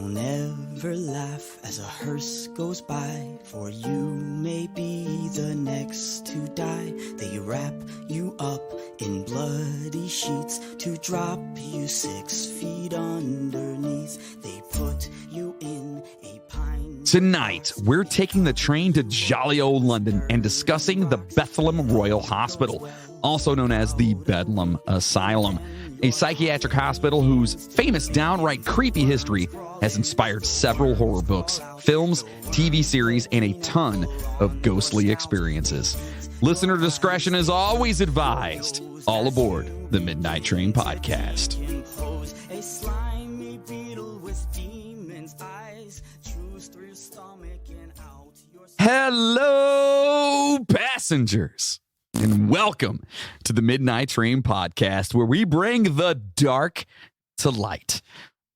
Don't ever laugh as a hearse goes by, for you may be the next to die. They wrap you up in bloody sheets to drop you 6 feet underneath. They put you in a pine. Tonight, we're taking the train to jolly old London and discussing the Bethlehem Royal Hospital, also known as the Bedlam Asylum, a psychiatric hospital whose famous downright creepy history has inspired several horror books, films, TV series, and a ton of ghostly experiences. Listener discretion is always advised. All aboard the Midnight Train podcast. A slimy beetle with demon's eyes chews through your stomach and out your... Hello, passengers, and welcome to the Midnight Train podcast, where we bring the dark to light.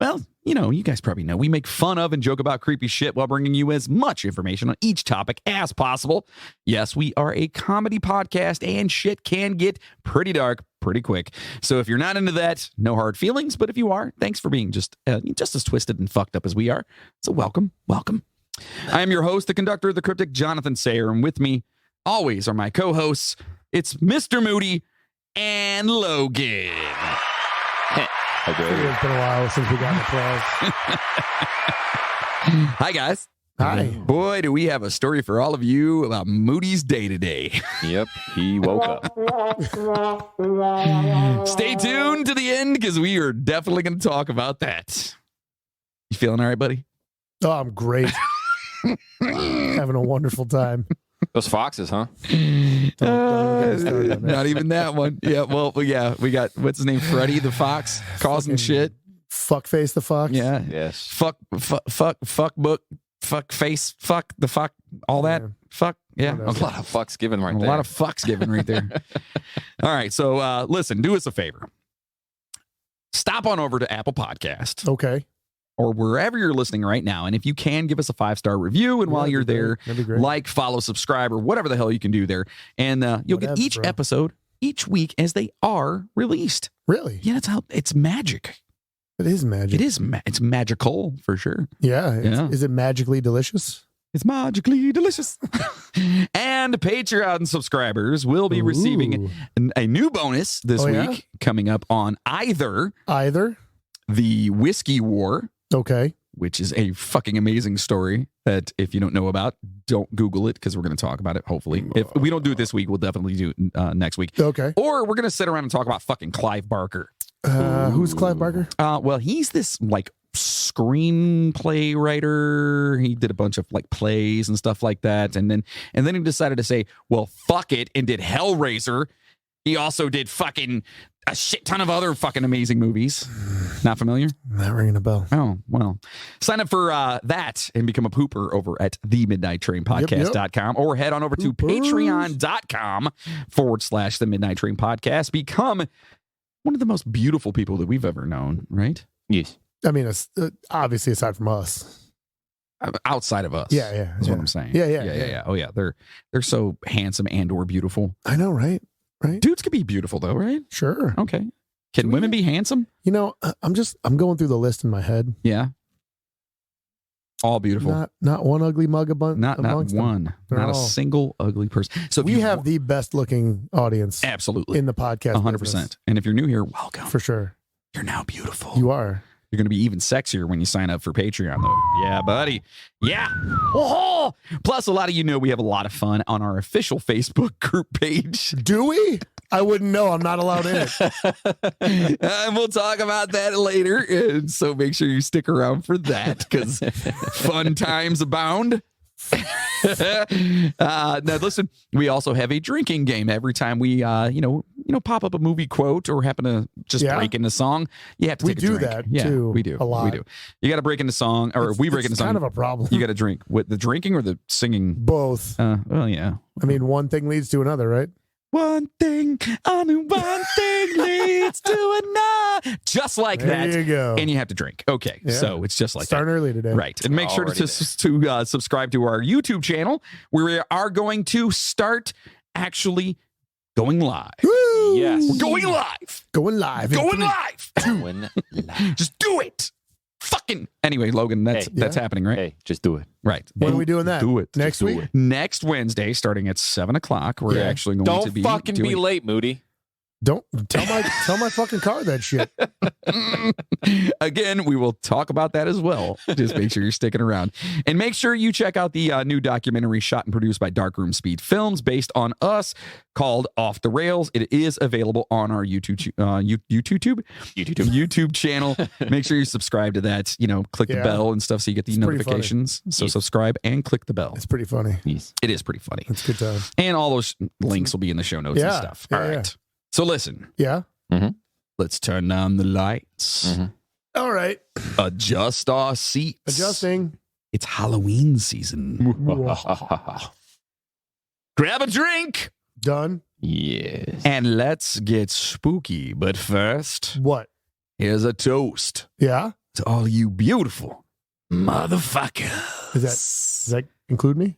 Well, you know, you guys probably know we make fun of and joke about creepy shit while bringing you as much information on each topic as possible. Yes, we are a comedy podcast, and shit can get pretty dark pretty quick. So if you're not into that, no hard feelings. But if you are, thanks for being just as twisted and fucked up as we are. So welcome. I am your host, the conductor, the cryptic Jonathan Sayer, and with me always are my co-hosts. It's Mr. Moody and Logan. Okay. It's been a while since we got applause. Hi, guys. Hi. Boy, do we have a story for all of you about Moody's day-to-day. Yep, he woke up. Stay tuned to the end, because we are definitely going to talk about that. You feeling all right, buddy? Oh, I'm great. Having a wonderful time. Those foxes, huh? Don't get me started on that. Not even that one. Yeah, well, yeah, we got, what's his name, Freddy the Fox, causing shit. Fuckface the Fox. Yeah. Yes. Fuck book, fuck face, fuck the fuck, all that. Yeah. Fuck. Yeah. Whatever. Okay. A lot of fucks given right there. A lot of fucks given right there. All right. So listen, do us a favor. Stop on over to Apple Podcast Okay. or wherever you're listening right now. And if you can, give us a 5-star review. And while you're there, that'd be great. like, follow, subscribe, or whatever the hell you can do there. And you'll get Whatevs, each bro. episode each week as they are released. Really? Yeah, that's how it's magic. It is magic. It is. It's magical for sure. Yeah. Yeah. Is it magically delicious? It's magically delicious. And Patreon subscribers will be receiving a new bonus this Oh, week coming up on either the Whiskey War, Okay. which is a fucking amazing story that if you don't know about, don't Google it, because we're going to talk about it, hopefully. If we don't do it this week, we'll definitely do it next week. Okay. Or we're going to sit around and talk about fucking Clive Barker. Who's Clive Barker? Well, he's this like screenplay writer. He did a bunch of like plays and stuff like that. And then he decided to say, well, fuck it, and did Hellraiser. He also did fucking a shit ton of other fucking amazing movies. Not familiar? Not ringing a bell. Oh, well. Sign up for that and become a pooper over at themidnighttrainpodcast.com or head on over to patreon.com/the Midnight Train Podcast. Become one of the most beautiful people that we've ever known, right? Yes. I mean, it's obviously aside from us. Outside of us. Yeah. That's what I'm saying. Yeah. Oh, yeah. They're so handsome and or beautiful. I know, right? Dudes can be beautiful, though, right? Sure. Okay. Can women be handsome? You know, I'm going through the list in my head. Yeah. All beautiful. Not one ugly mug Not amongst them. one. They're Not a all- single ugly person. So if We you have the best looking audience absolutely in the podcast. 100%. business, And if you're new here, welcome. for sure. You're now beautiful. You are. You're going to be even sexier when you sign up for Patreon, though. Yeah, buddy. Yeah. Oh! Plus, a lot of you know we have a lot of fun on our official Facebook group page. Do we? I wouldn't know. I'm not allowed in it. And we'll talk about that later. And so make sure you stick around for that, because fun times abound. Now listen, we also have a drinking game every time we pop up a movie quote or happen to just break into song. You have to We take a do drink. that, Yeah, too, we do a lot. We do. You got to break into song, or we break into It's song. kind of a problem. You got to drink with the drinking or the singing. Both. Well, yeah. I mean, one thing leads to another, right? One thing, only one thing leads to another. Just like that. There you go. And you have to drink. Okay, Yeah. so it's just like Starting that. early today. Right. And make sure to subscribe to our YouTube channel, where we are going to start actually going live. Woo! Yes. We're going live. Going live. Going live. Going live. Just do it. fucking anyway, Logan, that's happening, right? Hey, just do it. Right. When are we doing that? Do it. Next Do week? it. Next Wednesday, starting at 7:00. We're actually going to Don't be fucking be doing late, Moody. Don't tell my fucking car that shit. Again, we will talk about that as well. Just make sure you're sticking around. And make sure you check out the new documentary shot and produced by Darkroom Speed Films based on us called Off the Rails. It is available on our YouTube channel. Make sure you subscribe to that. Click the bell and stuff so you get the notifications. So subscribe and click the bell. It's pretty funny. It is pretty funny. It's a good time. And all those links will be in the show notes and stuff. All right. So listen. Yeah. Let's turn down the lights. All right. Adjust our seats. Adjusting. It's Halloween season. Grab a drink. Done. Yes. And let's get spooky. But first, What? here's a toast Yeah. to all you beautiful motherfuckers. Does that include me?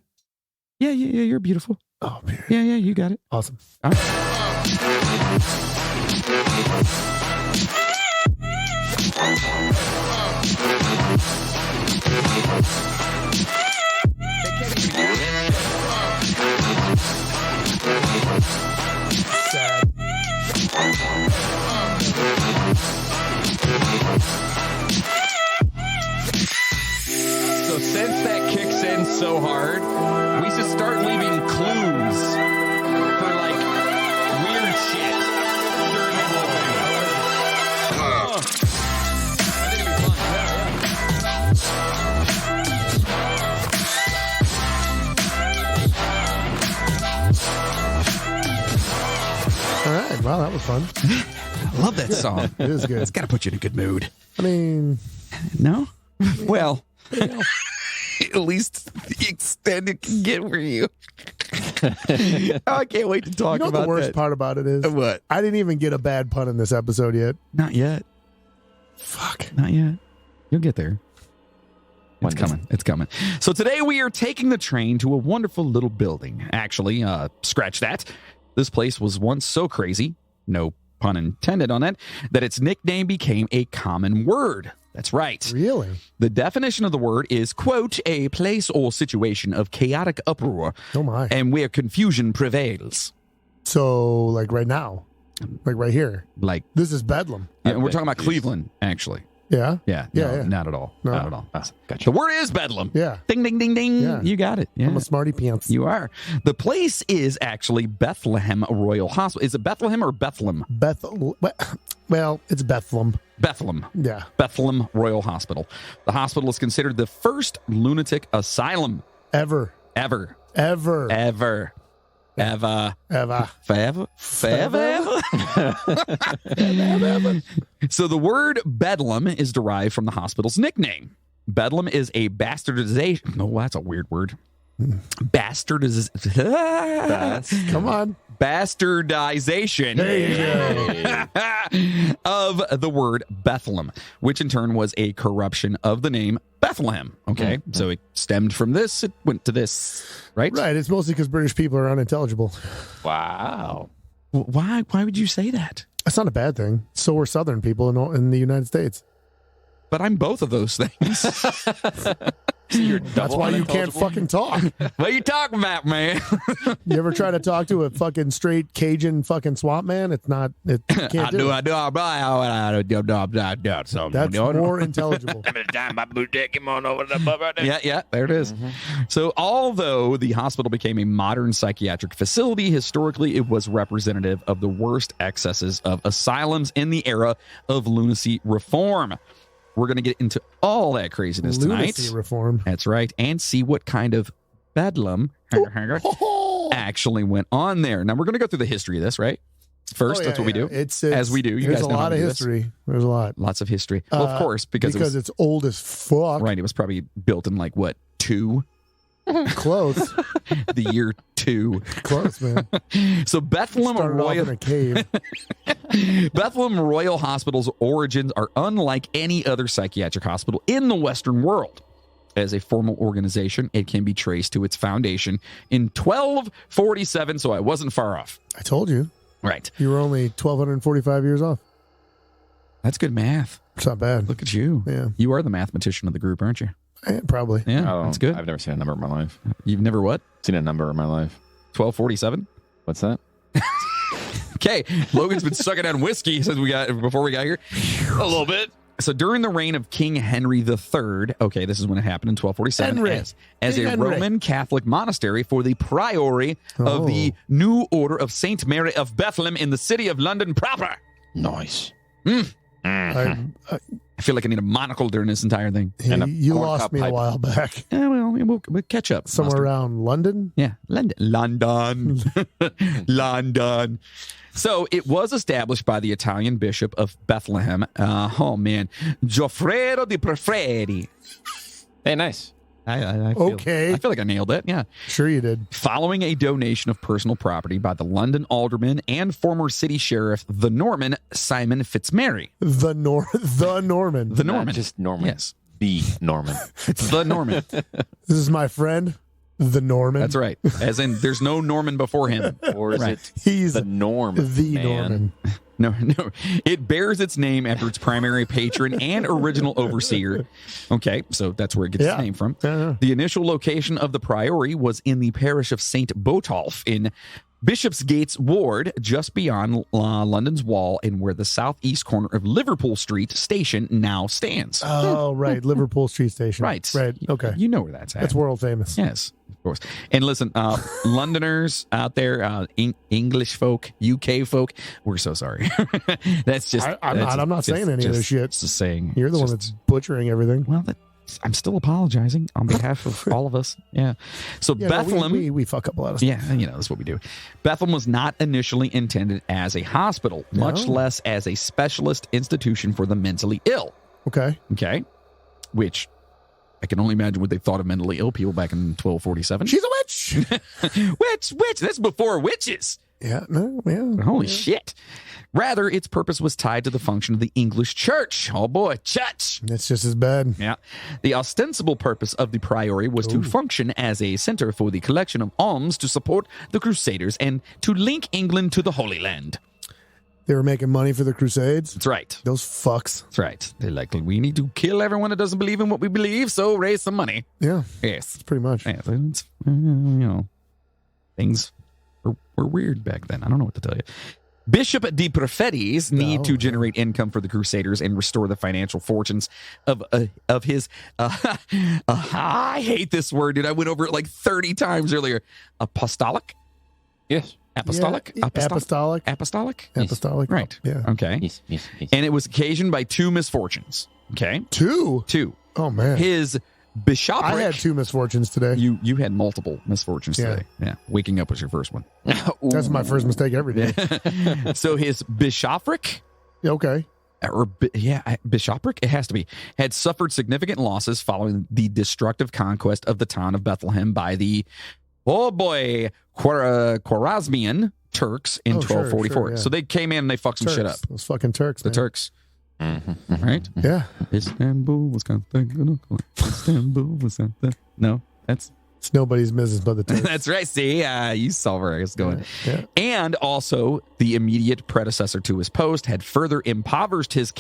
Yeah, you're beautiful. Oh, man. Yeah, you got it. Awesome. All right. Sad. So since that kicks in so hard, we should start leaving clues for like weird shit during the whole thing. I think it'd be All right. Wow, that was fun. I love that song. It is good. It's got to put you in a good mood. I mean, No? Well, at least the extent it can get for you. I can't wait to talk about the worst that. part about it is What? I didn't even get a bad pun in this episode yet. Not yet. Fuck. Not yet. You'll get there. One It's day. coming. It's coming. So today we are taking the train to a wonderful little building. Actually, scratch that. This place was once so crazy, no pun intended on that its nickname became a common word. That's right. Really? The definition of the word is, quote, a place or situation of chaotic uproar Oh my. and where confusion prevails. So, like right now, like right here, Like, this is Bedlam. and we're talking about Cleveland, actually. Yeah. Yeah. Yeah, No, yeah. not at all. No. Not at all. Gotcha. The word is Bedlam. Yeah. Ding, ding, ding, ding. Yeah. You got it. Yeah. I'm a smarty pants. You are. The place is actually Bethlehem Royal Hospital. Is it Bethlehem or Bethlem? Well, it's Bethlem. Bethlehem. Yeah. Bethlehem Royal Hospital. The hospital is considered the first lunatic asylum Ever. ever. Ever. Ever. Ever. Ever. Forever. Forever. So the word Bedlam is derived from the hospital's nickname. Bedlam is a bastardization. No, that's a weird word. Bastardization. Come on. Bastardization There you go. of the word Bethlehem, which in turn was a corruption of the name Bethlehem. Okay, so it stemmed from this, it went to this, right? Right. It's mostly because British people are unintelligible. Wow. Why would you say that? That's not a bad thing. So are Southern people in the United States. But I'm both of those things. That's why you can't fucking talk. What are you talking about, man? You ever try to talk to a fucking straight Cajun fucking swamp man? It's not. It you can't do it. That's more intelligible. Yeah, there it is. So, although the hospital became a modern psychiatric facility, historically it was representative of the worst excesses of asylums in the era of lunacy reform. We're going to get into all that craziness tonight. Lunacy reform. That's right. And see what kind of bedlam actually went on there. Now, we're going to go through the history of this, right? First, that's what we do. It's as we do. You there's guys a know how lot we of do this. history. There's a lot. Lots of history. Well, of course, because it's old as fuck. right. It was probably built in like what, 2? Close. The year 2. Close, man. So Bethlehem Started off Royal in a cave. Bethlehem Royal Hospital's origins are unlike any other psychiatric hospital in the Western world. As a formal organization, it can be traced to its foundation in 1247, so I wasn't far off. I told you. Right. You were only 1,245 years off. That's good math. It's not bad. Look at you. Yeah. You are the mathematician of the group, aren't you? Probably. Yeah, Oh, that's good. I've never seen a number in my life. You've never what? Seen a number in my life. 1247? What's that? Okay, Logan's been sucking on whiskey since before we got here. A little bit. So during the reign of King Henry III, okay, this is when it happened in 1247, Henry. as a Henry. Roman Catholic monastery for the priory of the New Order of Saint Mary of Bethlem in the city of London proper. Nice. I I feel like I need a monocle during this entire thing. And a you corn lost cob me a pipe. while back. Well, we'll catch up. Somewhere Mustard. around London. Yeah, London. London. So it was established by the Italian Bishop of Bethlehem. Gioffredo di Preferi. Hey, nice. I feel, Okay. I feel like I nailed it. Yeah. Sure you did. Following a donation of personal property by the London alderman and former city sheriff, the Norman Simon Fitzmary. The Norman. The Norman. Not just Norman. Yes. The Norman. It's the Norman. This is my friend, the Norman. That's right. As in, there's no Norman before him. Or is Right. it He's the norm? the man? Norman. No. It bears its name after its primary patron and original overseer. Okay, so that's where it gets its name from. Yeah. The initial location of the priory was in the parish of St. Botolph in Bishopsgate's ward, just beyond London's Wall and where the southeast corner of Liverpool Street Station now stands. Oh, right. Liverpool Street Station. Right. Right. Okay. You know where that's at. That's world famous. Yes, of course. And listen, Londoners out there, English folk, UK folk, we're so sorry. That's just. I'm not saying any of this shit. It's just saying. You're the it's one just- that's butchering everything. Well, I'm still apologizing on behalf of all of us. Yeah. So Yeah, no, Bethlehem. we fuck up a lot of stuff. Yeah, that's what we do. Bethlehem was not initially intended as a hospital, much less as a specialist institution for the mentally ill. Okay. Okay. Which I can only imagine what they thought of mentally ill people back in 1247. She's a witch. Witch. That's before witches. Yeah. No. Yeah. Holy shit. Rather, its purpose was tied to the function of the English church. Oh boy, church. It's just as bad. Yeah. The ostensible purpose of the priory was to function as a center for the collection of alms to support the Crusaders and to link England to the Holy Land. They were making money for the Crusades. That's right. Those fucks. That's right. They're like, we need to kill everyone that doesn't believe in what we believe, so raise some money. Yeah. Yes. Pretty much. Yeah, it's, things were weird back then. I don't know what to tell you. Bishop de Prefetis need to generate income for the Crusaders and restore the financial fortunes of his. I hate this word, dude. I went over it like 30 times earlier. Apostolic. Yes. Apostolic. Yeah, apostolic. Apostolic. Apostolic. Right. Yeah. Okay. Yes. And it was occasioned by two misfortunes. Okay. Two. Oh man. His bishopric. I had two misfortunes today. You had multiple misfortunes today. Yeah. Waking up was your first one. That's my first mistake every day. So his bishopric. Okay. Bishopric, it has to be, had suffered significant losses following the destructive conquest of the town of Bethlehem by the, Khwarezmian Turks in 1244. sure, yeah. So they came in and they fucked some shit up. Those fucking Turks. The man. Turks. Right? Yeah. Istanbul was Constantinople. Istanbul was No, that's It's nobody's business but the Turks. that's right. See, you saw where I was going. Yeah. And also, the immediate predecessor to his post had further impoverished his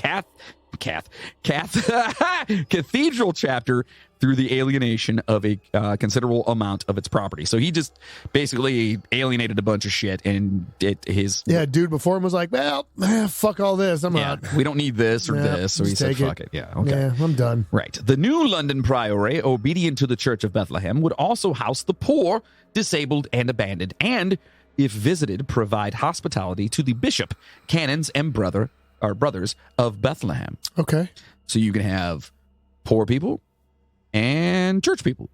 cathedral chapter through the alienation of a considerable amount of its property. So he just basically alienated a bunch of shit, and Dude before him was like, well, fuck all this. I'm out. we don't need this or this. So he just said, take it. fuck it. Yeah, okay. Yeah, I'm done. Right. The new London Priory, obedient to the Church of Bethlehem, would also house the poor, disabled, and abandoned, and, if visited, provide hospitality to the bishop, canons, and brothers of Bethlehem. Okay. So you can have poor people and church people.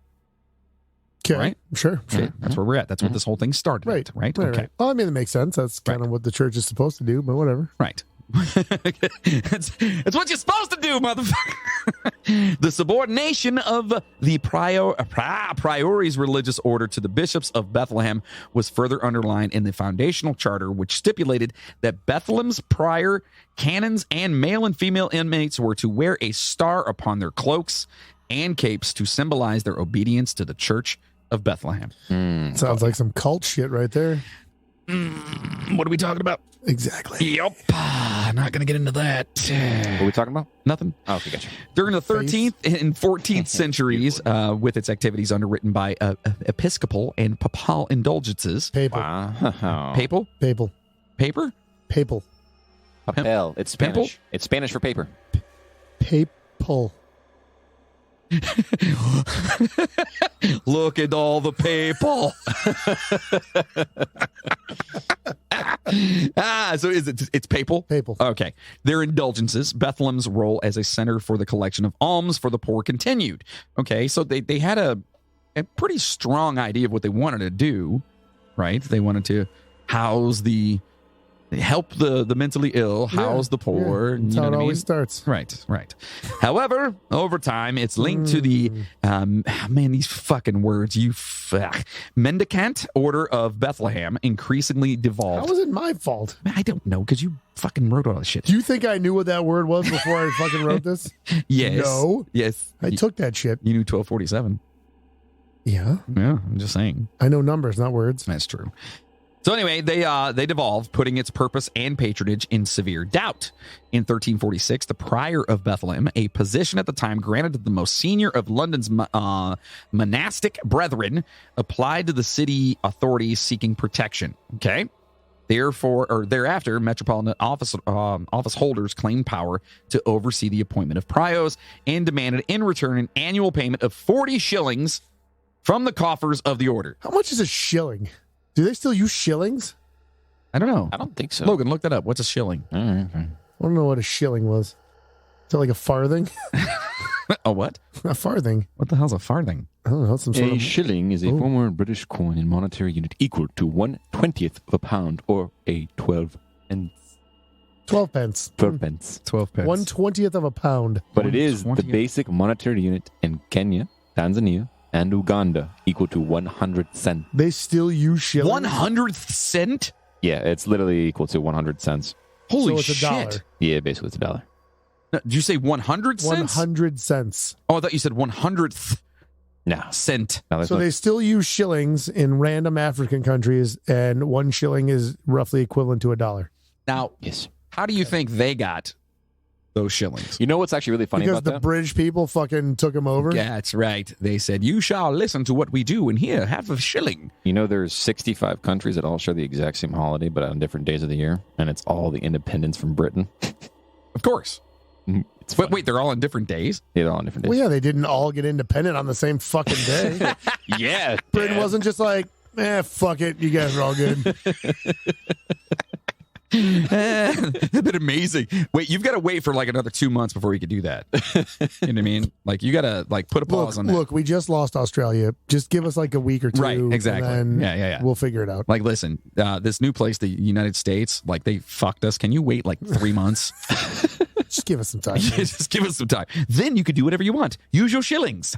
Okay. Right? Sure. Okay, that's where we're at. That's what this whole thing started. Right. At, right? Right, Okay. right. Well, I mean, it makes sense. That's kind of what the church is supposed to do, but whatever. Right. It's what you're supposed to do, motherfucker. The subordination of the priory's religious order to the bishops of Bethlehem was further underlined in the foundational charter, which stipulated that Bethlehem's prior canons and male and female inmates were to wear a star upon their cloaks and capes to symbolize their obedience to the Church of Bethlehem. Sounds like some cult shit right there. What are we talking about? Exactly. Yep. Not going to get into that. What are we talking about? Nothing. Oh, okay, gotcha. During the 13th and 14th centuries, with its activities underwritten by episcopal and papal indulgences. Papal. Wow. Papal? Papal. Paper? Papal. Papel. It's Spanish. Pimple? It's Spanish for paper. Papal. Look at all the people. So it's papal? Papal. Okay. Their indulgences, Bethlehem's role as a center for the collection of alms for the poor continued. Okay, so they had a pretty strong idea of what they wanted to do, right? They wanted to help the mentally ill, house the poor. That's you know how it what I mean? always starts. Right. However, over time, it's linked to the, these fucking words, mendicant order of Bethlehem increasingly devolved. How was it my fault? I don't know, because you fucking wrote all this shit. Do you think I knew what that word was before I fucking wrote this? Yes. No. Yes. I took that shit. You knew 1247. Yeah. Yeah, I'm just saying. I know numbers, not words. That's true. So anyway, they devolved, putting its purpose and patronage in severe doubt. In 1346, the prior of Bethlehem, a position at the time granted to the most senior of London's monastic brethren, applied to the city authorities seeking protection. Okay, thereafter, metropolitan office holders claimed power to oversee the appointment of priors and demanded in return an annual payment of 40 shillings from the coffers of the order. How much is a shilling? Do they still use shillings? I don't know. I don't think so. Logan, look that up. What's a shilling? All right, fine. I don't know what a shilling was. Is that like a farthing? A what? A farthing. What the hell's a farthing? I don't know. Some sort A of shilling is a former British coin and monetary unit equal to 1/20th of a pound or a 12 pence. 12 pence. 12 pence. 12 pence. 1/20th of a pound. But it is the 1/20th. basic monetary unit in Kenya, Tanzania, and Uganda, equal to 100 cents. They still use shillings. 100th cent? Yeah, it's literally equal to 100 cents. Holy So it's a shit. dollar. Yeah, basically it's $1. No, did you say 100 cents? 100 cents. Oh, I thought you said 100th No. cent. No, So they still use shillings in random African countries, and 1 shilling is roughly equivalent to a dollar. Now, Yes. how do you think they got those shillings? You know what's actually really funny Because about the that? British people fucking took them over. Yeah, that's right. They said, you shall listen to what we do, and here, have a shilling. You know there's 65 countries that all share the exact same holiday, but on different days of the year, and it's all the independence from Britain. Of course. It's But funny. wait, they're all on different days? Yeah, they're all on different days. Well, yeah, they didn't all get independent on the same fucking day. Yeah. Britain wasn't just like, fuck it, you guys are all good. That'd been amazing. Wait, you've got to wait for like another 2 months before you could do that. You know what I mean? Like, you got to like put a pause on that. Look, we just lost Australia. Just give us like a week or two. Right, exactly. And Yeah. then we'll figure it out. Like, listen, this new place, the United States, like, they fucked us. Can you wait like 3 months? Just give us some time. Just give us some time. Then you could do whatever you want. Use your shillings.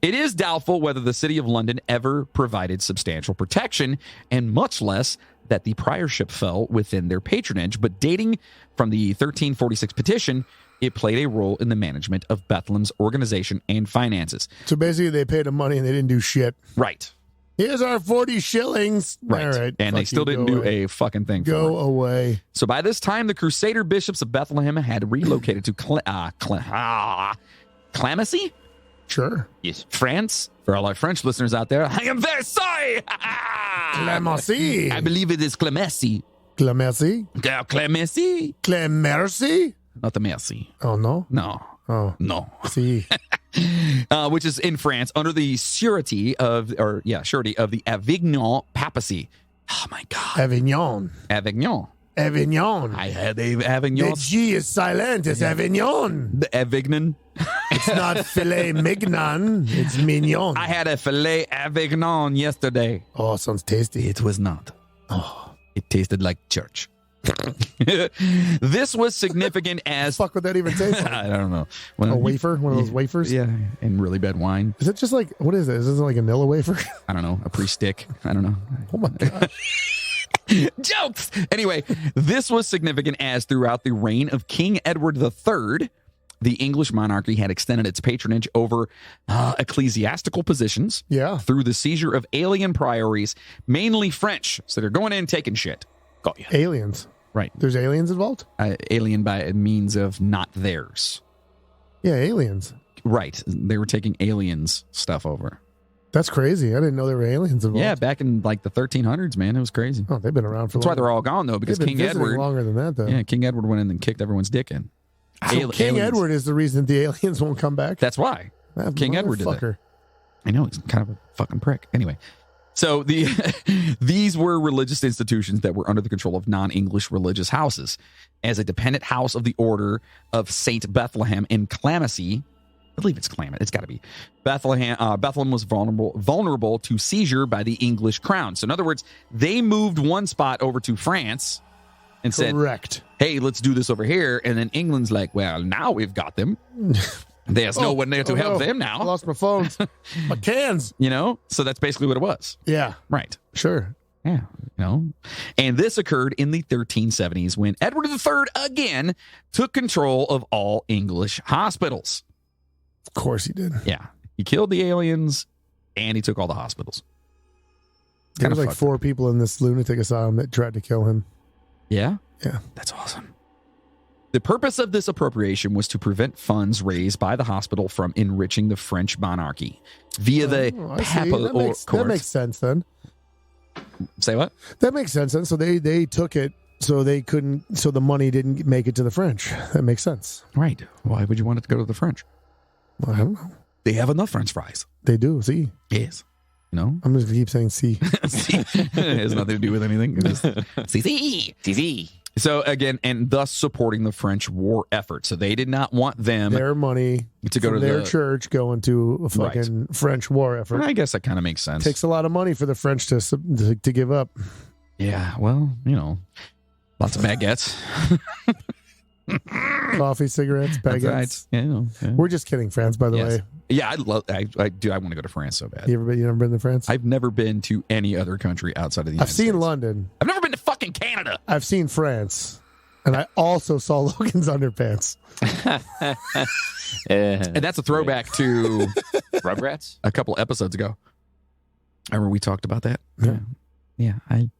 It is doubtful whether the city of London ever provided substantial protection, and much less that the priorship fell within their patronage. But dating from the 1346 petition, it played a role in the management of Bethlehem's organization and finances. So basically, they paid them money and they didn't do shit. Right. Here's our 40 shillings. Right. All right. And they fuck still you, didn't go do away. a fucking thing for Go it. away. So by this time, the Crusader bishops of Bethlehem had relocated to Clamecy, Sure. Yes. France. For all our French listeners out there, I am very sorry. Clemency. I believe it is Clemency. Clemency. Clemency? Clemercy. Not the Merci. Oh, no. No. Oh, No. see. Which is in France under the surety of the Avignon papacy. Oh my God. Avignon. Avignon. Avignon. I had a Avignon. The G is silent. It's Avignon. The Avignon. It's not filet mignon. It's mignon. I had a filet Avignon yesterday. Oh, sounds tasty. It was not. Oh, It tasted like church. This was significant as fuck would that even taste like? I don't know. A wafer? One of those wafers? Yeah, and really bad wine. Is it just like, what is it? Is this like a Nilla wafer? I don't know. A pre-stick. I don't know. Oh my God. Jokes! Anyway, this was significant as throughout the reign of King Edward III, the English monarchy had extended its patronage over ecclesiastical positions Yeah. through the seizure of alien priories, mainly French. So they're going in and taking shit. Got you. Aliens. Right. There's aliens involved? Alien by means of not theirs. Yeah, aliens. Right. They were taking aliens stuff over. That's crazy. I didn't know there were aliens involved. Yeah, back in like the 1300s, man. It was crazy. Oh, they've been around for That's why they're all gone, though, because They've been King visiting Edward. longer than that, though. Yeah, King Edward went in and kicked everyone's dick in. So King aliens. Edward is the reason the aliens won't come back? That's why. That King Edward did that. motherfucker. I know, he's kind of a fucking prick. Anyway, so these were religious institutions that were under the control of non-English religious houses. As a dependent house of the Order of Saint Bethlehem in Clamecy, I believe it's Klamath. It's got to be. Bethlehem was vulnerable to seizure by the English crown. So in other words, they moved one spot over to France and Correct. said, hey, let's do this over here. And then England's like, well, now we've got them. There's no one there to help them I now. lost my phones. My cans. You know? So that's basically what it was. Yeah. Right. Sure. Yeah. You know? And this occurred in the 1370s when Edward III again took control of all English hospitals. Of course he did. Yeah. He killed the aliens and he took all the hospitals. There Kinda was like fucked 4 people in this lunatic asylum that tried to kill him. Yeah? Yeah. That's awesome. The purpose of this appropriation was to prevent funds raised by the hospital from enriching the French monarchy via the I see. papal That makes sense then. Say what? That makes sense then. So they took it so they couldn't, so the money didn't make it to the French. That makes sense. Right. Why would you want it to go to the French? Well, I don't know. They have enough French fries. They do. See? Yes. No? I'm just going to keep saying see. It has nothing to do with anything. It's just, see. So again, and thus supporting the French war effort. So they did not want them Their money to go to their the church going to a fucking French war effort. I guess that kind of makes sense. Takes a lot of money for the French to give up. Yeah, well, you know, lots of baguettes. Coffee, cigarettes, baguettes. That's right. Yeah, you know, yeah. We're just kidding, France, by the Yes. way. Yeah, I love. I want to go to France so bad. You never been to France? I've never been to any other country outside of the United I've seen States. London. I've never been to fucking Canada. I've seen France. And I also saw Logan's underpants. And that's a throwback to Rugrats? a couple episodes ago. Remember we talked about that? Yeah. Yeah.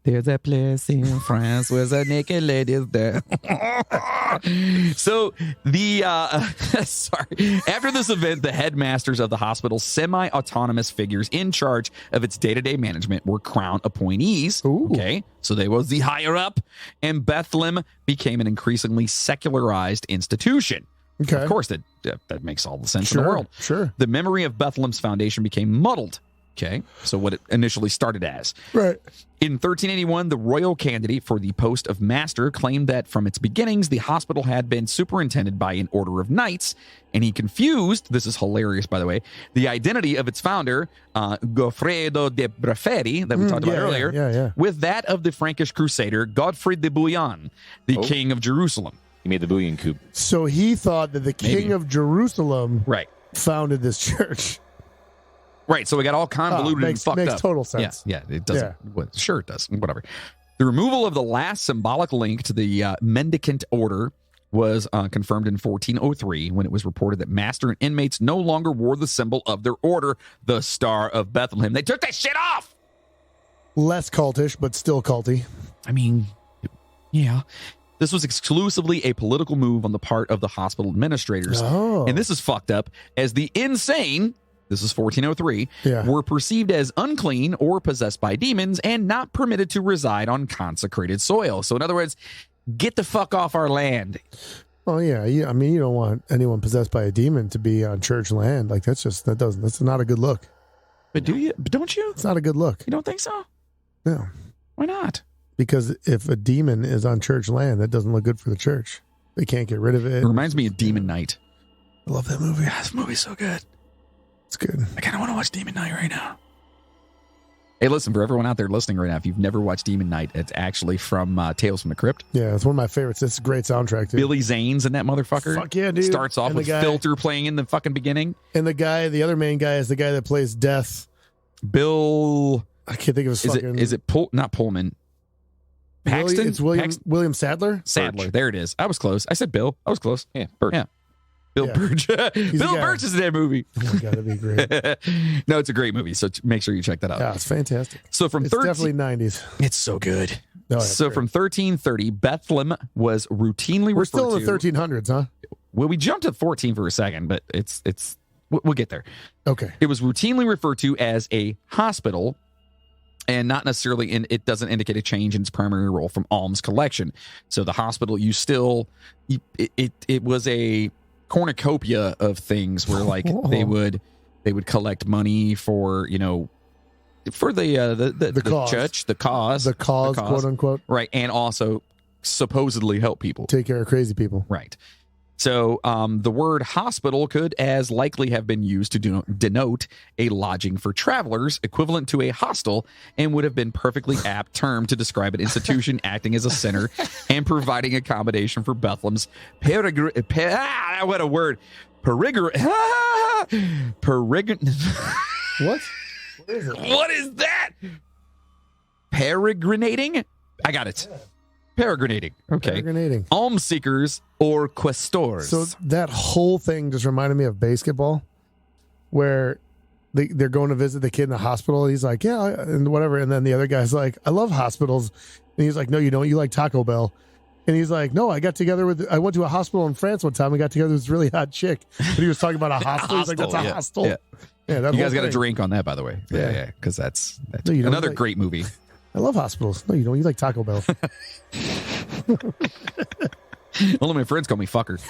There's a place in France where the naked ladies there. So after this event, the headmasters of the hospital's semi-autonomous figures in charge of its day-to-day management were crown appointees. Ooh. Okay. So they was the higher up, and Bethlem became an increasingly secularized institution. Okay. Of course, that makes all the sense in the world. Sure. The memory of Bethlem's foundation became muddled. Okay, so what it initially started as. Right. In 1381, the royal candidate for the post of master claimed that from its beginnings, the hospital had been superintended by an order of knights, and he confused, this is hilarious, by the way, the identity of its founder, Goffredo de Braferi, that we talked about earlier, with that of the Frankish crusader, Godfrey de Bouillon, the king of Jerusalem. He made the bouillon coup. So he thought that the king of Jerusalem founded this church. Right, so we got all convoluted and fucked up. Makes total sense. Yeah, it doesn't. Yeah. Sure, it does. Whatever. The removal of the last symbolic link to the mendicant order was confirmed in 1403 when it was reported that master and inmates no longer wore the symbol of their order, the Star of Bethlehem. They took that shit off! Less cultish, but still culty. I mean, yeah. This was exclusively a political move on the part of the hospital administrators. Oh. And this is fucked up, as the insane... This is 1403, were perceived as unclean or possessed by demons and not permitted to reside on consecrated soil. So in other words, get the fuck off our land. Oh yeah. I mean, you don't want anyone possessed by a demon to be on church land. Like that's not a good look. But do you? But don't you? It's not a good look. You don't think so? No. Why not? Because if a demon is on church land, that doesn't look good for the church. They can't get rid of it. It reminds me of Demon Knight. I love that movie. This movie's so good. It's good. I kind of want to watch Demon Knight right now. Hey, listen, for everyone out there listening right now, if you've never watched Demon Knight, it's actually from Tales from the Crypt. Yeah, it's one of my favorites. It's a great soundtrack, too. Billy Zane's in that motherfucker. Fuck yeah, dude. Starts off with Filter playing in the fucking beginning. And the other main guy is the guy that plays Death. Bill... I can't think of his fucking... Is it not Pullman? Paxton? It's William Sadler? Sadler. There it is. I was close. I said Bill. I was close. Yeah, Birch. Yeah. Bill Birch. Bill Birch is in that movie. Oh my God, that'd be great. No, it's a great movie, so make sure you check that out. Yeah, it's fantastic. So from it's definitely 90s. It's so good. Oh, yeah, So great. from 1330, Bethlem was routinely We're referred still in to. the 1300s, huh? Well, we jumped to 14 for a second, but we'll get there. Okay. It was routinely referred to as a hospital, and not necessarily it doesn't indicate a change in its primary role from alms collection. So the hospital, it was a cornucopia of things where like they would collect money for for the cause. church, the cause, quote unquote, right, and also supposedly help people, take care of crazy people, right. So the word hospital could as likely have been used to denote a lodging for travelers, equivalent to a hostel, and would have been perfectly apt term to describe an institution acting as a center and providing accommodation for Bethlehem's what a word. What? What is that? Peregrinating? I got it. Peregrinating. Okay. Peregrinating. Alms seekers or questors. So that whole thing just reminded me of basketball, where they're going to visit the kid in the hospital. And he's like, yeah, and whatever. And then the other guy's like, I love hospitals. And he's like, no, you don't. You like Taco Bell. And he's like, no, I went to a hospital in France one time. We got together with this really hot chick. But he was talking about a hospital. He's like, that's a hostel. Yeah. Yeah, that you whole guys got a thing. drink on that, by the way. Yeah. Because that's No, you don't. another Like- great movie. I love hospitals. No, you don't. You like Taco Bell. Only my friends call me fucker.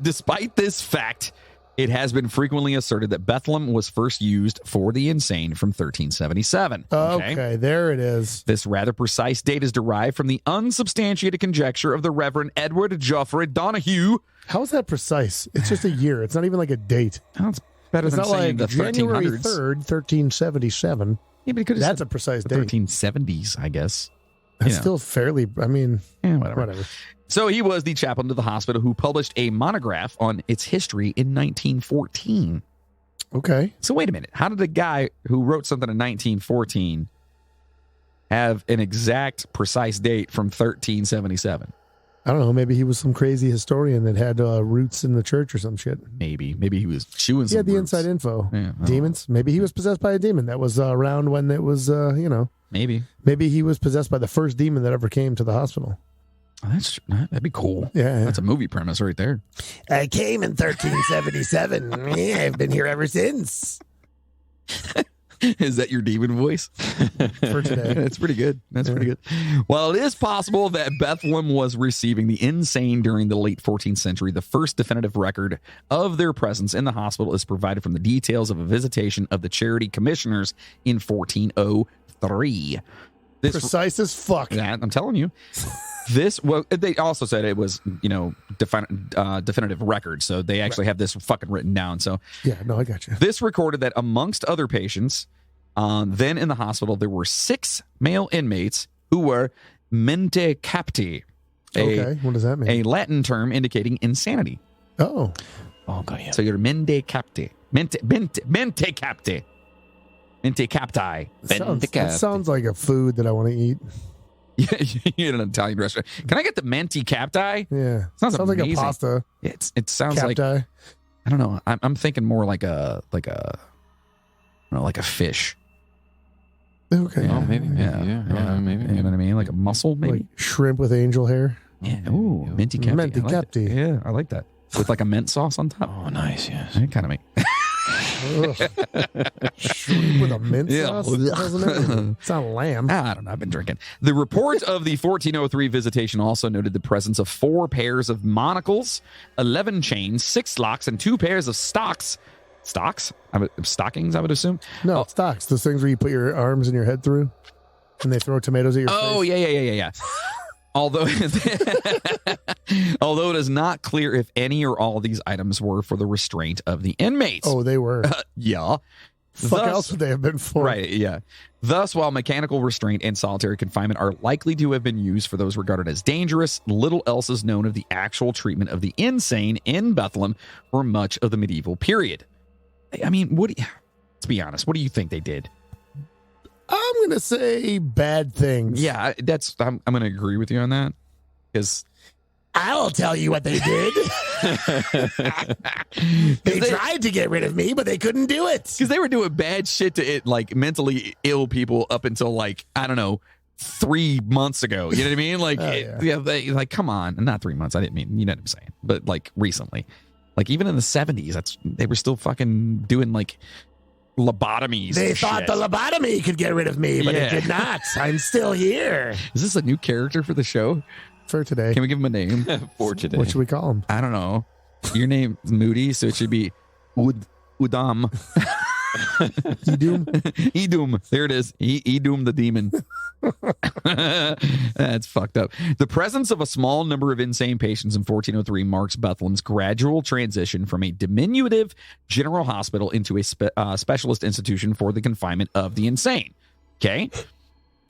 Despite this fact, it has been frequently asserted that Bethlem was first used for the insane from 1377. Okay, there it is. This rather precise date is derived from the unsubstantiated conjecture of the Reverend Edward Geoffrey Donahue. How is that precise? It's just a year. It's not even like a date. Well, it's better It's than not saying like the January 1300s. 3rd, 1377. Yeah, but it could have That's said a precise the date. 1370s, I guess. That's You know. still fairly, I mean, Whatever. So he was the chaplain to the hospital who published a monograph on its history in 1914. Okay. So wait a minute. How did a guy who wrote something in 1914 have an exact precise date from 1377? I don't know. Maybe he was some crazy historian that had roots in the church or some shit. Maybe he was chewing He some had the roots. inside info. Yeah, I don't Demons. Maybe he was possessed by a demon that was around when it was, Maybe. Maybe he was possessed by the first demon that ever came to the hospital. Oh, that'd be cool. Yeah. That's a movie premise right there. I came in 1377. Yeah, I've been here ever since. Is that your demon voice? For today. That's pretty good. That's pretty good. Well, it is possible that Bethlem was receiving the insane during the late 14th century. The first definitive record of their presence in the hospital is provided from the details of a visitation of the charity commissioners in 1403. This, Precise as fuck. that, I'm telling you. They also said it was, definitive record. So they actually have this fucking written down. So Yeah, no, I got you. this recorded that amongst other patients, then in the hospital, there were 6 male inmates who were mente capti, Okay, what does that mean? a Latin term indicating insanity. Oh, God, yeah. So you're mente capti. Mente capti. Mente capti. that sounds like a food that I want to eat. You're in an Italian restaurant. Can I get the mente capti? Yeah, Sounds like a amazing. pasta. It sounds like, Capti. I don't know. I'm thinking more like a fish. Okay. Oh, maybe. Maybe. Yeah. Maybe. You know what I mean? Like a mussel, maybe. Like shrimp with angel hair. Yeah. Ooh, minty capti. Minty I like that. capti. Yeah, I like that. With like a mint sauce on top. Oh, nice. Yes. That kind of make. Ugh. Shrimp with a mint Yeah. sauce? It's not lamb. I don't know. I've been drinking. The report of the 1403 visitation also noted the presence of 4 pairs of monocles, 11 chains, 6 locks, and 2 pairs of stocks. Stockings, I would assume. No, stocks. Those things where you put your arms and your head through and they throw tomatoes at your Oh, face. yeah. Although it is not clear if any or all of these items were for the restraint of the inmates. Oh, they were. Yeah. Fuck else would they have been for? Right, yeah. Thus, while mechanical restraint and solitary confinement are likely to have been used for those regarded as dangerous, little else is known of the actual treatment of the insane in Bethlehem for much of the medieval period. I mean, let's be honest, what do you think they did? I'm going to say bad things. Yeah, I'm going to agree with you on that because I'll tell you what they did. They tried to get rid of me, but they couldn't do it. they were doing bad shit to it, like mentally ill people up until like, I don't know, 3 months ago. You know what I mean? Like, yeah. like, come on. Not 3 months. I didn't mean, you know what I'm saying? But like recently, like even in the 70s, they were still fucking doing like lobotomies. They and thought shit. the lobotomy could get rid of me, but it did not. I'm still here. Is this a new character for the show? For today. Can we give him a name? For today. What should we call him? I don't know. Your name's Moody, so it should be Udam. Edom? Edom. There it is. Edom the demon. That's fucked up. The presence of a small number of insane patients in 1403 marks Bethlehem's gradual transition from a diminutive general hospital into a specialist institution for the confinement of the insane. Okay?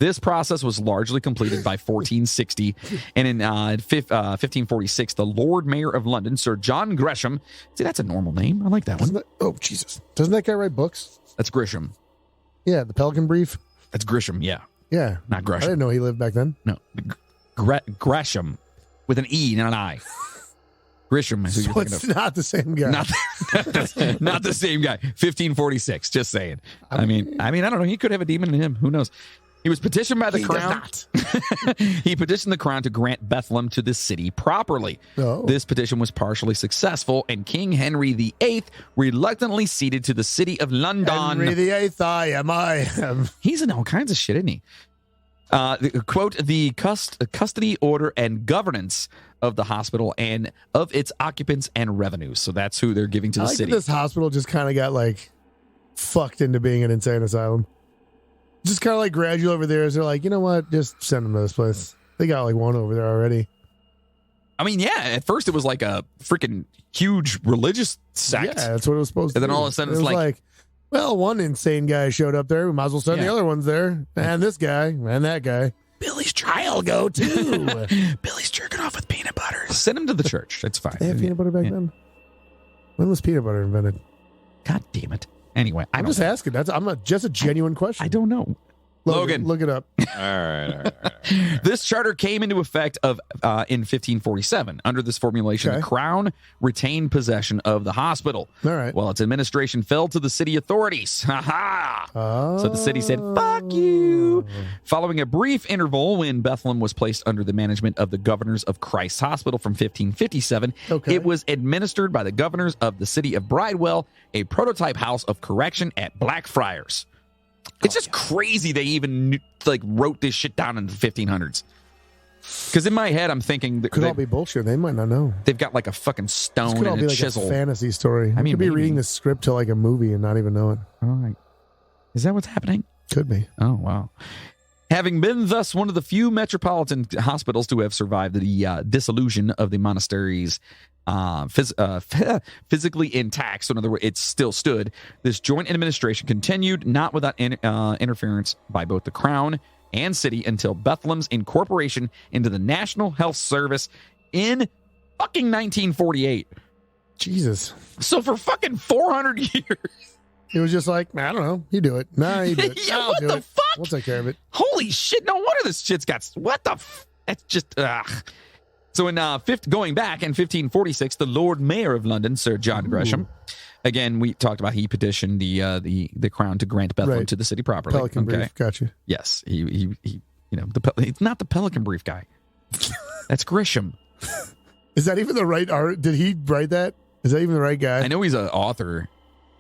This process was largely completed by 1460, and in 1546, the Lord Mayor of London, Sir John Gresham, see, that's a normal name. I like that one. Oh, Jesus. Doesn't that guy write books? That's Grisham. Yeah, the Pelican Brief. That's Grisham, yeah. Yeah. Not I Gresham. didn't know he lived back then. No, Gresham with an E, not an I. Grisham is who So you're thinking it's of. not the same guy. Not the same guy. 1546, just saying. I mean, I don't know. He could have a demon in him. Who knows? He was petitioned by the crown. He petitioned the crown to grant Bethlem to the city properly. Oh. This petition was partially successful, and King Henry VIII reluctantly ceded to the city of London. Henry VIII, I am. He's in all kinds of shit, isn't he? Quote, the custody, order, and governance of the hospital and of its occupants and revenues. So that's who they're giving to the I like city. that this hospital just kind of got like fucked into being an insane asylum. Just kind of like gradual over there. Is they're like, you know what? Just send them to this place. They got like one over there already. I mean, yeah, at first it was like a freaking huge religious sect. Yeah, that's what it was supposed to And then be. all of a sudden It it's was like, well, one insane guy showed up there. We might as well send the Yeah. other ones there. And this guy and that guy. Billy's I'll go too. Billy's jerking off with peanut butter. Send him to the church. It's fine. They have peanut butter back Yeah. then? When was peanut butter invented? God damn it. Anyway, I'm just asking. Just a genuine question. I don't know. Logan. Look it up. All right. This charter came into effect in 1547. Under this formulation, Okay. the crown retained possession of the hospital. All right. While its administration fell to the city authorities. Ha ha! Oh. So the city said, fuck you. Following a brief interval when Bethlehem was placed under the management of the governors of Christ's Hospital from 1557, Okay. it was administered by the governors of the city of Bridewell, a prototype house of correction at Blackfriars. It's just crazy they even wrote this shit down in the 1500s. Because in my head, I'm thinking that Could all be bullshit. They might not know. they've got like a fucking This stone could all and be a like chisel. a fantasy story. I mean, could be maybe. reading the script to like a movie and not even know it. All right. Is that what's happening? Could be. Oh, wow. Having been thus one of the few metropolitan hospitals to have survived the dissolution of the monasteries physically intact, so in other words, it still stood, this joint administration continued, not without interference by both the crown and city, until Bethlehem's incorporation into the National Health Service in fucking 1948. Jesus. So for fucking 400 years. It was just like, I don't know. You do it. Nah, you do it. Yeah, I'll what do the it. fuck? We'll take care of it. Holy shit, no wonder this shit's got... What the... That's just... Ugh. So going back in 1546, the Lord Mayor of London, Sir John Gresham, again, we talked about he petitioned the crown to grant Bethlehem Right. to the city properly. Pelican Brief. Gotcha. Yes, he it's not the Pelican Brief guy. That's Grisham. Is that even the right art? Did he write that? Is that even the right guy? I know he's an author,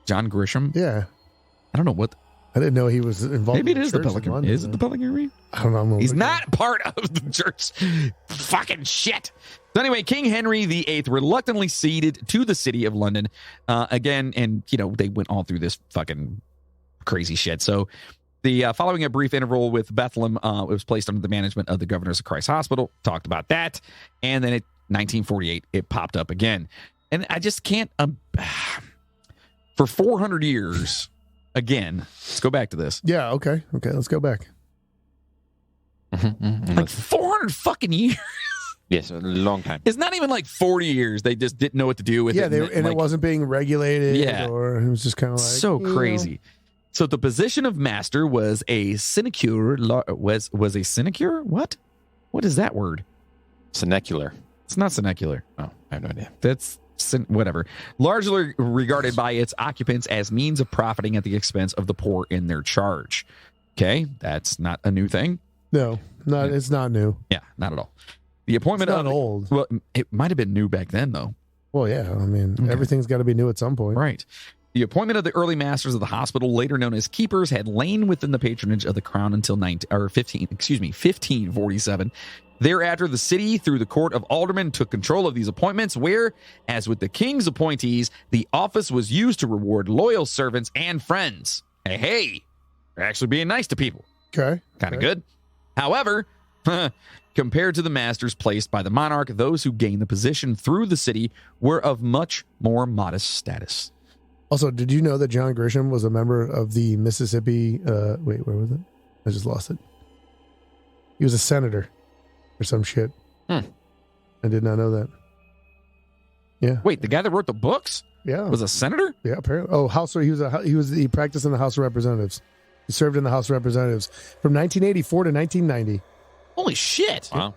John Grisham. Yeah. I don't know what. I didn't know he was involved. Maybe it in is the church in Pelican. London. Is it the Pelican Brief? I don't know. I'm gonna He's look not part of the church. Fucking shit. So anyway, King Henry VIII reluctantly ceded to the city of London again, and they went all through this fucking crazy shit. So the following a brief interval with Bethlem, it was placed under the management of the governors of Christ's Hospital. Talked about that, and then in 1948 it popped up again, and I just can't. For 400 years, again. Let's go back to this. Yeah. Okay. Let's go back. Like 400 fucking years. Yes, a long time. It's not even like 40 years. They just didn't know what to do with Yeah. it. And it wasn't being regulated. Yeah. Or it was just kind of like so crazy. So the position of master was a sinecure. Was a sinecure? What is that word? Senecular. It's not senecular. Oh, I have no idea. That's whatever. Largely regarded by its occupants as means of profiting at the expense of the poor in their charge. Okay, that's not a new thing. No, it's not new. Yeah, not at all. The appointment It's not of old. Well, it might have been new back then, though. Well, yeah. I mean, everything's got to be new at some point. Right. The appointment of the early masters of the hospital, later known as keepers, had lain within the patronage of the crown until 1547. Thereafter, the city, through the court of aldermen, took control of these appointments, where, as with the king's appointees, the office was used to reward loyal servants and friends. Hey, they're actually being nice to people. Okay. Kind of good. However, compared to the masters placed by the monarch, those who gained the position through the city were of much more modest status. Also, did you know that John Grisham was a member of the Mississippi? Wait, where was it? I just lost it. He was a senator or some shit. I did not know that. Yeah. Wait, the guy that wrote the books Yeah. was a senator? Yeah, apparently. Oh, he practiced in the House of Representatives. He served in the House of Representatives from 1984 to 1990. Holy shit. Wow.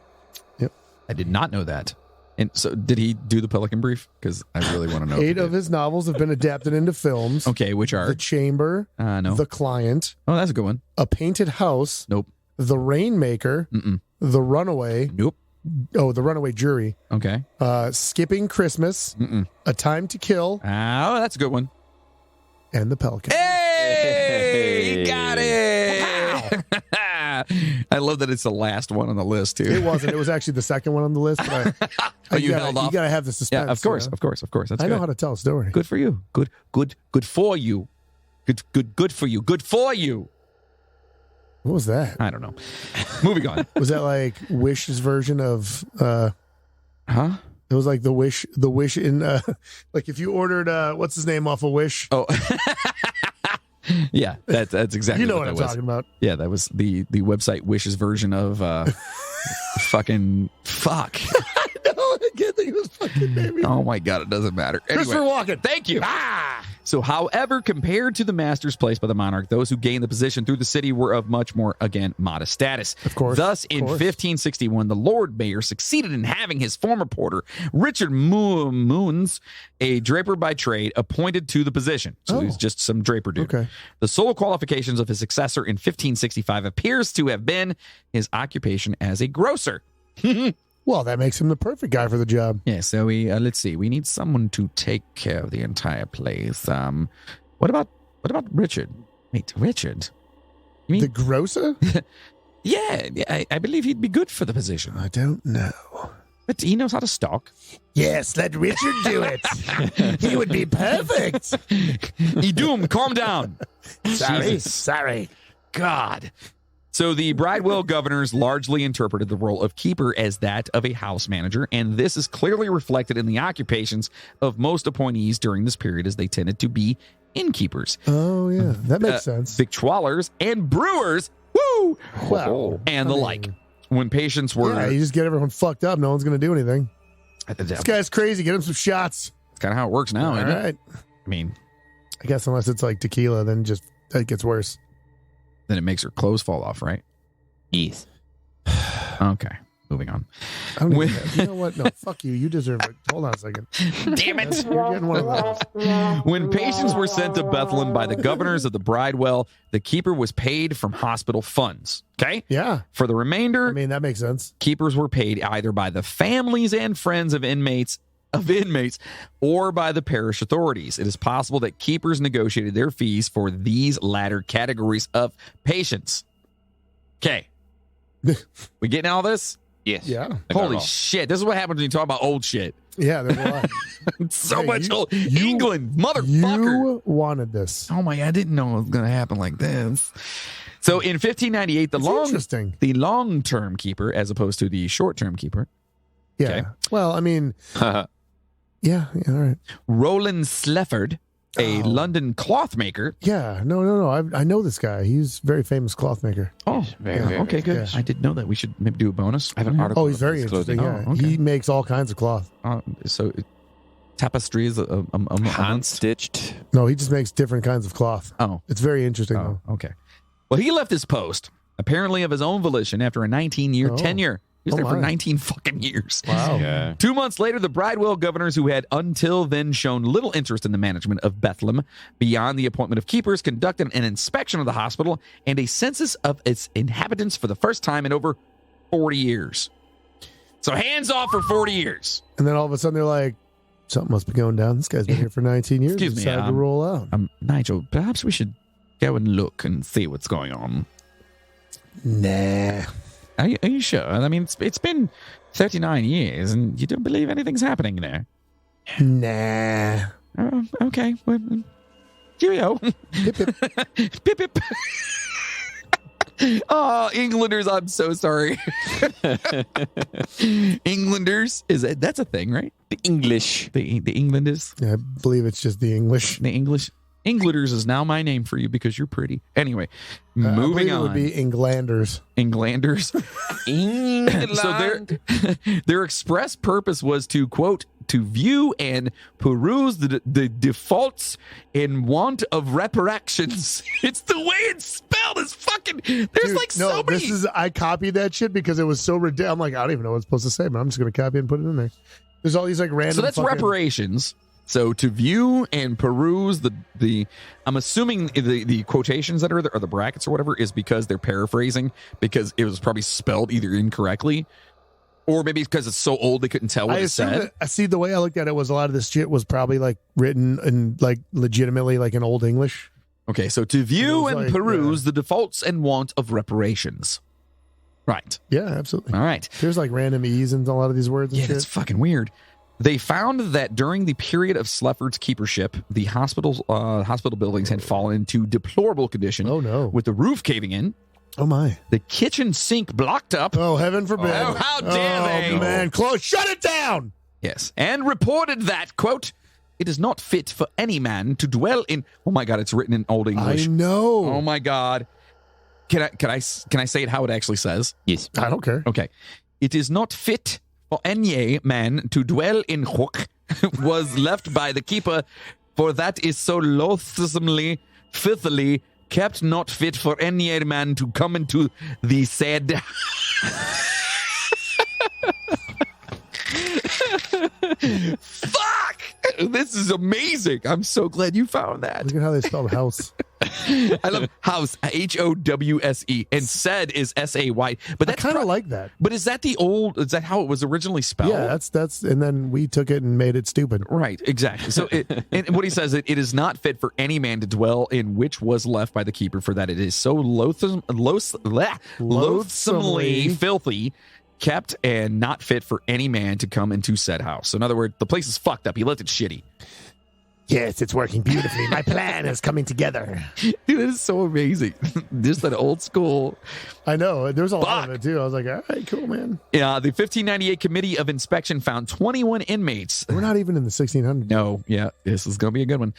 Yep. I did not know that. And so did he do the Pelican Brief? Because I really want to know. 8 of his novels have been adapted into films. Okay, which are? The Chamber, No. The Client, Oh, that's a good one. A Painted House, Nope. The Rainmaker, Mm-mm. The Runaway, Nope. The Runaway Jury, Okay. Skipping Christmas, Mm-mm. A Time to Kill, Oh, that's a good one. and The Pelican. Hey, you got it. I love that it's the last one on the list, too. It wasn't. It was actually the second one on the list. But you held off? You got to have the suspense. Yeah, of course, you know? of course, of course. That's I good. know how to tell a story. Good for you. Good for you. Good for you. Good for you. What was that? I don't know. Moving on. Was that like Wish's version of? Huh? It was like the Wish in like if you ordered what's his name off of Wish. Oh, yeah. That's exactly. You know what what I'm that was. talking about. Yeah, that was the website Wish's version of fucking fuck. No, I can't think of his fucking name. Oh my god, it doesn't matter. Anyway, Christopher Walken. thank you. So, however, compared to the masters placed by the monarch, those who gained the position through the city were of much more, again, modest status. Of course. Thus, in 1561, the Lord Mayor succeeded in having his former porter, Richard Moons, a draper by trade, appointed to the position. So he was just some draper dude. Okay. The sole qualifications of his successor in 1565 appears to have been his occupation as a grocer. Well, that makes him the perfect guy for the job. Yeah, so we let's see. We need someone to take care of the entire place. What about Richard? Wait, Richard? You mean The grocer? Yeah, I believe he'd be good for the position. I don't know. But he knows how to stalk. Yes, let Richard do it. He would be perfect. Edom, calm down. Sorry. God. So the Bridewell governors largely interpreted the role of keeper as that of a house manager, and this is clearly reflected in the occupations of most appointees during this period, as they tended to be innkeepers, Oh yeah, that makes sense. victuallers, and brewers, woo, Well, and the I mean, like. When patients were... Yeah, you just get everyone fucked up. No one's going to do anything. This That's guy's crazy. Get him some shots. kind of how it works now, All isn't it? right. I mean, I guess unless it's like tequila, then just that gets worse. then it makes her clothes fall off, right? Yes. Okay, moving on. I don't When- even know. You know what? No, fuck you. You deserve it. Hold on a second. Damn it. You're getting one of those. When patients were sent to Bethlehem by the governors of the Bridewell, the keeper was paid from hospital funds. Okay? Yeah. For the remainder, I mean, that makes sense. keepers were paid either by the families and friends of inmates or by the parish authorities. It is possible that keepers negotiated their fees for these latter categories of patients. Okay. We getting all this? Yes. Yeah. I got it Holy all. shit. This is what happens when you talk about old shit. Yeah, there's a lot. So Hey, much you- old. you- England, motherfucker. You wanted this. Oh my God, I didn't know it was going to happen like this. So in 1598, It's interesting. the long-term keeper, as opposed to the short-term keeper, Yeah. Okay. Well, I mean, yeah. All right. Roland Slefford, a Oh. London cloth maker. Yeah. No. I know this guy. He's a very famous cloth maker. Oh, Very, yeah, very, okay, very good. Yeah. I didn't know that. We should maybe do a bonus. I have an article. Oh, he's very about his interesting. clothing. Yeah. Oh, okay. He makes all kinds of cloth. So tapestries a Hand month? stitched. No, he just makes different kinds of cloth. Oh, It's very interesting, though. okay. Well, he left his post, apparently of his own volition, after a 19-year Oh. tenure He was there for my. 19 fucking years. Wow. Yeah. 2 months later, the Bridewell governors, who had until then shown little interest in the management of Bethlem beyond the appointment of keepers, conducted an inspection of the hospital and a census of its inhabitants for the first time in over 40 years. So hands off for 40 years. And then all of a sudden they're like, something must be going down. This guy's been here for 19 years. Excuse me, Decided to roll out. Nigel, perhaps we should go and look and see what's going on. Nah. Are you sure? I mean, it's been 39 years and you don't believe anything's happening there. Nah. Okay. Well, cheerio. Hip, hip. Pip, pip. Oh, Englanders, I'm so sorry. Englanders, that's a thing, right? The English. The Englanders. I believe it's just the English. The English. Englanders is now my name for you because you're pretty. Anyway, I moving believe on. It would be Englanders. Englanders. England. So their express purpose was to, quote, to view and peruse the defaults and want of reparations. It's the way it's spelled. It's fucking, there's Dude, like so many. I copied that shit because it was so ridiculous. I'm like, I don't even know what it's supposed to say, but I'm just going to copy it and put it in there. There's all these like random. So that's reparations. So to view and peruse the I'm assuming the quotations that are there, or the brackets or whatever, is because they're paraphrasing, because it was probably spelled either incorrectly, or maybe because it's so old they couldn't tell what it said. I see the way I looked at it was a lot of this shit was probably like written in like legitimately like in Old English. Okay, so to view and like, peruse the defaults and want of reparations. Right. Yeah, absolutely. All right. There's like random E's in a lot of these words and Yeah, shit. that's fucking weird. They found that during the period of Slefford's keepership, the hospital buildings had fallen into deplorable condition. Oh, no. With the roof caving in, Oh, my. the kitchen sink blocked up. Oh, heaven forbid. Oh, how dare they. Oh, man. Close. Shut it down. Yes, and reported that, quote, it is not fit for any man to dwell in. Oh my God, it's written in Old English. I know. Oh my God. Can I say it how it actually says? Yes. I don't care. Okay. It is not fit for any man to dwell in Hook was left by the keeper, for that is so loathsomely, filthily kept, not fit for any man to come into the said. Fuck! This is amazing. I'm so glad you found that. Look at how they spelled house. I love house, HOWSE, and said is SAY. But I that's kind of like that. But is that that how it was originally spelled? Yeah, that's, and then we took it and made it stupid. Right, exactly. So, and what he says, it is not fit for any man to dwell in, which was left by the keeper, for that it is so loathsomely filthy, kept, and not fit for any man to come into said house. So, in other words, the place is fucked up. He left it shitty. Yes, it's working beautifully. My plan is coming together. Dude, it is so amazing. Just that old school. I know. There's a lot of it, too. I was like, all right, cool, man. Yeah, the 1598 Committee of Inspection found 21 inmates. We're not even in the 1600s. No, yeah, this is going to be a good one.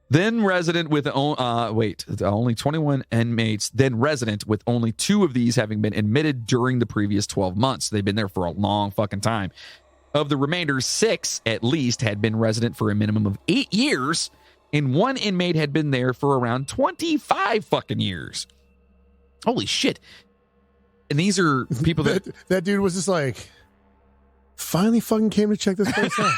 Then resident with only 21 inmates, then resident with only 2 of these having been admitted during the previous 12 months. They've been there for a long fucking time. Of the remainder, 6 at least had been resident for a minimum of 8 years, and 1 inmate had been there for around 25 fucking years. Holy shit. And these are people that dude was just like, finally fucking came to check this place out.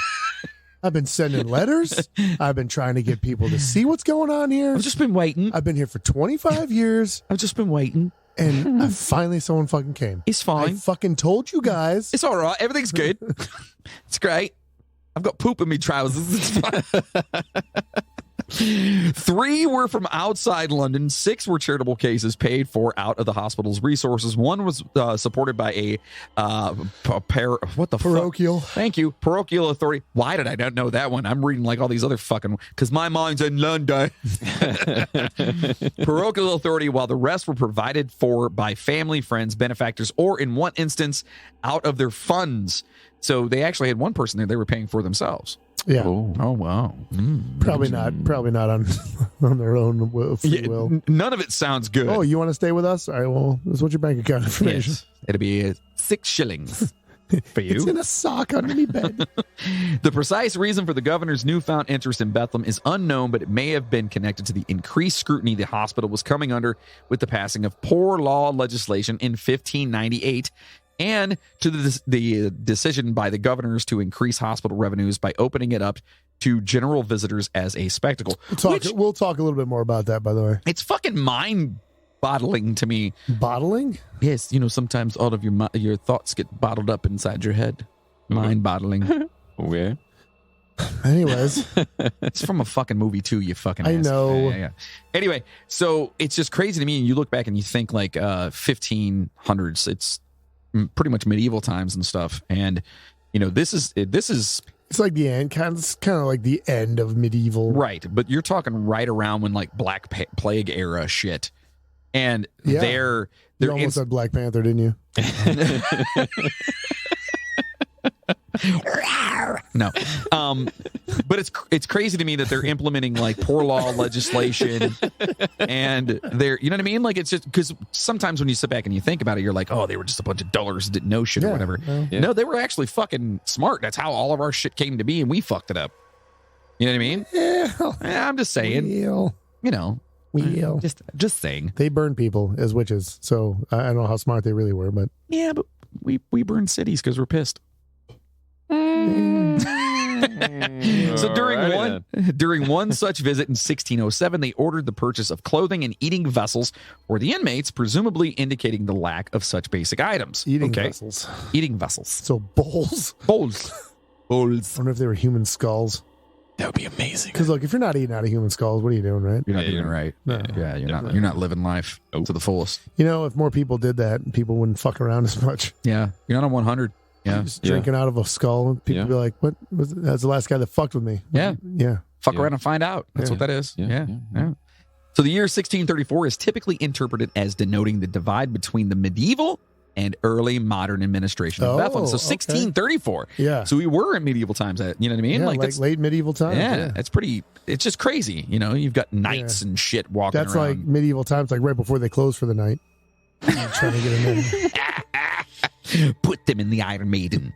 I've been sending letters. I've been trying to get people to see what's going on here. I've just been waiting. I've been here for 25 years. I've just been waiting. And finally someone fucking came. It's fine. I fucking told you guys. It's all right. Everything's good. It's great. I've got poop in me trousers. It's fine. 3 were from outside London. 6 were charitable cases paid for out of the hospital's resources. 1 was supported by a parochial. Thank you, parochial authority. Why did I not know that one? I'm reading like all these other fucking, because my mind's in London. Parochial authority, while the rest were provided for by family, friends, benefactors, or in one instance, out of their funds. So they actually had one person there they were paying for themselves. Yeah. Oh wow. Probably not on their own free will. None of it sounds good. Oh, you want to stay with us? All right, well, this is what your bank account information. Yes. It'll be 6 shillings for you. It's in a sock under my bed. The precise reason for the governor's newfound interest in Bethlem is unknown, but it may have been connected to the increased scrutiny the hospital was coming under with the passing of poor law legislation in 1598 and to the decision by the governors to increase hospital revenues by opening it up to general visitors as a spectacle. We'll talk a little bit more about that, by the way. It's fucking mind-boggling to me. Bottling? Yes, sometimes all of your thoughts get bottled up inside your head. Mind-boggling. Where? Anyways. It's from a fucking movie, too, you fucking I ass. know. Yeah. Anyway, so it's just crazy to me, and you look back and you think, like, 1500s. It's pretty much medieval times and stuff. And, this is... It's like the end, kind of like the end of medieval. Right, but you're talking right around when, like, Black Plague era shit. And they're you almost said Black Panther, didn't you? No. But it's crazy to me that they're implementing like poor law legislation, and they're, you know what I mean? Like, it's just because sometimes when you sit back and you think about it, you're like, oh, they were just a bunch of dullars that didn't know shit or whatever. Yeah. No, they were actually fucking smart. That's how all of our shit came to be, and we fucked it up. You know what I mean? Yeah, I'm just saying. Just saying. They burned people as witches, so I don't know how smart they really were, but yeah, but we burned cities because we're pissed. So during one such visit in 1607, they ordered the purchase of clothing and eating vessels for the inmates, presumably indicating the lack of such basic items. Eating vessels. So bowls. Bowls. I wonder if they were human skulls. That would be amazing. Because look, if you're not eating out of human skulls, what are you doing, right? You're not doing it right. No. Yeah, you're not living life to the fullest. If more people did that, people wouldn't fuck around as much. Yeah, you're not on 100. Yeah, just drinking out of a skull. People be like, "What? That's the last guy that fucked with me." Yeah. Fuck Yeah. around and find out. That's what that is. Yeah. So the year 1634 is typically interpreted as denoting the divide between the medieval and early modern administration of Bethlehem. So 1634. Yeah. So we were in medieval times. You know what I mean? Yeah, like late medieval times. Yeah, that's pretty. It's just crazy. You've got knights and shit walking That's around. like medieval times, like right before they close for the night. Trying to get them in. Put them in the Iron Maiden.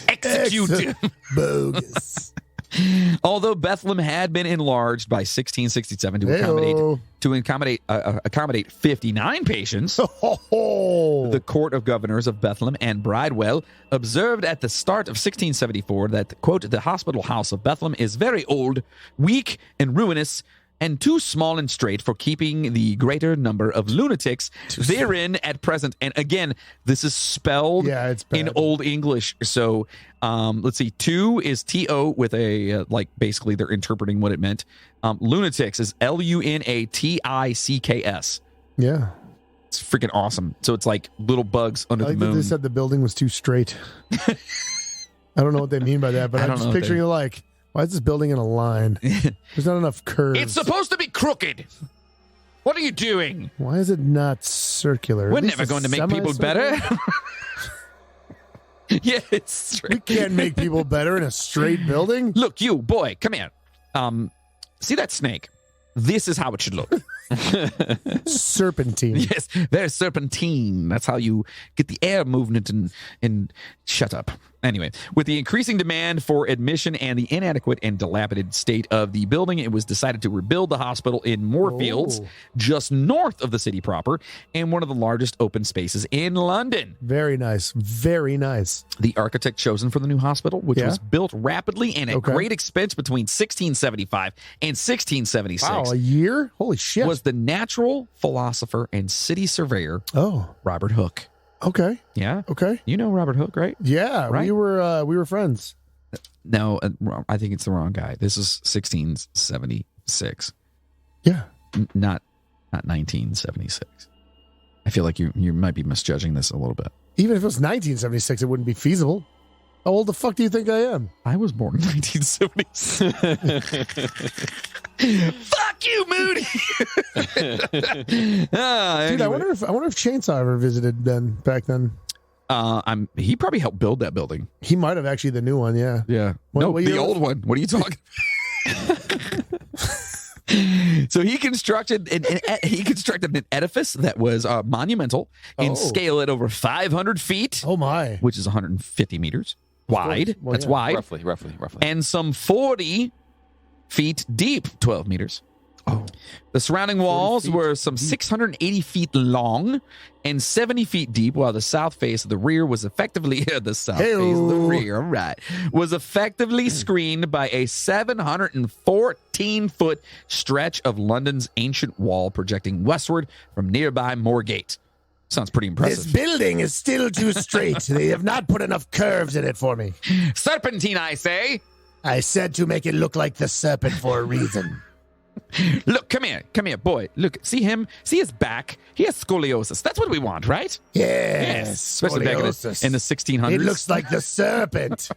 Execute them. Bogus. Although Bethlehem had been enlarged by 1667 to accommodate 59 patients, the Court of Governors of Bethlehem and Bridewell observed at the start of 1674 that, quote, the hospital house of Bethlehem is very old, weak, and ruinous, and too small and straight for keeping the greater number of lunatics therein at present. And again, this is spelled in Old English. So let's see. 2 is T-O with a, basically they're interpreting what it meant. Lunatics is L-U-N-A-T-I-C-K-S. Yeah. It's freaking awesome. So it's like little bugs under the moon. They said the building was too straight. I don't know what they mean by that, but I'm just picturing why is this building in a line? There's not enough curves. It's supposed to be crooked. What are you doing? Why is it not circular? We're never going to make people better. Yeah, it's straight. We can't make people better in a straight building. Look, you boy, come here. See that snake? This is how it should look. Serpentine. Yes, there's serpentine. That's how you get the air movement and shut up. Anyway, with the increasing demand for admission and the inadequate and dilapidated state of the building, it was decided to rebuild the hospital in Moorfields, just north of the city proper, and one of the largest open spaces in London. Very nice. Very nice. The architect chosen for the new hospital, which was built rapidly and at great expense between 1675 and 1676. Wow, a year? Holy shit. Was the natural philosopher and city surveyor, Robert Hooke. Okay. Yeah. Okay. You know Robert Hooke, right? Yeah. Right? We were friends. No, I think it's the wrong guy. This is 1676. Yeah. Not 1976. I feel like you might be misjudging this a little bit. Even if it was 1976, it wouldn't be feasible. How old the fuck do you think I am? I was born in 1976. Fuck you, Moody. Dude, I wonder if Chainsaw ever visited back then. He probably helped build that building. He might have actually the new one, yeah. Yeah. The old one. What are you talking? So he constructed an edifice that was monumental in scale at over 500 feet. Oh my! Which is 150 meters wide. Well, that's wide. Roughly. And some 40 feet deep, 12 meters. Oh. The surrounding walls were some 680 feet long and 70 feet deep, while the south face of the rear was effectively the south face of the rear, right, was effectively screened by a 714-foot stretch of London's ancient wall projecting westward from nearby Moorgate. Sounds pretty impressive. This building is still too straight. They have not put enough curves in it for me. Serpentine, I say. I said to make it look like the serpent for a reason. Look, come here, boy. Look, see him? See his back? He has scoliosis. That's what we want, right? Yes, Especially back in the 1600s. It looks like the serpent.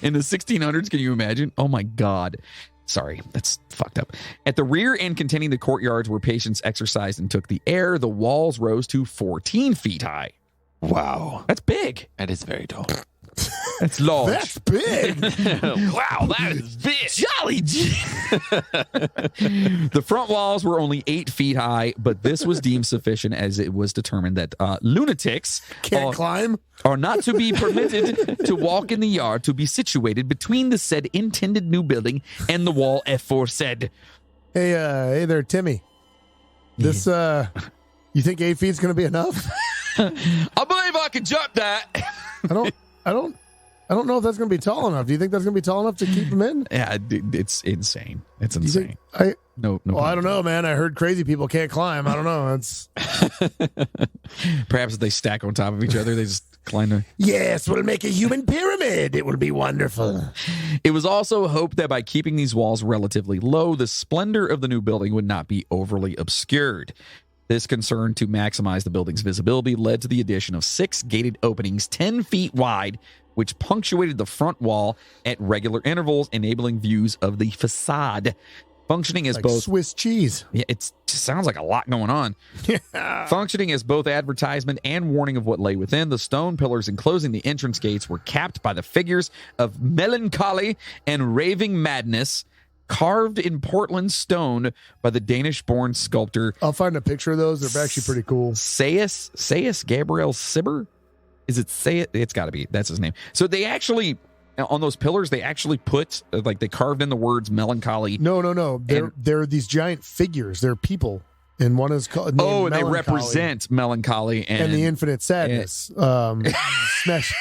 In the 1600s, can you imagine? Oh my God. Sorry, that's fucked up. At the rear end containing the courtyards where patients exercised and took the air, the walls rose to 14 feet high. Wow. That's big. That is very tall. That's large. That's big. Wow, that is big. Jolly. The front walls were only 8 feet high, but this was deemed sufficient as it was determined that lunatics Can't climb. are not to be permitted to walk in the yard to be situated between the said intended new building and the wall aforesaid. Hey there, Timmy. This, you think 8 feet's going to be enough? I believe I can jump that. I don't know if that's going to be tall enough. Do you think that's going to be tall enough to keep him in? Yeah, it's insane. It's Do you insane. think, No. well, I don't know, man. I heard crazy people can't climb. I don't know. It's Perhaps if they stack on top of each other, they just climb there. yes, we'll make a human pyramid. It will be wonderful. It was also hoped that by keeping these walls relatively low, the splendor of the new building would not be overly obscured. This concern to maximize the building's visibility led to the addition of 6 gated openings 10 feet wide, which punctuated the front wall at regular intervals, enabling views of the facade. Functioning as Like both Swiss cheese. Yeah, it just sounds like a lot going on. Functioning as both advertisement and warning of what lay within, the stone pillars enclosing the entrance gates were capped by the figures of melancholy and raving madness, carved in Portland stone by the Danish-born sculptor. I'll find a picture of those. They're actually pretty cool. Sayus Gabriel Sibber? Is it Sayus? It's got to be. That's his name. So they actually, on those pillars, they actually put, like, they carved in the words melancholy. No. They're these giant figures. They're people. And one is called and they represent melancholy and the infinite sadness. Smash.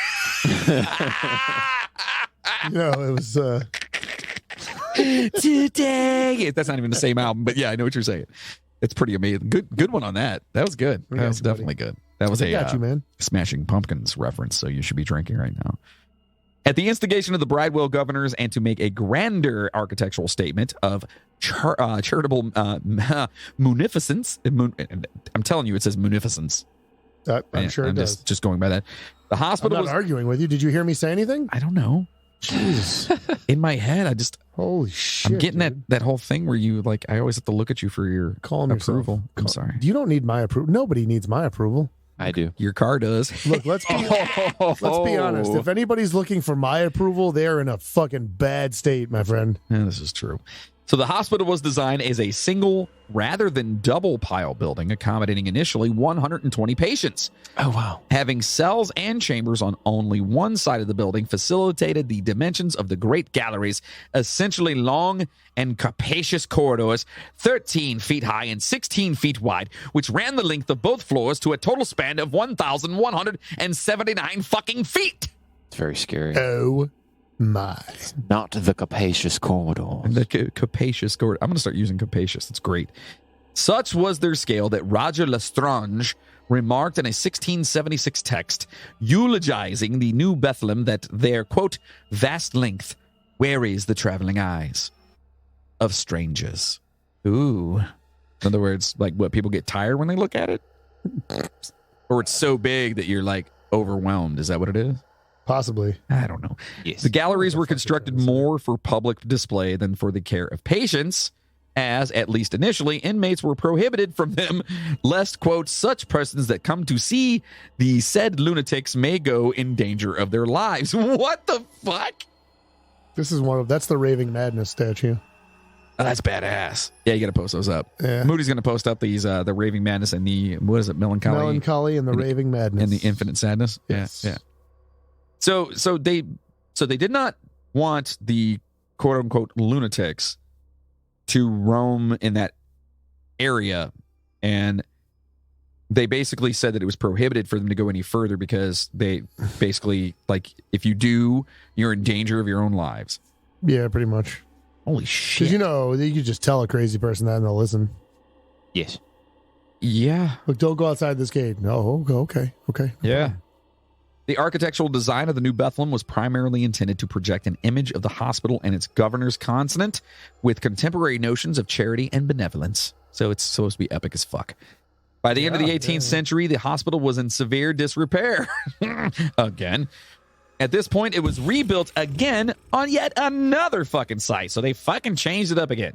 It was today. That's not even the same album, but yeah, I know what you're saying. It's pretty amazing. Good one on that. That was good. That was definitely good. That was got you, man. Smashing Pumpkins reference, so you should be drinking right now. At the instigation of the Bridewell governors and to make a grander architectural statement of charitable munificence, I'm telling you, it says munificence. I'm sure it does. Just going by that. The hospital I'm not arguing with you. Did you hear me say anything? I don't know. Jeez. In my head, Holy shit. I'm getting dude. that whole thing where you, like, I always have to look at you for your Calm approval. yourself. I'm sorry. You don't need my approval. Nobody needs my approval. I do. Your car does. Look, let's be honest. If anybody's looking for my approval, they're in a fucking bad state, my friend. Yeah, this is true. So the hospital was designed as a single rather than double pile building, accommodating initially 120 patients. Oh, wow. Having cells and chambers on only one side of the building facilitated the dimensions of the great galleries, essentially long and capacious corridors, 13 feet high and 16 feet wide, which ran the length of both floors to a total span of 1,179 fucking feet. It's very scary. Oh, my. Not the capacious corridors. The capacious corridor. I'm going to start using capacious. It's great. Such was their scale that Roger Lestrange remarked in a 1676 text eulogizing the new Bethlem that their, quote, vast length wearies the traveling eyes of strangers. Ooh. In other words, like, what, people get tired when they look at it? Or it's so big that you're, like, overwhelmed. Is that what it is? Possibly. I don't know. Yes. The galleries were constructed more for public display than for the care of patients, as, at least initially, inmates were prohibited from them, lest, quote, such persons that come to see the said lunatics may go in danger of their lives. What the fuck? This is that's the Raving Madness statue. Oh, that's badass. Yeah, you got to post those up. Yeah. Moody's going to post up these, the Raving Madness and the, what is it, Melancholy and the Raving Madness. And the Infinite Sadness. Yes. Yeah. So they did not want the quote unquote lunatics to roam in that area, and they basically said that it was prohibited for them to go any further because they basically, like, if you do, you're in danger of your own lives. Yeah, pretty much. Holy shit. Because, you could just tell a crazy person that and they'll listen. Yes. Yeah. Look, don't go outside this gate. No, okay. Yeah. The architectural design of the new Bethlem was primarily intended to project an image of the hospital and its governor's consonant with contemporary notions of charity and benevolence. So it's supposed to be epic as fuck. By the end of the 18th century, the hospital was in severe disrepair. Again. At this point, it was rebuilt again on yet another fucking site. So they fucking changed it up again.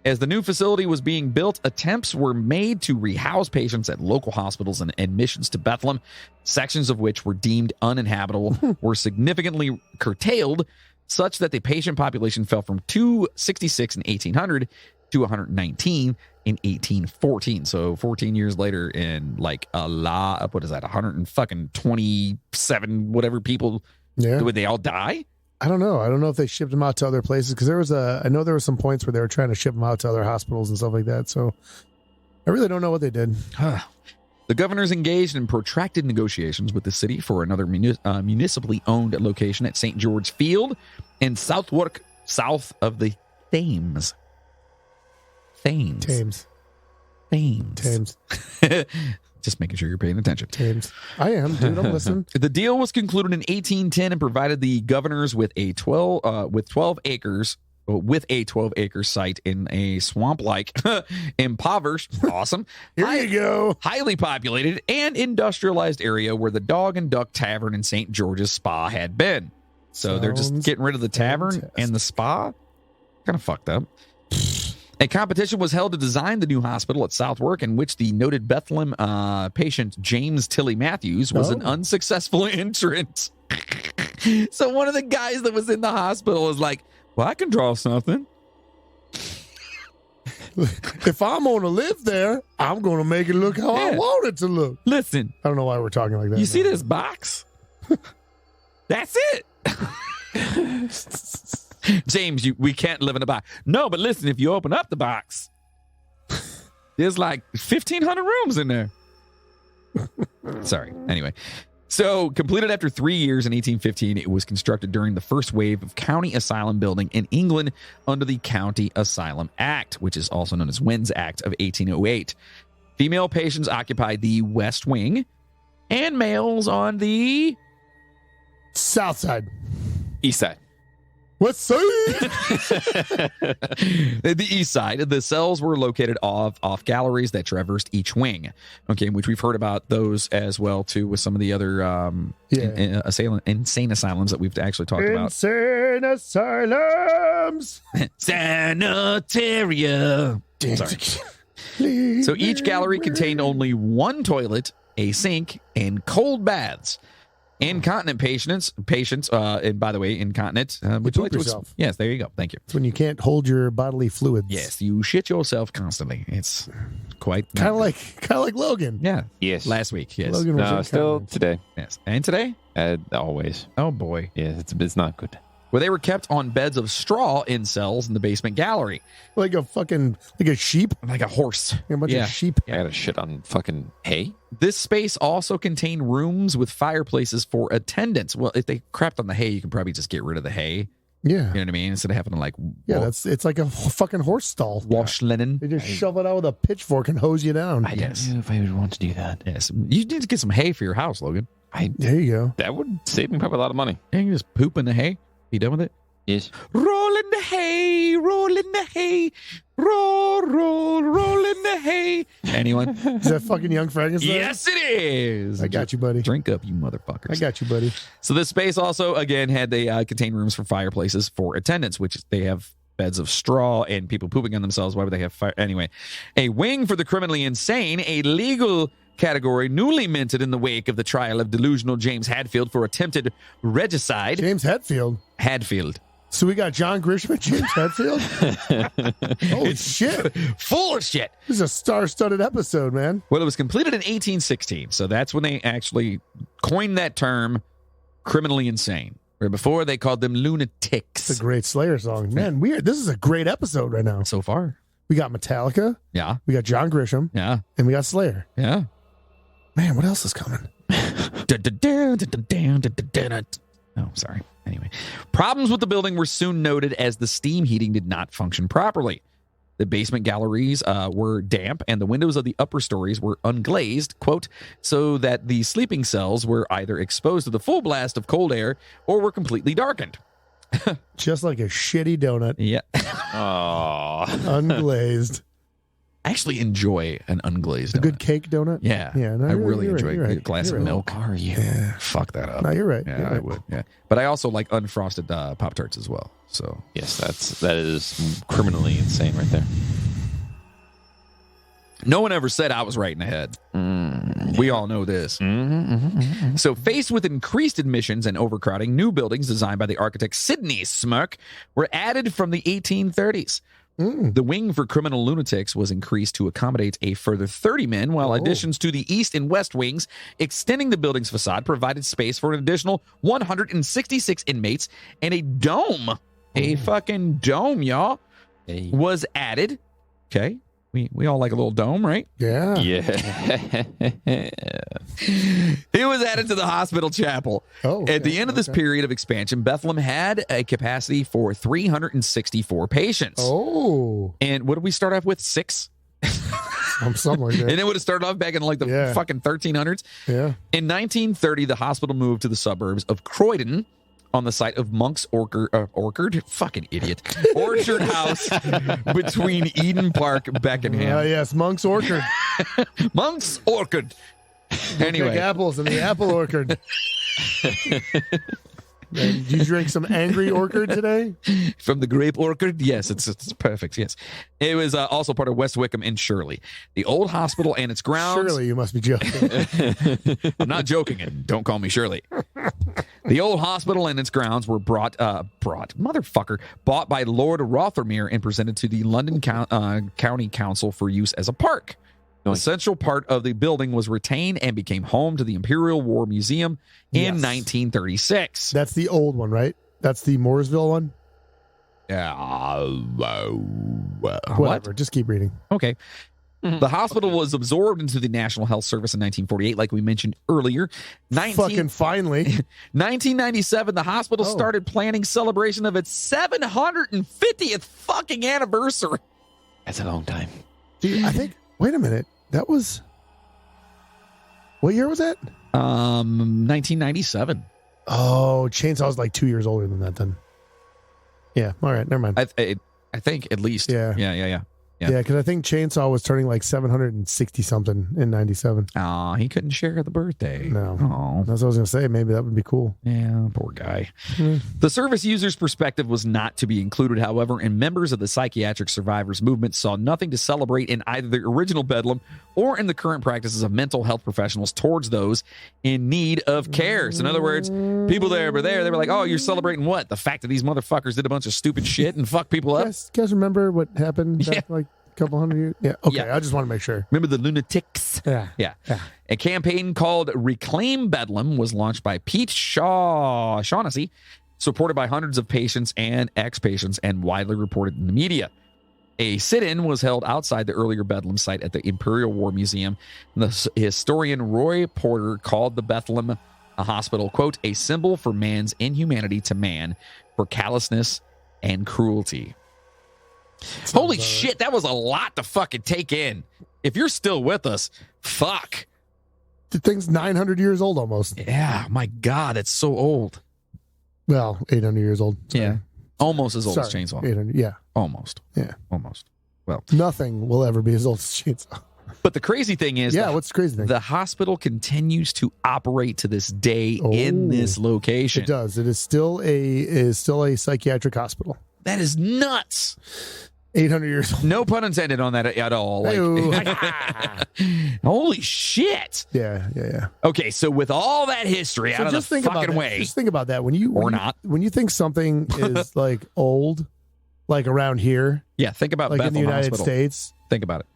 As the new facility was being built, attempts were made to rehouse patients at local hospitals, and admissions to Bethlem, sections of which were deemed uninhabitable, were significantly curtailed, such that the patient population fell from 266 in 1800 to 119 in 1814. So 14 years later, in like a lot, what is that, 127 whatever people, would they all die? I don't know. I don't know if they shipped them out to other places, because I know there were some points where they were trying to ship them out to other hospitals and stuff like that. So I really don't know what they did. The governors engaged in protracted negotiations with the city for another municipally owned location at St. George Field in Southwark, south of the Thames. Thames. Just making sure you're paying attention. Thames. I am, dude. I'm listening. The deal was concluded in 1810 and provided the governors with a 12 acres site in a swamp-like, impoverished, awesome, Here you go, highly populated and industrialized area where the Dog and Duck Tavern in St. George's Spa had been. So they're just getting rid of the tavern and the spa. Kind of fucked up. A competition was held to design the new hospital at Southwark, in which the noted Bethlem patient James Tilly Matthews was an unsuccessful entrant. So one of the guys that was in the hospital was like, well, I can draw something. If I'm going to live there, I'm going to make it look how I want it to look. Listen. I don't know why we're talking like that. You see this box? That's it. James, we can't live in a box. No, but listen, if you open up the box, there's like 1,500 rooms in there. Sorry. Anyway. So, completed after 3 years in 1815, it was constructed during the first wave of county asylum building in England under the County Asylum Act, which is also known as Wynn's Act of 1808. Female patients occupied the west wing, and males on the south side. East side. West side. The east side. The cells were located off galleries that traversed each wing. Okay, which we've heard about those as well too with some of the other insane asylums that we've actually talked about. Insane asylums. Sanitaria. Sorry. So each gallery contained only one toilet, a sink, and cold baths. Incontinent patients, and by the way, incontinent. Would you like to yourself. Yes, there you go. Thank you. It's when you can't hold your bodily fluids. Yes, you shit yourself constantly. It's quite kind of like Logan. Yeah. Yes. Last week. Yes. Logan was still today. Yes. And today? Always. Oh boy. Yeah, it's not good. Where they were kept on beds of straw in cells in the basement gallery. Like a sheep? Like a horse. A bunch of sheep. I got to shit on fucking hay. This space also contained rooms with fireplaces for attendants. Well, if they crapped on the hay, you can probably just get rid of the hay. Yeah. You know what I mean? Instead of having to it's like a fucking horse stall. Wash linen. They just shove it out with a pitchfork and hose you down. I don't know if I would want to do that. Yes. You need to get some hay for your house, Logan. There you go. That would save me probably a lot of money. You can just poop in the hay. Be done with it. Yes. Roll in the hay, roll in the hay, roll in the hay. Anyone? Is that fucking Young Frankenstein? Yes, it is. I got you, buddy. Drink up, you motherfuckers. I got you, buddy. So this space also, again, had contained rooms for fireplaces for attendants, which they have beds of straw and people pooping on themselves. Why would they have fire? Anyway, a wing for the criminally insane, a legal category newly minted in the wake of the trial of delusional James Hadfield for attempted regicide. James Hadfield. So we got John Grisham and James Hadfield? Holy shit. Full of shit. This is a star-studded episode, man. Well, it was completed in 1816. So that's when they actually coined that term, criminally insane. Where before they called them lunatics. It's a great Slayer song. Man, weird. This is a great episode right now. So far. We got Metallica. Yeah. We got John Grisham. Yeah. And we got Slayer. Yeah. Man, what else is coming? Oh, sorry. Anyway, problems with the building were soon noted as the steam heating did not function properly. The basement galleries were damp, and the windows of the upper stories were unglazed, quote, so that the sleeping cells were either exposed to the full blast of cold air or were completely darkened. Just like a shitty donut. Yeah. Oh. Unglazed. I actually enjoy an unglazed A donut. good cake donut? Yeah. Yeah. No, I really enjoy you're a right. glass You're of right. milk. Are you? Yeah. Fuck that up. No, you're right. Yeah, You're I right. would. Yeah. But I also like unfrosted Pop-Tarts as well. So Yes, that is criminally insane right there. no one ever said I was right in the head. We all know this. So faced with increased admissions and overcrowding, new buildings designed by the architect Sidney Smirk were added from the 1830s. The wing for criminal lunatics was increased to accommodate a further 30 men, while additions to the east and west wings, extending the building's facade, provided space for an additional 166 inmates, and a dome, a fucking dome, y'all, was added. Okay. We all like a little dome, right? Yeah. Yeah. It was added to the hospital chapel. Oh, At the end of this period of expansion, Bethlehem had a capacity for 364 patients. Oh. And what did we start off with? 6? Something like that. And it would have started off back in like the fucking 1300s. Yeah. In 1930, the hospital moved to the suburbs of Croydon on the site of Monk's Orchard, fucking idiot, Orchard House between Eden Park, Beckenham. Yes, Monk's Orchard. Monk's Orchard. Anyway. Big apples in the apple orchard. Did you drink some Angry Orchard today? From the grape orchard? Yes, it's perfect. Yes. It was also part of West Wickham and Shirley. The old hospital and its grounds. Surely you must be joking. I'm not joking, and don't call me Shirley. The old hospital and its grounds were bought by Lord Rothermere and presented to the London County Council for use as a park. The central part of the building was retained and became home to the Imperial War Museum in 1936. That's the old one, right? That's the Mooresville one? Whatever. Just keep reading. Okay. The hospital was absorbed into the National Health Service in 1948, like we mentioned earlier. Fucking finally. 1997, the hospital started planning celebration of its 750th fucking anniversary. That's a long time. Dude, I think, wait a minute. That was, what year was that? 1997. Oh, Chainsaw was like 2 years older than that then. Yeah. All right. Never mind. I think at least. Yeah. Yeah. Yeah, because I think Chainsaw was turning like 760 something in 97. Aw, he couldn't share the birthday. No. Oh. That's what I was going to say. Maybe that would be cool. Yeah, poor guy. The service user's perspective was not to be included, however, and members of the psychiatric survivors movement saw nothing to celebrate in either the original Bedlam or in the current practices of mental health professionals towards those in need of care. So in other words, people there were there. They were like, oh, you're celebrating what? The fact that these motherfuckers did a bunch of stupid shit and fuck people up? You guys remember what happened back like a couple hundred years? Yeah. Okay. Yeah. I just want to make sure. Remember the lunatics? Yeah. A campaign called Reclaim Bedlam was launched by Pete Shaughnessy, supported by hundreds of patients and ex-patients, and widely reported in the media. A sit-in was held outside the earlier Bedlam site at the Imperial War Museum. The historian Roy Porter called the Bethlehem Hospital, quote, a symbol for man's inhumanity to man, for callousness and cruelty. Holy shit, that was a lot to fucking take in. If you're still with us, fuck. The thing's 900 years old almost. Yeah, my God, it's so old. Well, 800 years old. Sorry. Yeah. Almost as old as Sorry, Chainsaw. 800, yeah. Almost. Yeah. Almost. Well, nothing will ever be as old as Chainsaw. But the crazy thing is, what's the crazy thing? The hospital continues to operate to this day in this location. It does. It is still a psychiatric hospital. That is nuts. 800 years old. No pun intended on that at all. Holy shit. Yeah. Okay, so with all that history out of the fucking way. Just think about that. When you think something is like old, like around here. Yeah, think about like Bethlehem in the United Hospital. States. Think about it.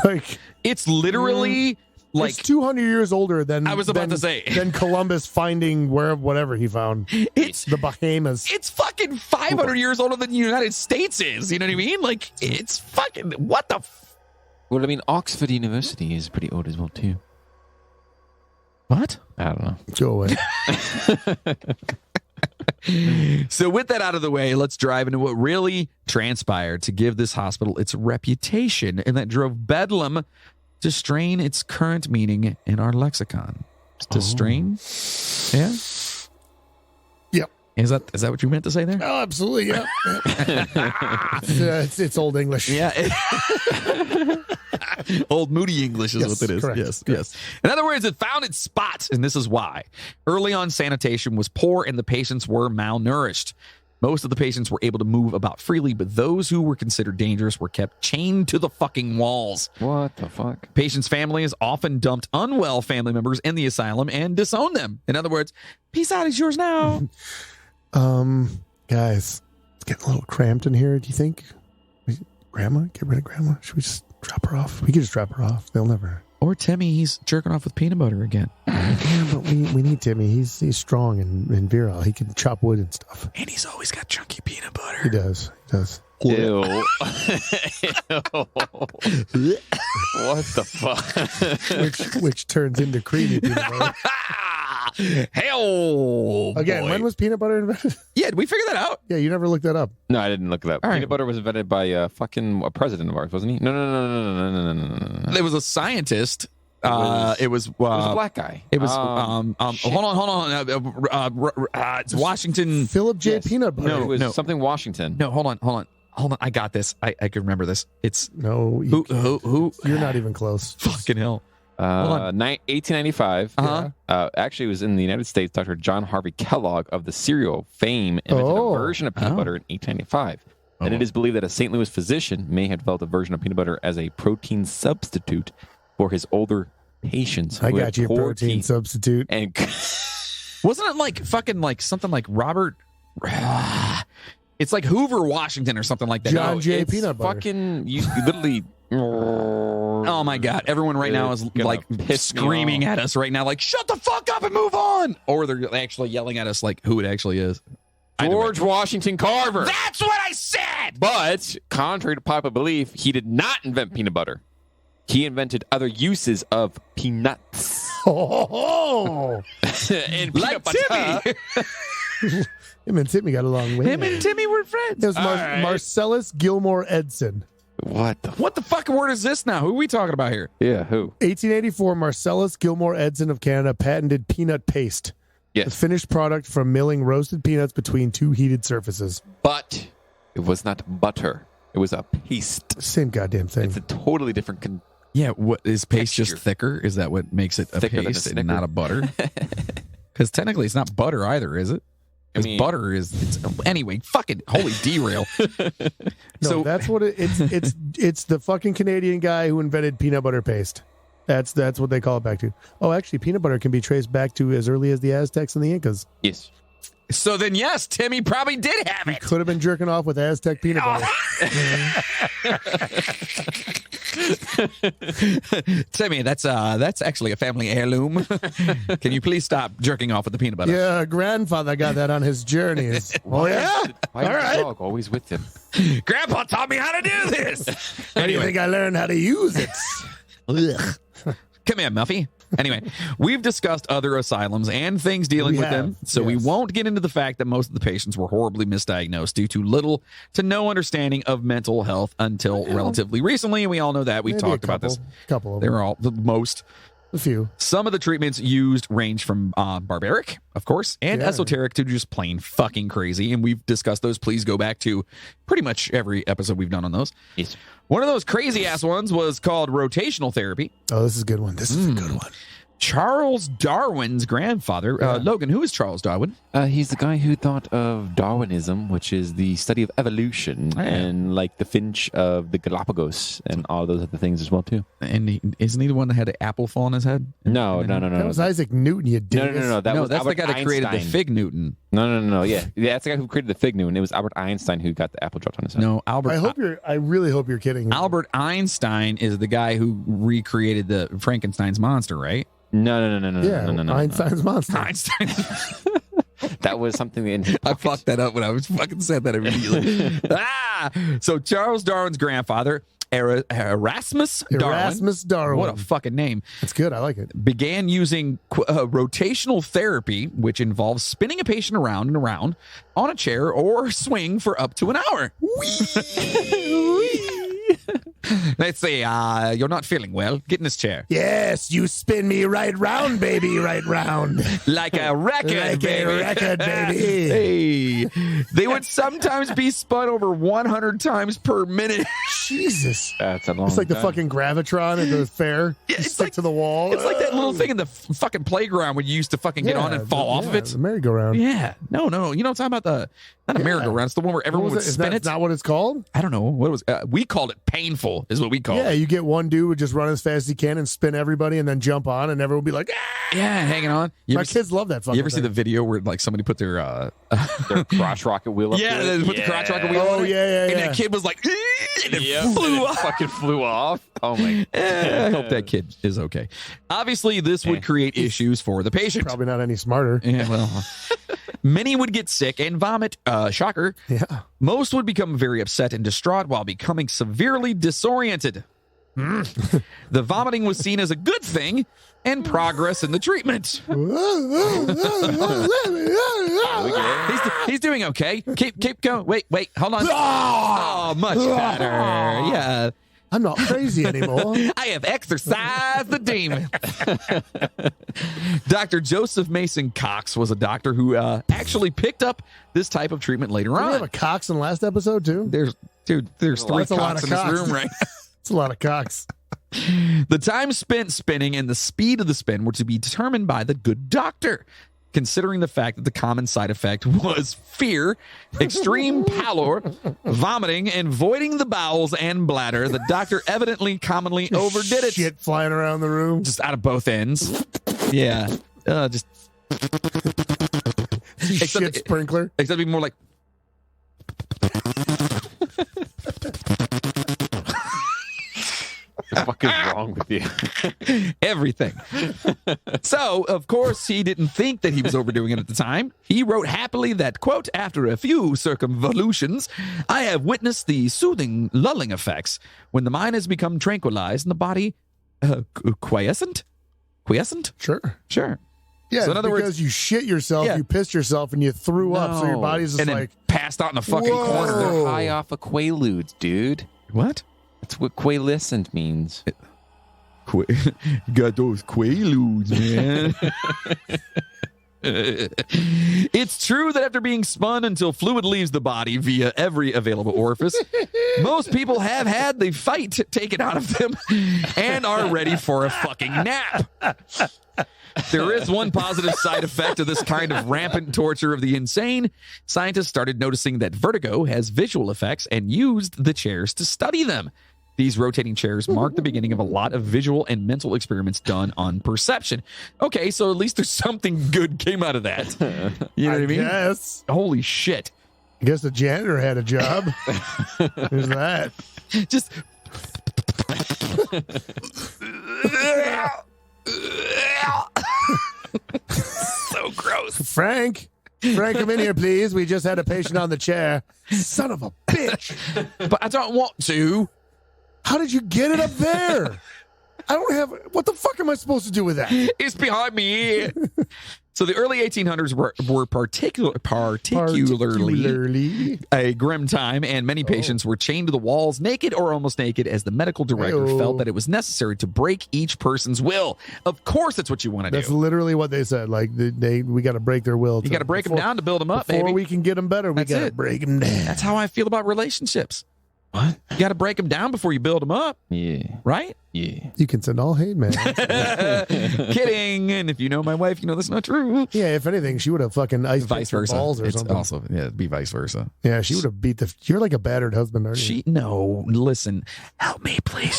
Like it's literally like it's 200 years older than I was about to say than Columbus finding whatever he found. it's The Bahamas. it's fucking 500 years older than the United States is. You know what I mean? Like it's fucking what the. Well, I mean, Oxford University is pretty old as well, too. What? I don't know. Go away. So with that out of the way, let's drive into what really transpired to give this hospital its reputation and that drove Bedlam to strain its current meaning in our lexicon. To strain? Yeah? Yep. Is that what you meant to say there? Oh, absolutely. Yeah. It's Old English. Yeah. Old moody English is Yes, what it is. correct. Yes. In other words, it found its spot, and this is why. Early on, sanitation was poor and the patients were malnourished. Most of the patients were able to move about freely, but those who were considered dangerous were kept chained to the fucking walls. What the fuck? Patients' families often dumped unwell family members in the asylum and disowned them. In other words, peace out, it's yours now. Guys, it's getting a little cramped in here. Do you think? Grandma? Get rid of Grandma? Should we just drop her off? We could just drop her off. They'll never. Or Timmy, he's jerking off with peanut butter again. Yeah, but we need Timmy. He's strong and virile. He can chop wood and stuff. And he's always got chunky peanut butter. He does. Ew. Ew. What the fuck? Which turns into creamy peanut butter. Hell, Again, boy. when was peanut butter invented? Yeah, did we figure that out? Yeah, you never looked that up. No, I didn't look it up. All right. Peanut butter was invented by a president of ours, wasn't he? No. It was a scientist. It was It was a black guy. It was shit. hold on. It's Washington. Philip J. Yes. Peanut butter. No, it was No. something Washington. No, hold on. I got this. I can remember this. It's No, who? you're not even close. Fucking hell. on. 1895. Uh-huh. Actually, it was in the United States. Dr. John Harvey Kellogg of the cereal fame invented a version of peanut butter in 1895. And it is believed that a St. Louis physician may have developed a version of peanut butter as a protein substitute for his older patients. I who got had you a poor protein teeth substitute. And Wasn't it like fucking like something like Robert? It's like Hoover, Washington, or something like that. John No, J. it's Peanut butter. fucking, you literally. Oh my God! Everyone right now is Gonna like piss me screaming off. at us right now, like "Shut the fuck up and move on!" Or they're actually yelling at us like who it actually is. George Washington Carver. That's what I said. But contrary to popular belief, he did not invent peanut butter. He invented other uses of peanuts. Oh, And Like peanut butter. Timmy. him and Timmy got along way. Him and Timmy were friends. It was All right. Marcellus Gilmore Edson. What the? What the fucking word is this now? Who are we talking about here? Yeah, who? 1884, Marcellus Gilmore Edson of Canada patented peanut paste. The Yes. finished product from milling roasted peanuts between two heated surfaces. But it was not butter. It was a paste. Same goddamn thing. It's a totally different. Yeah, what is paste Texture. just thicker? Is that what makes it a Thicker than a paste and Snicker. not a butter? Because technically, it's not butter either, is it? I Because mean- butter is. It's, anyway, fucking holy derail. No, So that's what it's the fucking Canadian guy who invented peanut butter paste. That's what they call it back to. Oh, actually, peanut butter can be traced back to as early as the Aztecs and the Incas. Yes. So then, yes, Timmy probably did have it. Could have been jerking off with Aztec peanut butter. Timmy, that's actually a family heirloom. Can you please stop jerking off with the peanut butter? Yeah, grandfather got that on his journeys. Oh yeah, Why is all right. the dog always with him? Grandpa taught me how to do this. How do you think I learned how to use it? Ugh. Come here, Muffy. Anyway, we've discussed other asylums and things dealing We with them, have, so we yes. won't get into the fact that most of the patients were horribly misdiagnosed due to little to no understanding of mental health until relatively recently. And we all know that. We've Maybe talked about this. Couple of They them. were all the most. A few. Some of the treatments used range from barbaric, of course, and Yeah. esoteric to just plain fucking crazy. And we've discussed those. Please go back to pretty much every episode we've done on those. Yes. One of those crazy ass ones was called rotational therapy. Oh, this is a good one. This is a good one. Charles Darwin's grandfather. Logan, who is Charles Darwin? He's the guy who thought of Darwinism, which is the study of evolution, Oh, yeah. and like the finch of the Galapagos and all those other things as well too. And isn't he the one that had an apple fall on his head? No. That was Isaac Newton, you dingus. No. That was that's Albert the guy that created the Einstein. Fig Newton. No. Yeah, that's the guy who created the fig Newton. It was Albert Einstein who got the apple dropped on his head. No, I really hope you're kidding. Albert Einstein is the guy who recreated the Frankenstein's monster, right? No. Einstein's monster. Einstein. That was something in his I fucked that up when I was fucking said that immediately. So Charles Darwin's grandfather, Erasmus Darwin. What a fucking name. That's good. I like it. Began using rotational therapy, which involves spinning a patient around and around on a chair or swing for up to an hour. Let's say you're not feeling well. Get in this chair. Yes, you spin me right round, baby, right round. Like a record, baby. Hey, they would sometimes be spun over 100 times per minute. Jesus. That's a long It's like the time. fucking Gravitron at the fair. Yeah, You it's stick like- to the wall. It's like that little thing in the fucking playground where you used to fucking get on and fall off of it. The merry-go-round. Yeah. No. You know what I'm talking about? Not a merry-go-round. It's the one where everyone would Is spin that it. not what it's called? I don't know. What it was. We called it painful, is what we called Yeah, it. you get one dude would just run as fast as he can and spin everybody and then jump on and everyone would be like, ah! Yeah, hanging on. My kids love that fucking You ever see thing. the video where like somebody put their Their crotch rocket wheel up yeah, there? they put the crotch rocket wheel Oh, on it, yeah. and that kid was like, and it Yep, flew and it off. fucking flew off. Oh my I hope that kid is okay. Obviously, this would create issues for the patient. Probably not any smarter. Yeah, well, many would get sick and vomit. Shocker. Yeah. Most would become very upset and distraught while becoming severely disoriented. The vomiting was seen as a good thing and progress in the treatment. He's doing okay. Keep going. Wait, hold on. Oh, much better. Yeah. I'm not crazy anymore. I have exorcised the demon. Dr. Joseph Mason Cox was a doctor who actually picked up this type of treatment later Did we on. have a Cox in last episode, too? There's three That's a lot Cox of in this Cox. room, right? It's a lot of Cox. The time spent spinning and the speed of the spin were to be determined by the good doctor. Considering the fact that the common side effect was fear, extreme pallor, vomiting, and voiding the bowels and bladder, the doctor evidently commonly overdid it. Shit flying around the room. Just out of both ends. Yeah. Just Shit sprinkler. except be more like What the fuck is wrong with you? everything. So, of course, he didn't think that he was overdoing it at the time. He wrote happily that, quote, after a few circumvolutions, I have witnessed the soothing, lulling effects when the mind has become tranquilized and the body quiescent? Quiescent? Sure. Sure. Yeah, So in other words- because you shit yourself, Yeah. you pissed yourself, and you threw up, so your No. body's just And then like, passed out in a fucking Whoa. corner. They're high off of Quaaludes, dude. What? That's what quiescent means. You got those Quaaludes, man. It's true that after being spun until fluid leaves the body via every available orifice, most people have had the fight taken out of them and are ready for a fucking nap. There is one positive side effect of this kind of rampant torture of the insane. Scientists started noticing that vertigo has visual effects and used the chairs to study them. These rotating chairs mark the beginning of a lot of visual and mental experiments done on perception. Okay, so at least there's something good came out of that. You know what I mean? Yes. Holy shit. I guess the janitor had a job. There's that. Just so gross. Frank, come in here, please. We just had a patient on the chair. Son of a bitch. But I don't want to. How did you get it up there? I don't have. What the fuck am I supposed to do with that? It's behind me. So the early 1800s were particularly a grim time, and many patients were chained to the walls, naked or almost naked, as the medical director Ew. felt that it was necessary to break each person's will. Of course, that's what you want to That's do. literally what they said. Like we got to break their will. You got to break them down to build them up, Before baby. we can get them better, we That's got to it. break them down. That's how I feel about relationships. What? You got to break them down before you build them up, Yeah. right? Yeah. You can send all hate, man. Kidding. And if you know my wife, you know that's not true. Yeah, if anything, she would have fucking iced Vice her versa. balls or It's something. also, yeah, it'd be vice versa. Yeah, she would have beat the. You're like a battered husband, aren't you? No, listen. Help me, please.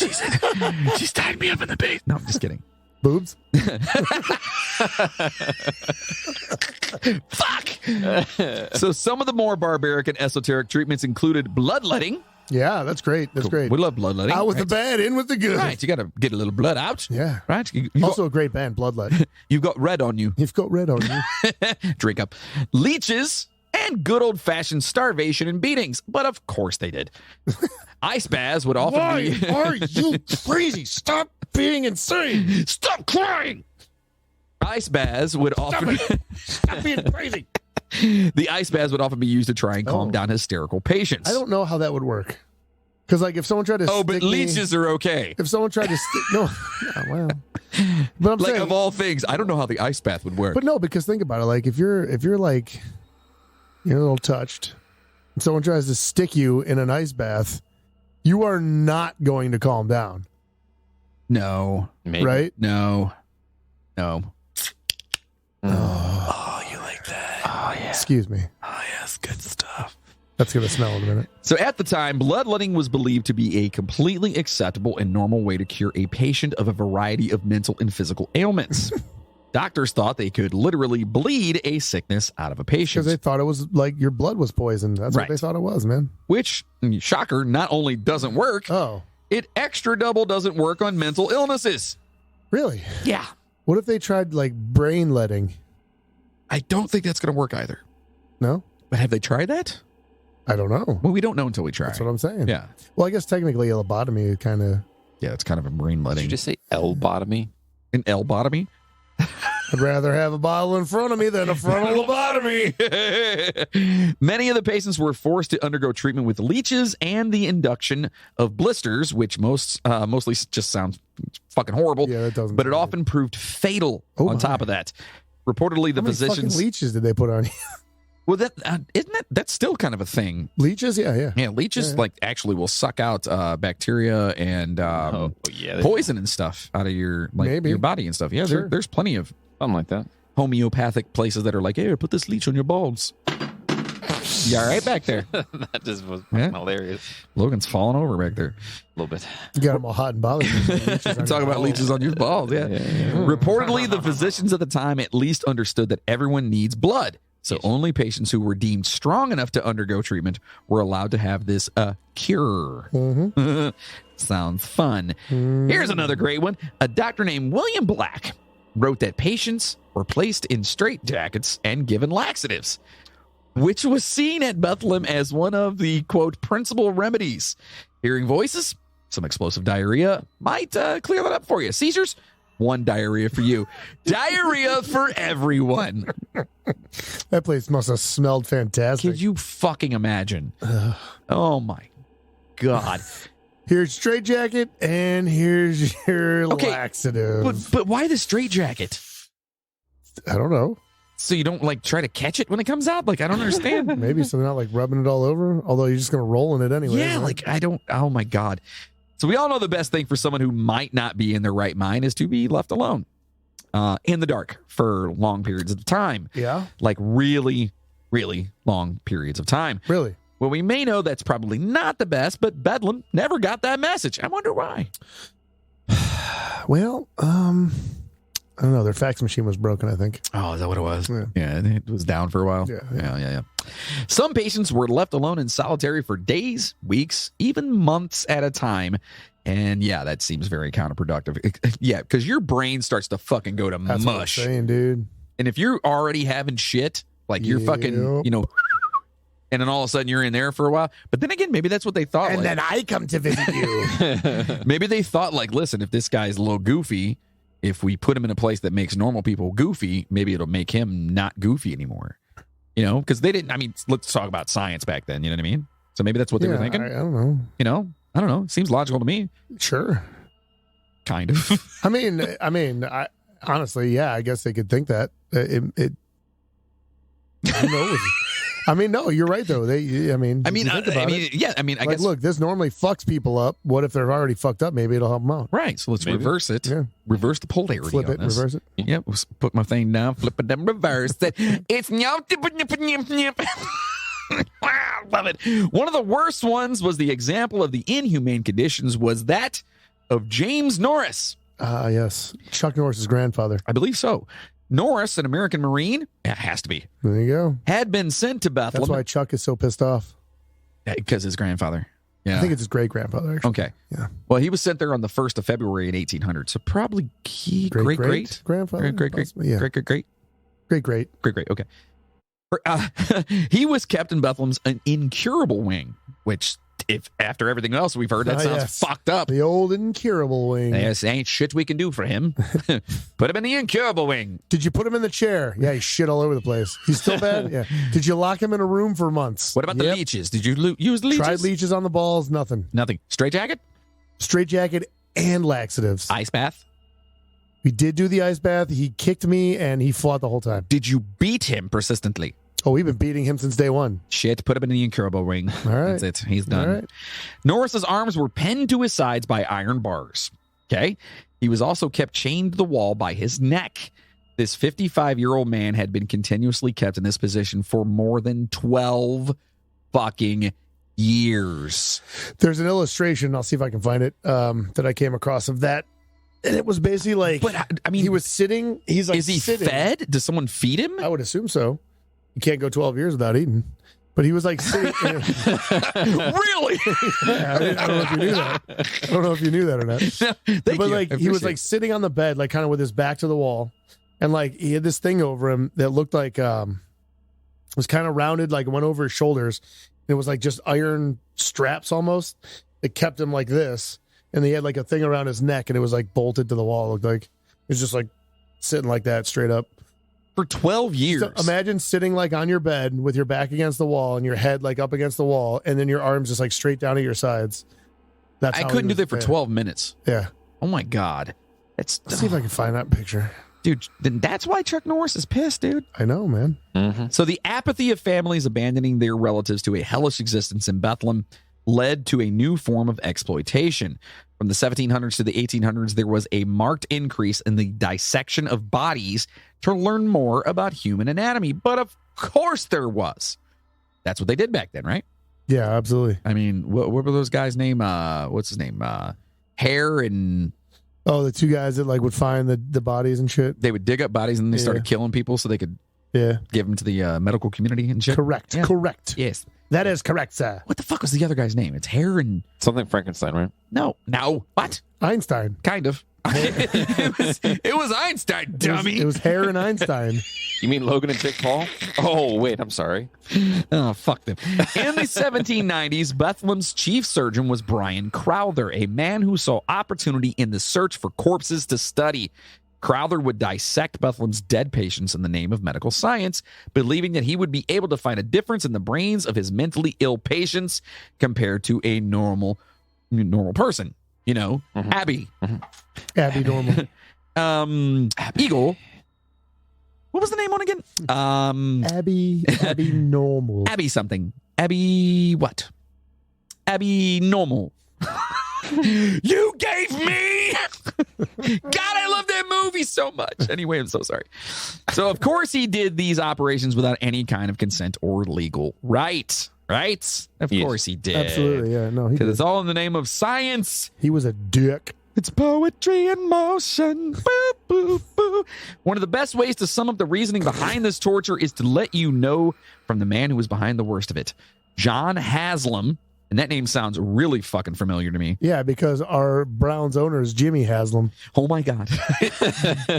She's tied me up in the base. No, I'm just kidding. Boobs? Fuck! So some of the more barbaric and esoteric treatments included bloodletting. Yeah, that's great. That's great. We love bloodletting. Out with right? the bad, in with the good. Right, you got to get a little blood out. Yeah. Right? Also a great band, Bloodlet. You've got red on you. You've got red on you. Drink up. Leeches and good old-fashioned starvation and beatings. But of course they did. Ice baths would often be... Why are you crazy? Stop being insane. Stop crying! Ice baths would often... Stop being crazy. The ice baths would often be used to try and calm down hysterical patients. I don't know how that would work. Because, like, if someone tried to but leeches are okay. If someone tried to stick... No. Yeah, well. But I'm Like, saying... of all things, I don't know how the ice bath would work. But no, because think about it. Like, if you're like, you're a little touched, and someone tries to stick you in an ice bath, you are not going to calm down. No. Maybe. Right? No. Oh, You like that? Oh, yeah. excuse me. Oh, yes. Good stuff. That's going to smell in a minute. So at the time, bloodletting was believed to be a completely acceptable and normal way to cure a patient of a variety of mental and physical ailments. Doctors thought they could literally bleed a sickness out of a patient. Because they thought it was like your blood was poisoned. That's Right. what they thought it was, man. Which, shocker, not only doesn't work, Oh, it extra double doesn't work on mental illnesses. really? Yeah. What if they tried like brain letting? I don't think that's going to work either. No? But have they tried that? I don't know. Well, we don't know until we try. That's what I'm saying. Yeah. Well, I guess technically a lobotomy kind of... Yeah, it's kind of a brain Did letting. you just say L-botomy? An L-botomy? I'd rather have a bottle in front of me than a frontal lobotomy. Many of the patients were forced to undergo treatment with leeches and the induction of blisters, which mostly just sounds fucking horrible. Yeah, that doesn't. But it sound often proved fatal Oh, on my. top of that. Reportedly, the How many physicians... fucking leeches did they put on you? Well, isn't that's still kind of a thing. Leeches? Yeah, yeah. Yeah, leeches Yeah. like actually will suck out bacteria and yeah. poison and stuff out of your Maybe. your body and stuff. Yeah, Sure. there's plenty of Something like that. homeopathic places that are like, hey, put this leech on your balls. You all right back there? That just was Yeah. hilarious. Logan's falling over back there. A little bit. You got them all hot and bothered. Talk about leeches on your balls. Yeah. Reportedly, the physicians at the time at least understood that everyone needs blood. So only patients who were deemed strong enough to undergo treatment were allowed to have this cure. Mm-hmm. Sounds fun. Here's another great one. A doctor named William Black wrote that patients were placed in straitjackets and given laxatives, which was seen at Bethlem as one of the, quote, principal remedies. Hearing voices, some explosive diarrhea might clear that up for you. Seizures, one diarrhea for you. Diarrhea for everyone. That place must have smelled fantastic. Could you fucking imagine? Oh, my God. Here's straitjacket and here's your laxative. But why the straitjacket? I don't know. So you don't, like, try to catch it when it comes out? Like, I don't understand. Maybe so they're not like rubbing it all over. Although you're just going to roll in it anyway. Yeah, right? like, I don't, oh my God. So we all know the best thing for someone who might not be in their right mind is to be left alone in the dark for long periods of time. Yeah. Like really, really long periods of time. Really? Well, we may know that's probably not the best, but Bedlam never got that message. I wonder why. Well, I don't know. Their fax machine was broken, I think. Oh, is that what it was? Yeah. It was down for a while. Yeah. Some patients were left alone in solitary for days, weeks, even months at a time. And yeah, that seems very counterproductive. Yeah, because your brain starts to fucking go to That's mush. what I'm saying, dude. And if you're already having shit, like you're fucking, Yep. and then all of a sudden you're in there for a while. But then again, maybe that's what they thought. And like, then I come to visit you. maybe they thought, like, listen, if this guy's a little goofy, if we put him in a place that makes normal people goofy, maybe it'll make him not goofy anymore. Because they didn't, let's talk about science back then, you know what I mean? So maybe that's what they were thinking. I don't know. I don't know. It seems logical to me. Sure. Kind of. I honestly, yeah, I guess they could think that. Who knows? No, you're right though. If you think about it, yeah. I like, guess. look, this normally fucks people up. What if they're already fucked up? Maybe it'll help them out. Right. So let's Maybe. reverse it. Yeah. Reverse the polarity Flip on it, this. reverse it. Yep. Put my thing down, flip it, then reverse it. It's wow, love it. One of the worst ones was the example of the inhumane conditions was that of James Norris, Yes. Chuck Norris's grandfather. I believe so. Norris, an American Marine, it has to be, There you go. had been sent to Bethlehem. That's why Chuck is so pissed off. Because his grandfather. Yeah. I think it's his great grandfather. Okay. Yeah. Well, he was sent there on the 1st of February in 1800. So probably great grandfather. great. Yeah. Great. Okay. He was kept in Bethlehem's an incurable wing, which, if after everything else we've heard, that sounds fucked up. The old incurable wing. Yes, ain't shit we can do for him. Put him in the incurable wing. Did you put him in the chair? Yeah, he shit all over the place. He's still bad? Yeah. Did you lock him in a room for months? What about the leeches? Did you use leeches? Tried leeches on the balls, nothing. Nothing. Straight jacket? Straight jacket and laxatives. Ice bath? We did do the ice bath. He kicked me and he fought the whole time. Did you beat him persistently? Oh, we've been beating him since day one. Shit, put him in the incurable ring. All right. That's it. He's done. All right. Norris's arms were pinned to his sides by iron bars. Okay. He was also kept chained to the wall by his neck. This 55-year-old man had been continuously kept in this position for more than 12 fucking years. There's an illustration, I'll see if I can find it, that I came across of that. And it was basically like, But I mean, he was sitting. He's like, is he sitting. fed? Does someone feed him? I would assume so. You can't go 12 years without eating. But he was like sitting. Really? Yeah, I don't know if you knew that. I don't know if you knew that or not. Thank But you. like I he was appreciate like sitting on the bed, like kind of with his back to the wall, and like he had this thing over him that looked like was kind of rounded, like it went over his shoulders. It was like just iron straps almost. It kept him like this, and he had like a thing around his neck, and it was like bolted to the wall. It looked like it was just like sitting like that straight up. for 12 years. So imagine sitting like on your bed with your back against the wall and your head like up against the wall, and then your arms just like straight down at your sides. That's I how couldn't he do was that for dead. 12 minutes. Yeah. Oh my God. That's Let's see if I can find that picture. dude, then that's why Chuck Norris is pissed, dude. I know, man. Mm-hmm. So the apathy of families abandoning their relatives to a hellish existence in Bethlehem led to a new form of exploitation. From the 1700s to the 1800s, there was a marked increase in the dissection of bodies to learn more about human anatomy. But of course there was. That's what they did back then, right? Yeah, absolutely. I mean, what were those guys' name? What's his name? Hare and... Oh, the two guys that like would find the bodies and shit. They would dig up bodies and they started killing people so they could Yeah. give them to the medical community and shit. Correct. Yeah. Correct. Yes. That is correct, sir. What the fuck was the other guy's name? It's Hare and... Something Frankenstein, right? No. What? Einstein. Kind of. it was Einstein, dummy. It was Hare and Einstein. You mean Logan and Jake Paul? Oh, wait, I'm sorry. Oh, fuck them. In the 1790s, Bethlehem's chief surgeon was Brian Crowther, a man who saw opportunity in the search for corpses to study. Crowther would dissect Bethlehem's dead patients in the name of medical science, believing that he would be able to find a difference in the brains of his mentally ill patients compared to a normal person. You know, Abby. Abby Normal. Eagle. What was the name on again? Abby Normal. Abby something. Abby what? Abby Normal. You gave me. God, I love that movie so much. Anyway, I'm so sorry. So, of course, he did these operations without any kind of consent or legal right. Right? Of course he did. Absolutely, yeah. No, he Because did. it's all in the name of science. He was a dick. It's poetry in motion. Boo, boo, boo. One of the best ways to sum up the reasoning behind this torture is to let you know from the man who was behind the worst of it. John Haslam, and that name sounds really fucking familiar to me. Yeah, because our Browns owner is Jimmy Haslam. Oh my God.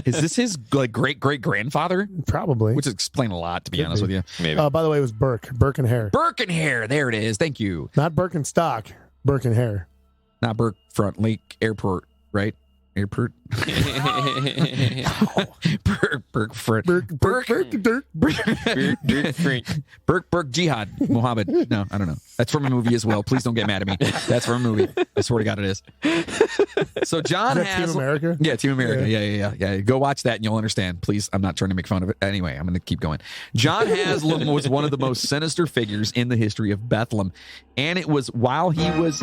Is this his like great-great-grandfather? Probably. Which would explain a lot, to be honest with you. Maybe. By the way, it was Burke and Hare. Burke and Hare. There it is. Thank you. Not Birkenstock. Burke and Hare. Not Burke Front Lake Airport, right? Airport. Burke Front. Burke Jihad Muhammad. No, I don't know. That's from a movie as well. Please don't get mad at me. That's from a movie. I swear to God it is. So John Is that has Team America? Yeah, Team America. Yeah. Go watch that and you'll understand. Please, I'm not trying to make fun of it. Anyway, I'm going to keep going. John Haslam was one of the most sinister figures in the history of Bethlehem. And it was while he was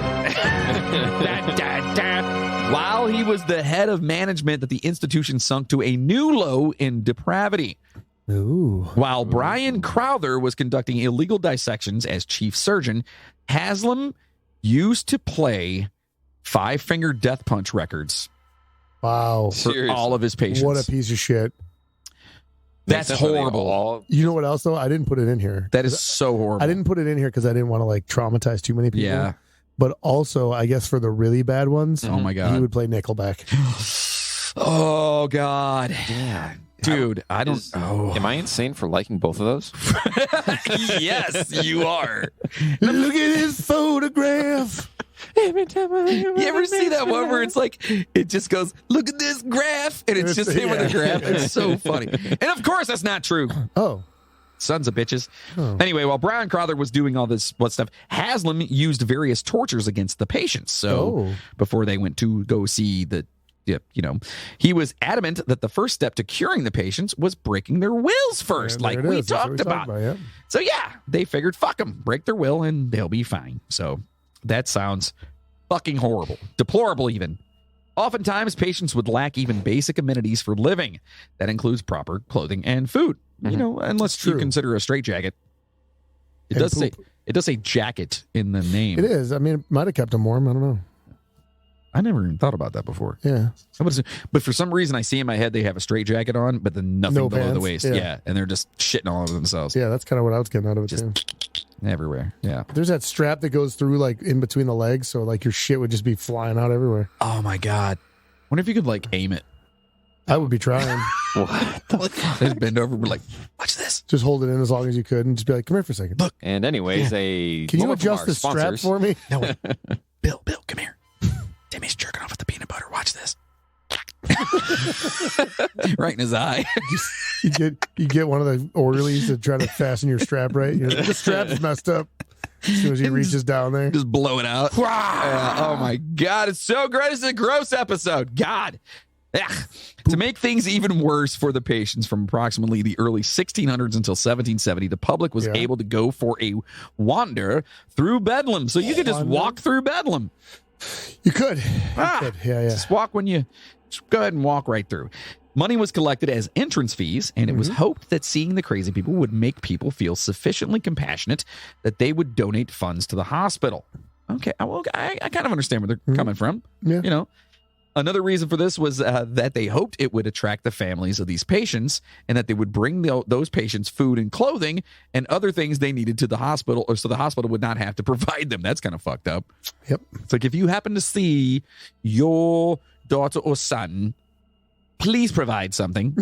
while he was the head of management that the institution sunk to a new low in depravity. Ooh. While Brian Crowther was conducting illegal dissections as chief surgeon, Haslam used to play 5-finger death punch records Wow. for Seriously. all of his patients. What a piece of shit. That's Makes sense why they horrible. all- You know what else, though? I didn't put it in here. That is so horrible. I didn't put it in here because I didn't want to like traumatize too many people. Yeah. But also, I guess for the really bad ones, Oh my he God. would play Nickelback. Oh God. Yeah. Dude, I don't. Am I insane for liking both of those? Yes, you are. Look at his photograph. Every time You ever see that one where it's like, it just goes, look at this graph, and it's just him with a graph? It's so funny. And of course, that's not true. Oh. Sons of bitches. Oh. Anyway, while Brian Crowther was doing all this stuff, Haslam used various tortures against the patients. So before they went to go see he was adamant that the first step to curing the patients was breaking their wills first, Yeah, like there it we is. That's what talked about. yeah. So yeah, they figured, fuck them, break their will, and they'll be fine. So that sounds fucking horrible, deplorable even. Oftentimes, patients would lack even basic amenities for living. That includes proper clothing and food. You know, unless you consider a straitjacket. It does say jacket in the name. It is. I mean, it might have kept him warm. I don't know. I never even thought about that before. Yeah. But for some reason, I see in my head they have a straitjacket on, but then nothing No below the pants. waist. Yeah. Yeah, and they're just shitting all over themselves. Yeah, that's kind of what I was getting out of it, Just too. everywhere. Yeah. There's that strap that goes through, like, in between the legs, so, like, your shit would just be flying out everywhere. Oh my God. Wonder if you could like aim it. I would be trying. Just bend over and be like, watch this. Just hold it in as long as you could and just be like, come here for a second. Look. And anyways, a Can you moment from adjust our the strap sponsors. for me? No, wait. Bill, come here. Timmy's jerking off with the peanut butter. Watch this. Right in his eye. You get one of the orderlies to try to fasten your strap right. You're like, the strap's messed up. As soon as he reaches down there. Just blow it out. Oh my God. It's so gross. It's a gross episode. God. Ugh. To make things even worse for the patients, from approximately the early 1600s until 1770, the public was able to go for a wander through Bedlam. So you could just walk through Bedlam. You could. You could. Yeah. Just walk just go ahead and walk right through. Money was collected as entrance fees, and it was hoped that seeing the crazy people would make people feel sufficiently compassionate that they would donate funds to the hospital. Okay, well, I kind of understand where they're coming from. Yeah. You know, another reason for this was that they hoped it would attract the families of these patients, and that they would bring those patients food and clothing and other things they needed to the hospital, or so the hospital would not have to provide them. That's kind of fucked up. Yep. It's like, if you happen to see your daughter or son, please provide something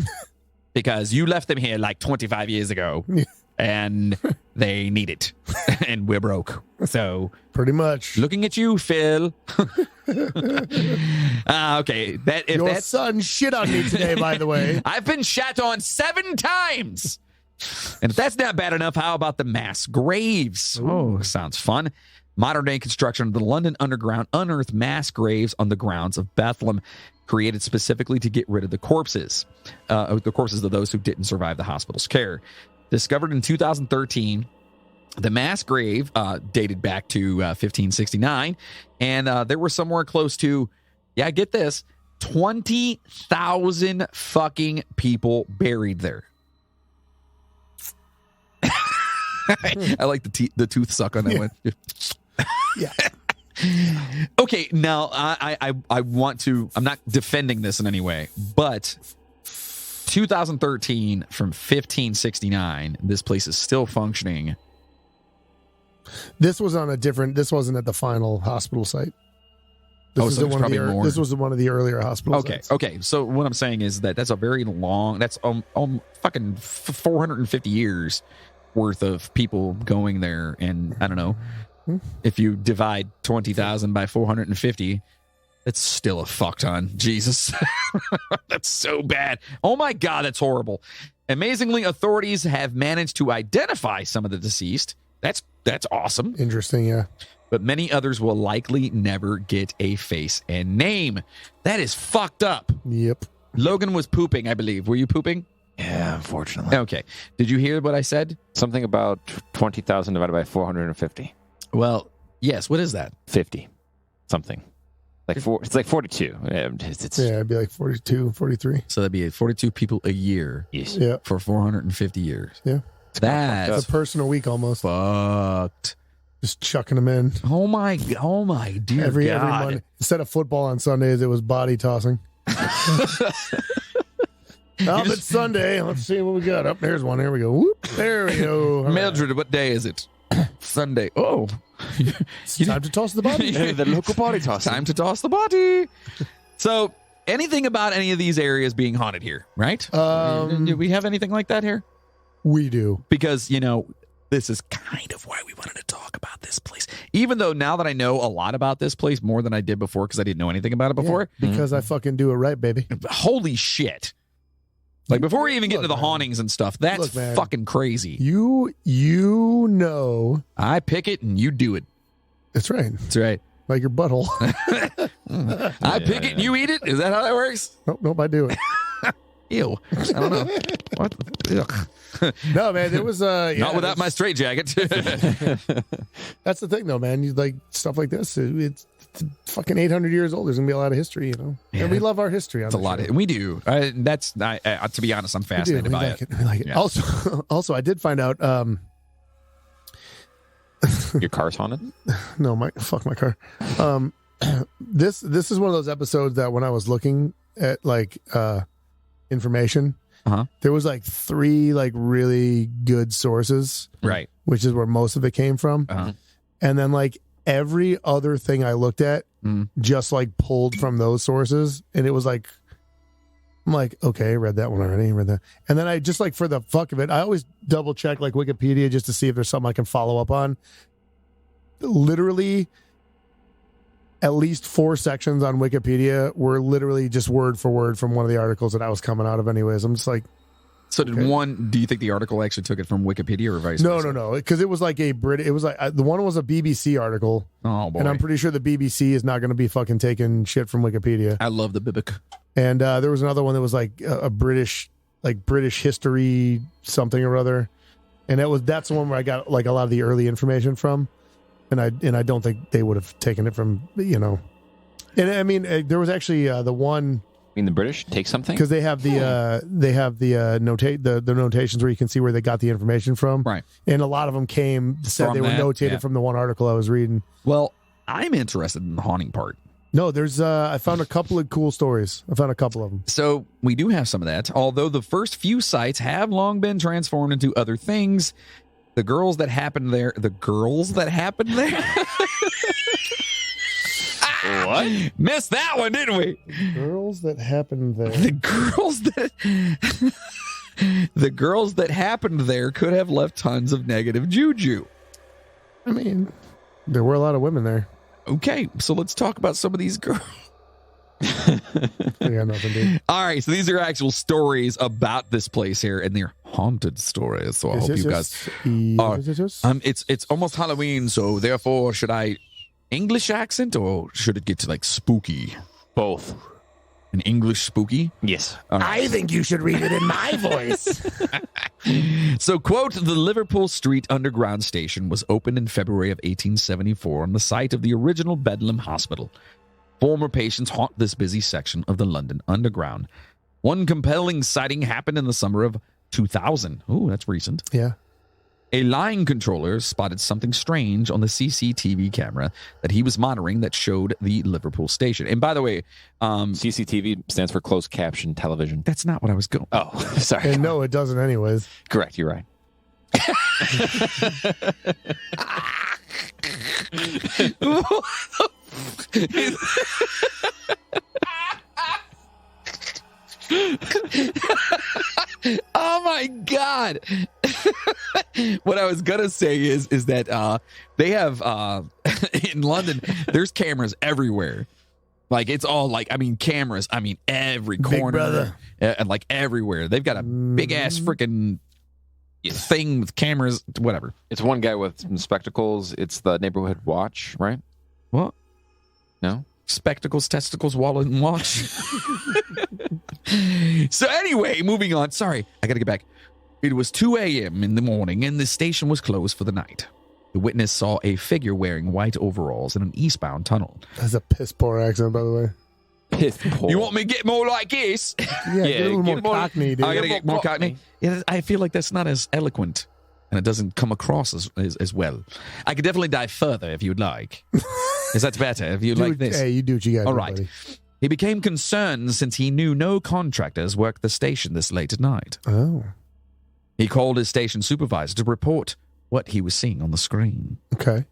because you left them here like 25 years ago and they need it and we're broke. So Pretty much. looking at you, Phil. Okay. Your son shit on me today, by the way. I've been shat on 7 times. And if that's not bad enough, how about the mass graves? Oh, sounds fun. Modern day construction of the London Underground unearthed mass graves on the grounds of Bethlem, created specifically to get rid of the corpses of those who didn't survive the hospital's care. Discovered in 2013, the mass grave dated back to 1569, and there were somewhere close to, get this, 20,000 fucking people buried there. I like the tooth suck on that one. Yeah. Okay, now I want to, I'm not defending this in any way, but 2013 from 1569, this place is still functioning. This was on this wasn't at the final hospital site. This was so there's probably more. This was one of the earlier hospital sites. Okay. So what I'm saying is that's a very long, that's fucking 450 years worth of people going there. And I don't know, if you divide 20,000 by 450, that's still a fuck ton. Jesus. That's so bad. Oh my God, that's horrible. Amazingly, authorities have managed to identify some of the deceased. That's awesome. Interesting, yeah. But many others will likely never get a face and name. That is fucked up. Yep. Logan was pooping, I believe. Were you pooping? Yeah, unfortunately. Okay. Did you hear what I said? Something about 20,000 divided by 450. Well, yes. What is that? 50. Something. It's like 42. It's Yeah, it'd be like 42, 43. So that'd be 42 people a year Yes. Yeah. for 450 years. Yeah. That's A person a week almost. fucked. Just chucking them in. Oh my dear Every God. Monday. Instead of football on Sundays, it was body tossing. It's Sunday. Let's see what we got. Up there's one. Here we go. Whoop, there we go. All right. Mildred, what day is it? Sunday. Oh. It's time to toss the body. The local body toss. Time to toss the body. So, anything about any of these areas being haunted here, right? Do we have anything like that here? We do. Because, this is kind of why we wanted to talk about this place. Even though now that I know a lot about this place, more than I did before because I didn't know anything about it before. Yeah, because I fucking do it right, baby. Holy shit. Like, before we even get into the hauntings and stuff, that's fucking crazy. You know. I pick it and you do it. That's right. That's right. Like your butthole. I pick it and you eat it? Is that how that works? Nope, I do it. Ew. I don't know. What? Ugh. No, man, it was not without my straitjacket. That's the thing, though, man. You like stuff like this. It's fucking 800 years old. There's gonna be a lot of history, Yeah. And we love our history. It's a lot. We do. To be honest, I'm fascinated by it. We like it. Yeah. Also, I did find out. Your car's haunted? No, my car. This is one of those episodes that when I was looking at information, there was 3 really good sources, right? Which is where most of it came from, and then every other thing I looked at just pulled from those sources, and it was I'm okay, read that one already, read that, and then I just for the fuck of it, I always double check Wikipedia just to see if there's something I can follow up on. Literally, at least 4 sections on Wikipedia were literally just word for word from one of the articles that I was coming out of anyways. I'm just so did one, do you think the article actually took it from Wikipedia or vice versa? No. Because it was it was the one was a BBC article. Oh, boy. And I'm pretty sure the BBC is not going to be fucking taking shit from Wikipedia. I love the Bibic. And there was another one that was a British, British history something or other. And that's the one where I got a lot of the early information from. And I don't think they would have taken it from, And I mean, there was actually the one. I mean, the British take something because they have the the notations where you can see where they got the information from, right? And a lot of them said from they were notated from the one article I was reading. Well, I'm interested in the haunting part. No, there's I found a couple of cool stories. I found a couple of them. So we do have some of that. Although the first few sites have long been transformed into other things. The girls that happened there. What? Missed that one, didn't we? Girls that happened there. The girls that happened there could have left tons of negative juju. I mean, there were a lot of women there. Okay, so let's talk about some of these girls. I got nothing, dude. All right, so these are actual stories about this place here, and they're haunted stories. So I hope you guys are. It's almost Halloween, so therefore, should I English accent or should it get to spooky? Both. An English spooky? Yes. Right. I think you should read it in my voice. So, quote, the Liverpool Street Underground Station was opened in February of 1874 on the site of the original Bedlam Hospital. Former patients haunt this busy section of the London Underground. One compelling sighting happened in the summer of 2000. Ooh, that's recent. Yeah. A line controller spotted something strange on the CCTV camera that he was monitoring that showed the Liverpool station. And by the way, CCTV stands for closed caption television. That's not what I was going. Oh, sorry. And no, it doesn't anyways. Correct, you're right. Oh my God. What I was gonna say is that they have in London there's cameras everywhere. It's all cameras, every corner and everywhere. They've got a big ass freaking thing with cameras, whatever. It's one guy with some spectacles. It's the neighborhood watch, right? What? No? Spectacles, testicles, wallet, and watch. So anyway, moving on. Sorry, I got to get back. It was 2 a.m. in the morning, and the station was closed for the night. The witness saw a figure wearing white overalls in an eastbound tunnel. That's a piss poor accent, by the way. Piss poor. You want me to get more like this? Yeah, get a little more cockney, dude. I got to get more cockney. Yeah, I feel like that's not as eloquent, and it doesn't come across as well. I could definitely dive further if you'd like. Is that better? If you like this. Hey, you do what you got. All right. He became concerned since he knew no contractors worked the station this late at night. Oh. He called his station supervisor to report what he was seeing on the screen. Okay.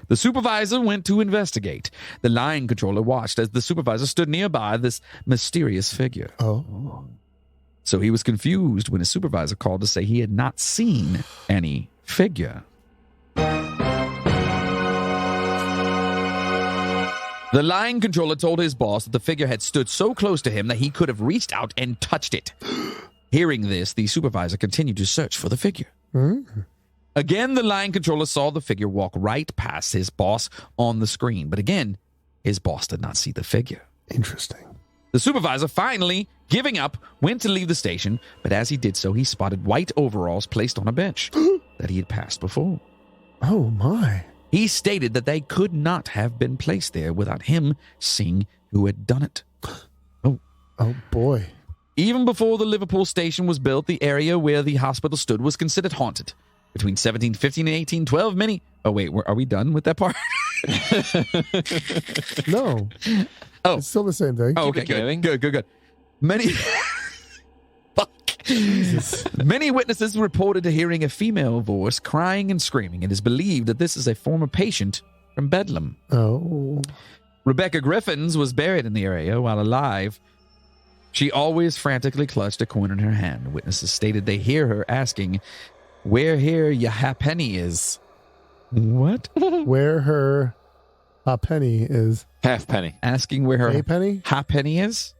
The supervisor went to investigate. The line controller watched as the supervisor stood nearby this mysterious figure. Oh. So he was confused when his supervisor called to say he had not seen any figure. The line controller told his boss that the figure had stood so close to him that he could have reached out and touched it. Hearing this, the supervisor continued to search for the figure. Mm. Again, the line controller saw the figure walk right past his boss on the screen. But again, his boss did not see the figure. Interesting. The supervisor, finally giving up, went to leave the station. But as he did so, he spotted white overalls placed on a bench that he had passed before. Oh, my. He stated that they could not have been placed there without him seeing who had done it. Oh, boy. Even before the Liverpool station was built, the area where the hospital stood was considered haunted. Between 1715 and 1812, many... Oh, wait, are we done with that part? No. Oh. It's still the same thing. Oh, okay, good. Many... Fuck. Jesus. Many witnesses reported to hearing a female voice crying and screaming. It is believed that this is a former patient from Bedlam. Oh. Rebecca Griffins was buried in the area while alive. She always frantically clutched a coin in her hand. Witnesses stated they hear her asking, "Where here your halfpenny is?" What? Where her penny is. Halfpenny. Asking where her A penny? halfpenny is?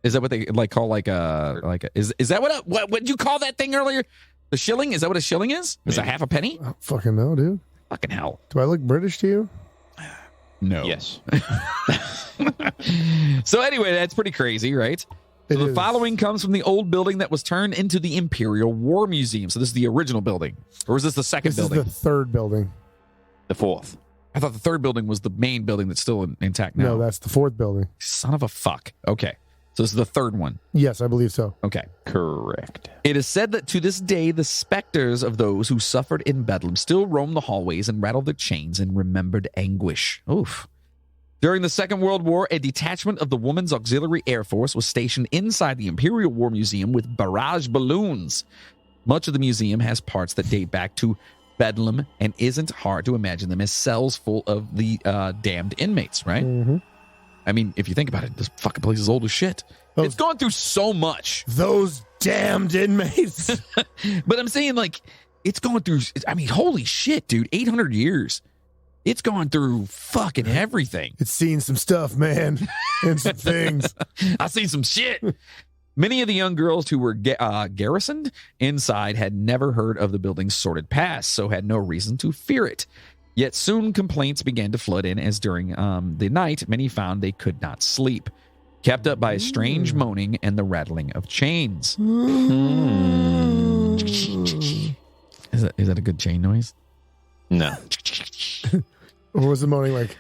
Is that what they call like a is that what did you call that thing earlier? The shilling? Is that what a shilling is? Is a half a penny? I don't fucking know, dude. Fucking hell. Do I look British to you? No. Yes. So anyway, that's pretty crazy, right? It So the is. following comes from the old building that was turned into the Imperial War Museum. So this is the original building. Or is this the second This building? is the third building. The fourth. I thought the third building was the main building that's still intact now. No, that's the fourth building. Son of a fuck. Okay. So this is the third one. Yes, I believe so. Okay. Correct. It is said that to this day, the specters of those who suffered in Bedlam still roam the hallways and rattle their chains in remembered anguish. Oof. During the Second World War, a detachment of the Women's Auxiliary Air Force was stationed inside the Imperial War Museum with barrage balloons. Much of the museum has parts that date back to Bedlam and isn't hard to imagine them as cells full of the damned inmates, right? Mm-hmm. I mean, if you think about it, this fucking place is old as shit. Those- It's gone through so much. Those damned inmates. But I'm saying, like, it's going through, I mean, holy shit, dude, 800 years. It's gone through fucking everything. It's seen some stuff, man, and some things. I've seen some shit. Many of the young girls who were garrisoned inside had never heard of the building's sordid past, so had no reason to fear it. Yet soon complaints began to flood in as during the night, many found they could not sleep, kept up by a strange moaning and the rattling of chains. Is that a good chain noise? No. Or was the moaning like,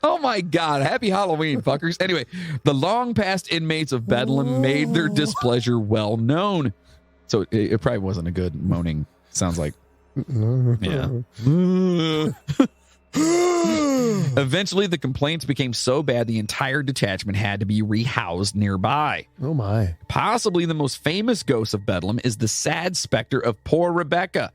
Oh my God. Happy Halloween, fuckers. Anyway, the long past inmates of Bedlam made their displeasure well known. So it probably wasn't a good moaning. Sounds like, yeah. Eventually, the complaints became so bad the entire detachment had to be rehoused nearby. oh my. Possibly the most famous ghost of Bedlam is the sad specter of poor Rebecca.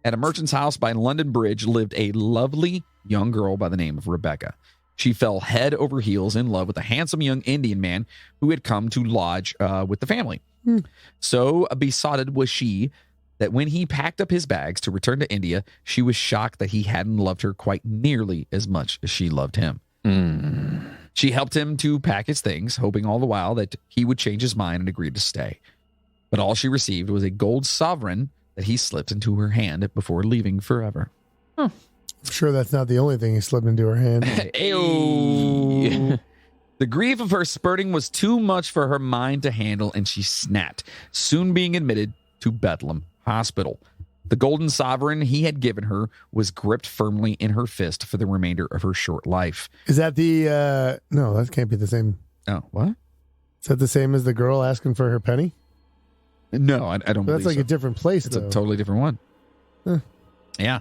At a merchant's house by London Bridge lived a lovely young girl by the name of Rebecca. She fell head over heels in love with a handsome young Indian man who had come to lodge with the family. So besotted was she that when he packed up his bags to return to India, she was shocked that he hadn't loved her quite nearly as much as she loved him. She helped him to pack his things, hoping all the while that he would change his mind and agree to stay. But all she received was a gold sovereign that he slipped into her hand before leaving forever. I'm sure that's not the only thing he slipped into her hand. Ayo. The grief of her spurting was too much for her mind to handle, and she snapped, soon being admitted to Bethlehem Hospital. The golden sovereign he had given her was gripped firmly in her fist for the remainder of her short life. Is that the, no, that can't be the same. Oh, what? Is that the same as the girl asking for her penny? No, I don't believe That's like so. a different place, It's though. a totally different one. Huh. Yeah.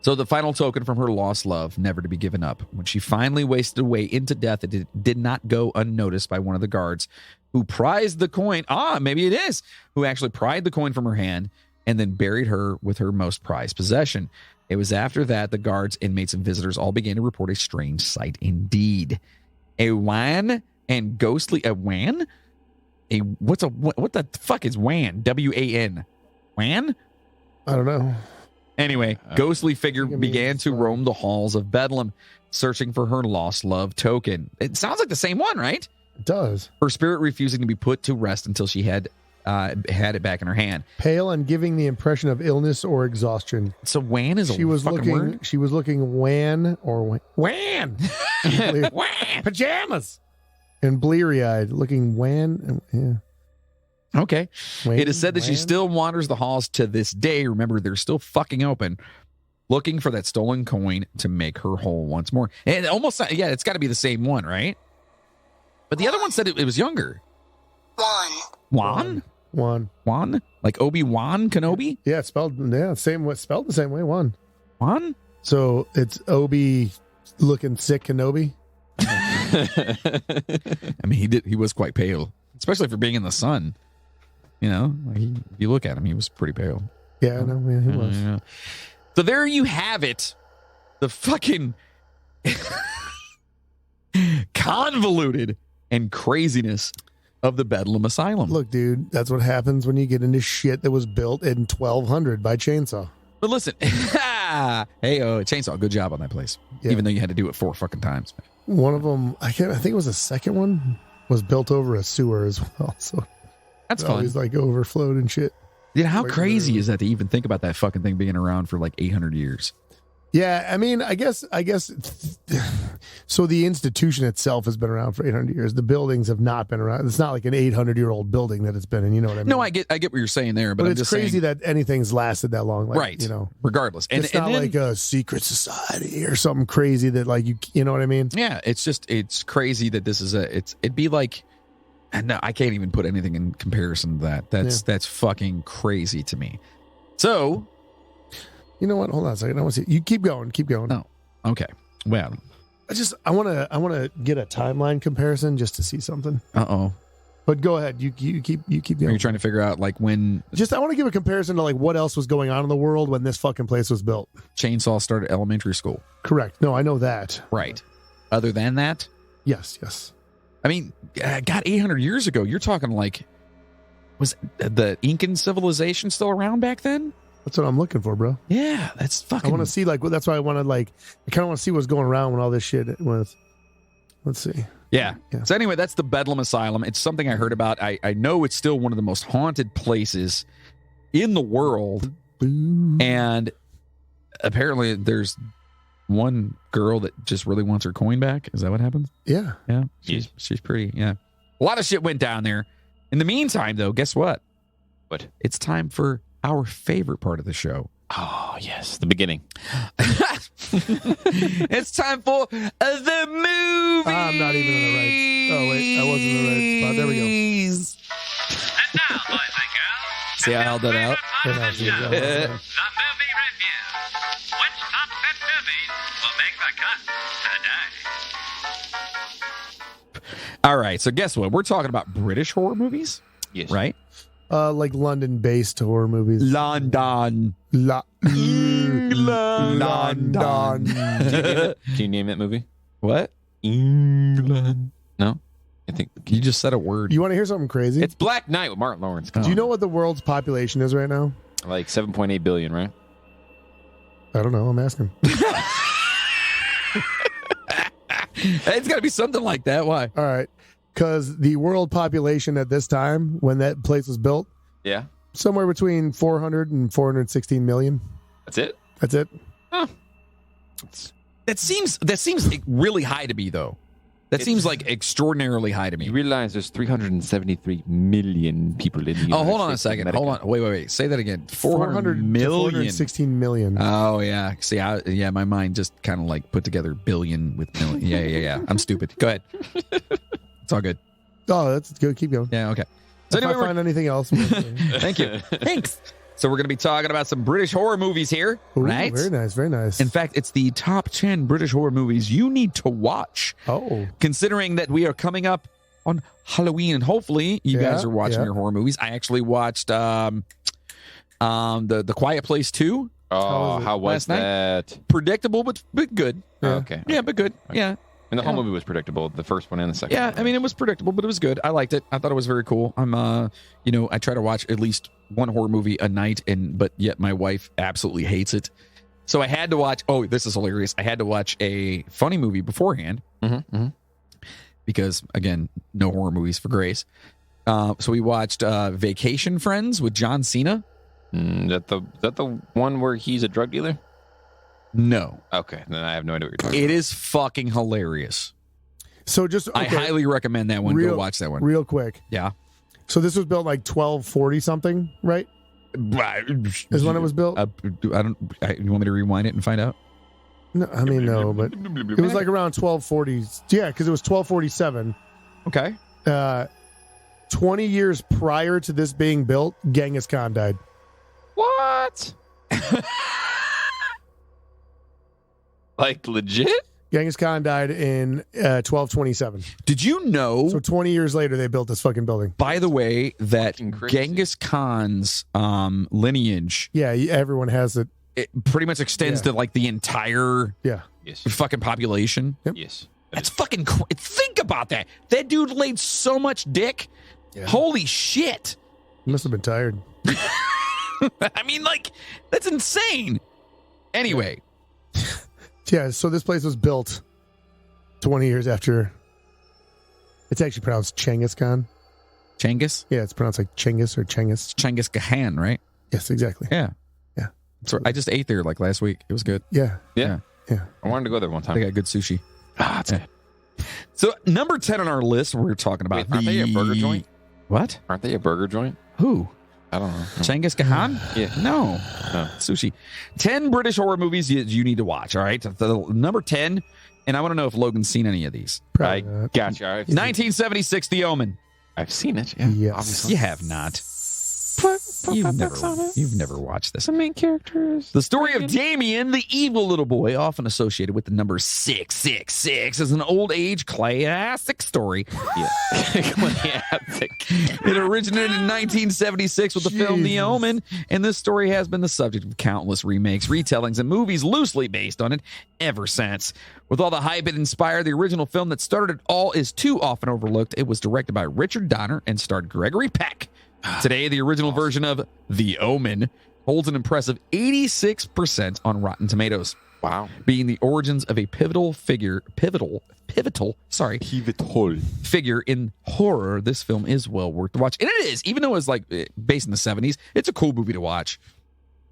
So the final token from her lost love, never to be given up. When she finally wasted away into death, it did not go unnoticed by one of the guards who prized the coin. Maybe it is. Who actually pried the coin from her hand and then buried her with her most prized possession. It was after that the guards, inmates, and visitors all began to report a strange sight indeed. A wan and ghostly... A wan? What the fuck is wan? W-A-N. Wan? I don't know. Anyway, ghostly figure began to roam the halls of Bedlam, searching for her lost love token. It sounds like the same one, right? It does. Her spirit refusing to be put to rest until she had it back in her hand. Pale and giving the impression of illness or exhaustion. So wan is She was fucking looking. word? She was looking wan or wan. Wan. Pajamas. And bleary-eyed, looking wan. Yeah. Okay. Wan, It is said that she wan. still wanders the halls to this day. Remember, they're still fucking open, looking for that stolen coin to make her whole once more. And almost, yeah, it's got to be the same one, right? But the other one said it was younger. Juan? Juan? Like Obi-Wan Kenobi? Yeah, it's spelled. Yeah, spelled the same way. Juan. Juan? So it's Obi looking sick Kenobi. I mean, he was quite pale, especially for being in the sun. You know, like if you look at him, he was pretty pale. Yeah, I know. Yeah, he was. Yeah. So there you have it. The fucking convoluted and craziness of the Bedlam Asylum. Look, dude, that's what happens when you get into shit that was built in 1200 by chainsaw. But listen, chainsaw, good job on that place. Yeah. Even though you had to do it 4 fucking times. One of them, I think it was the second one, was built over a sewer as well. So That's it fun. always like overflowed and shit. Dude, how Like, crazy is that to even think about that fucking thing being around for like 800 years? Yeah, I mean, I guess. So the institution itself has been around for 800 years. The buildings have not been around. It's not like an 800-year-old building that it's been in. You know what I mean? No, I get what you're saying there, but But I'm it's just crazy saying, that anything's lasted that long. Like, right? You know, regardless, and it's not then, like a secret society or something crazy that like you know what I mean? yeah, it's crazy that this is it'd be like, and no, I can't even put anything in comparison to that. That's fucking crazy to me. So, You know what? Hold on a second. I want to see. You keep going. Keep going. oh, okay, well, I want to get a timeline comparison just to see something. uh-oh. But go ahead. You keep Are going. you trying to figure out like when I want to give a comparison to like what else was going on in the world when this fucking place was built. Chainsaw started elementary school? Correct. No, I know that. Right. Other than that, Yes. I mean, God, 800 years ago, you're talking like, was the Incan civilization still around back then? That's what I'm looking for, bro. Yeah, that's fucking. I want to see like that's why I want to like. I kind of want to see what's going around when all this shit was. Let's see. Yeah. Yeah. So anyway, that's the Bedlam Asylum. It's something I heard about. I know it's still one of the most haunted places in the world. And apparently there's one girl that just really wants her coin back. Is that what happens? Yeah. Yeah. She's pretty. Yeah. A lot of shit went down there. In the meantime, though, guess what? What? It's time for our favorite part of the show. Oh, yes. The beginning. It's time for the movie. I'm not even in the right. Oh wait, I wasn't in the right spot. There we go. And now, boys and girls, See how I held that out? Yeah, that's it. the movie review. Which top 10 movies will make the cut today? All right. So guess what? We're talking about British horror movies, Yes. right? Like London-based horror movies. London. London. Can you name that movie? What? England. No? I think You just said a word. You want to hear something crazy? it's Black Knight with Martin Lawrence. Do you know what the world's population is right now? Like 7.8 billion, right? I don't know. I'm asking. It's got to be something like that. Why? All right. Because the world population at this time, when that place was built, Yeah. somewhere between 400 and 416 million. That's it? That's it. That seems really high to me, though. That seems like extraordinarily high to me. You realize there's 373 million people in the United Oh, hold on a States of second. America. Hold on. Wait. Say that again. 400 400 to million. 416 million. Oh, yeah. See, my mind just kind of like put together billion with million. Yeah. I'm stupid. Go ahead. It's all good. Oh, that's good. Keep going. Yeah, okay. So If anyway, I find anything else, thank you. Thanks. So we're going to be talking about some British horror movies here, Ooh, right? Very nice. Very nice. In fact, it's the top 10 British horror movies you need to watch, considering that we are coming up on Halloween, and hopefully you guys are watching your horror movies. I actually watched the Quiet Place 2. Oh, how was that? Predictable, but good. Okay. Yeah, but good. Okay. Yeah. And the whole movie was predictable, the first one and the second one. Yeah, I mean, it was predictable, but it was good. I liked it. I thought it was very cool. I'm, I try to watch at least one horror movie a night, but yet my wife absolutely hates it. So I had to watch, this is hilarious. I had to watch a funny movie beforehand because, again, no horror movies for Grace. So we watched Vacation Friends with John Cena. Is that the one where he's a drug dealer? No. Okay, then I have no idea what you're talking It about. is fucking hilarious. So I highly recommend that one. Go watch that one. Real quick. Yeah. So this was built like 1240 something, right? Is when it was built? You want me to rewind it and find out? No, I mean, no, but it was like around 1240. Yeah, because it was 1247. Okay. 20 years prior to this being built, Genghis Khan died. What? Like legit? Genghis Khan died in 1227. Did you know? So 20 years later, they built this fucking building. By the way, that Fucking crazy. Genghis Khan's lineage, Yeah, everyone has it. it pretty much extends to like the entire Yeah. Yes. fucking population. Yes. That's fucking. Think about that. That dude laid so much dick. Yeah. Holy shit! He must have been tired. I mean, like that's insane. Anyway. Yeah, so this place was built 20 years after. It's actually pronounced Genghis Khan. Chengiz? Yeah, it's pronounced like Chenghis or Chenghis. Chengiz Khan, right? Yes, exactly. Yeah. Yeah. So I just ate there like last week. It was good. Yeah. Yeah. Yeah. I wanted to go there one They time. got good sushi. That's good. So number 10 on our list, we're talking about Wait, aren't they a burger joint? What? Aren't they a burger joint? Who? I don't know. Chengiz Khan? Yeah. No. No. Sushi. 10 British horror movies you need to watch, all right? The number 10, and I want to know if Logan's seen any of these. Probably I not. gotcha. 1976, The Omen. I've seen it. Yeah. Yes. Obviously. You have not. You've never watched this. The main characters. The story of Damien, the evil little boy, often associated with the number 666, is an old age classic story. Yeah. It originated in 1976 with the film The Omen, and this story has been the subject of countless remakes, retellings, and movies loosely based on it ever since. With all the hype it inspired, the original film that started it all is too often overlooked. It was directed by Richard Donner and starred Gregory Peck. Today, the original version of The Omen holds an impressive 86% on Rotten Tomatoes. Wow. Being the origins of a pivotal figure in horror, this film is well worth the watch. And it is, even though it's like based in the 70s, it's a cool movie to watch.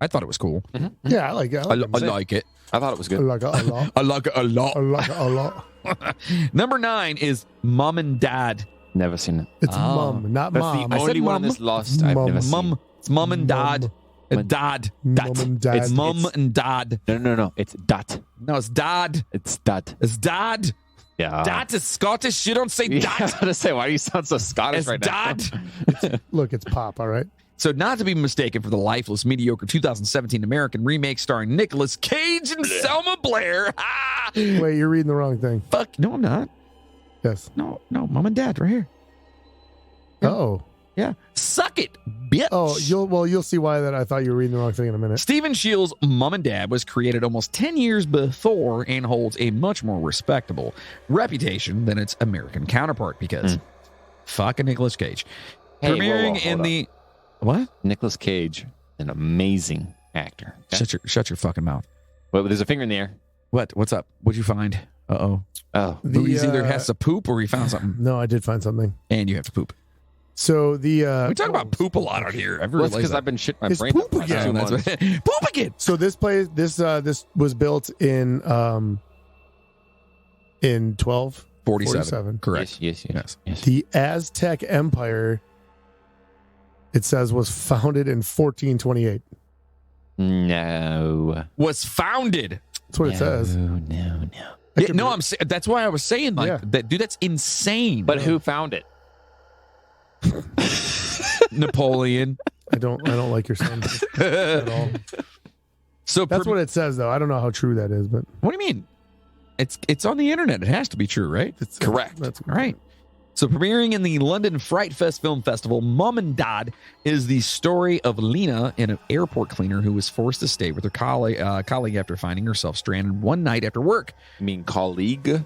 I thought it was cool. Yeah, I like it. I like it. I thought it was I good. like it a lot. I like it a lot. I like it a lot. Number 9 is Mom and Dad. Never seen it. It's Oh. mom, not That's mom. the only one mum. that's lost I've Mum. never seen. Mum. It's Mom and Dad. Mum. Dad. Mom and dad. It's Mom and Dad. No. It's Dad. No, it's Dad. It's Dad. It's Dad. Yeah. Dad is Scottish. You don't say Yeah, I Dad. was gonna say, why do you sound so Scottish It's right Dad. now? Look, it's pop, all right? So not to be mistaken for the lifeless, mediocre 2017 American remake starring Nicolas Cage and Selma Blair. Ah! Wait, you're reading the wrong thing. Fuck. No, I'm not. Yes. No, Mom and Dad right here. Oh. Yeah. Suck it, bitch. Oh, you'll see why that I thought you were reading the wrong thing in a minute. Stephen Shields' Mom and Dad was created almost 10 years before and holds a much more respectable reputation than its American counterpart because fucking Nicolas Cage. Hey, Premiering whoa, in hold the... What? Nicolas Cage, an amazing actor. Okay? Shut your fucking mouth. Well, there's a finger in the air. What? What's up? What'd you find? Uh-oh. Oh. Louise either has to poop or he found something. No, I did find something. And you have to poop. So the We talk about poop a lot out here. I've Well, realized because that. I've been shitting my It's brain. poop the last again. 2 That's months. what- poop again. So this this was built in 1247. Correct. Yes. The Aztec Empire, it says, was founded in 1428. No. Was founded. That's what it says. No. I Yeah, could no, be- I'm. That's why I was saying like Yeah. that, dude. That's insane. But who found it? Napoleon. I don't like your son at all. So That's what it says, though. I don't know how true that is, but what do you mean? It's on the internet. It has to be true, right? it's Correct. That's All right. So premiering in the London Fright Fest Film Festival, Mum and Dad is the story of Lena, an airport cleaner who was forced to stay with her colleague after finding herself stranded one night after work. You mean colleague?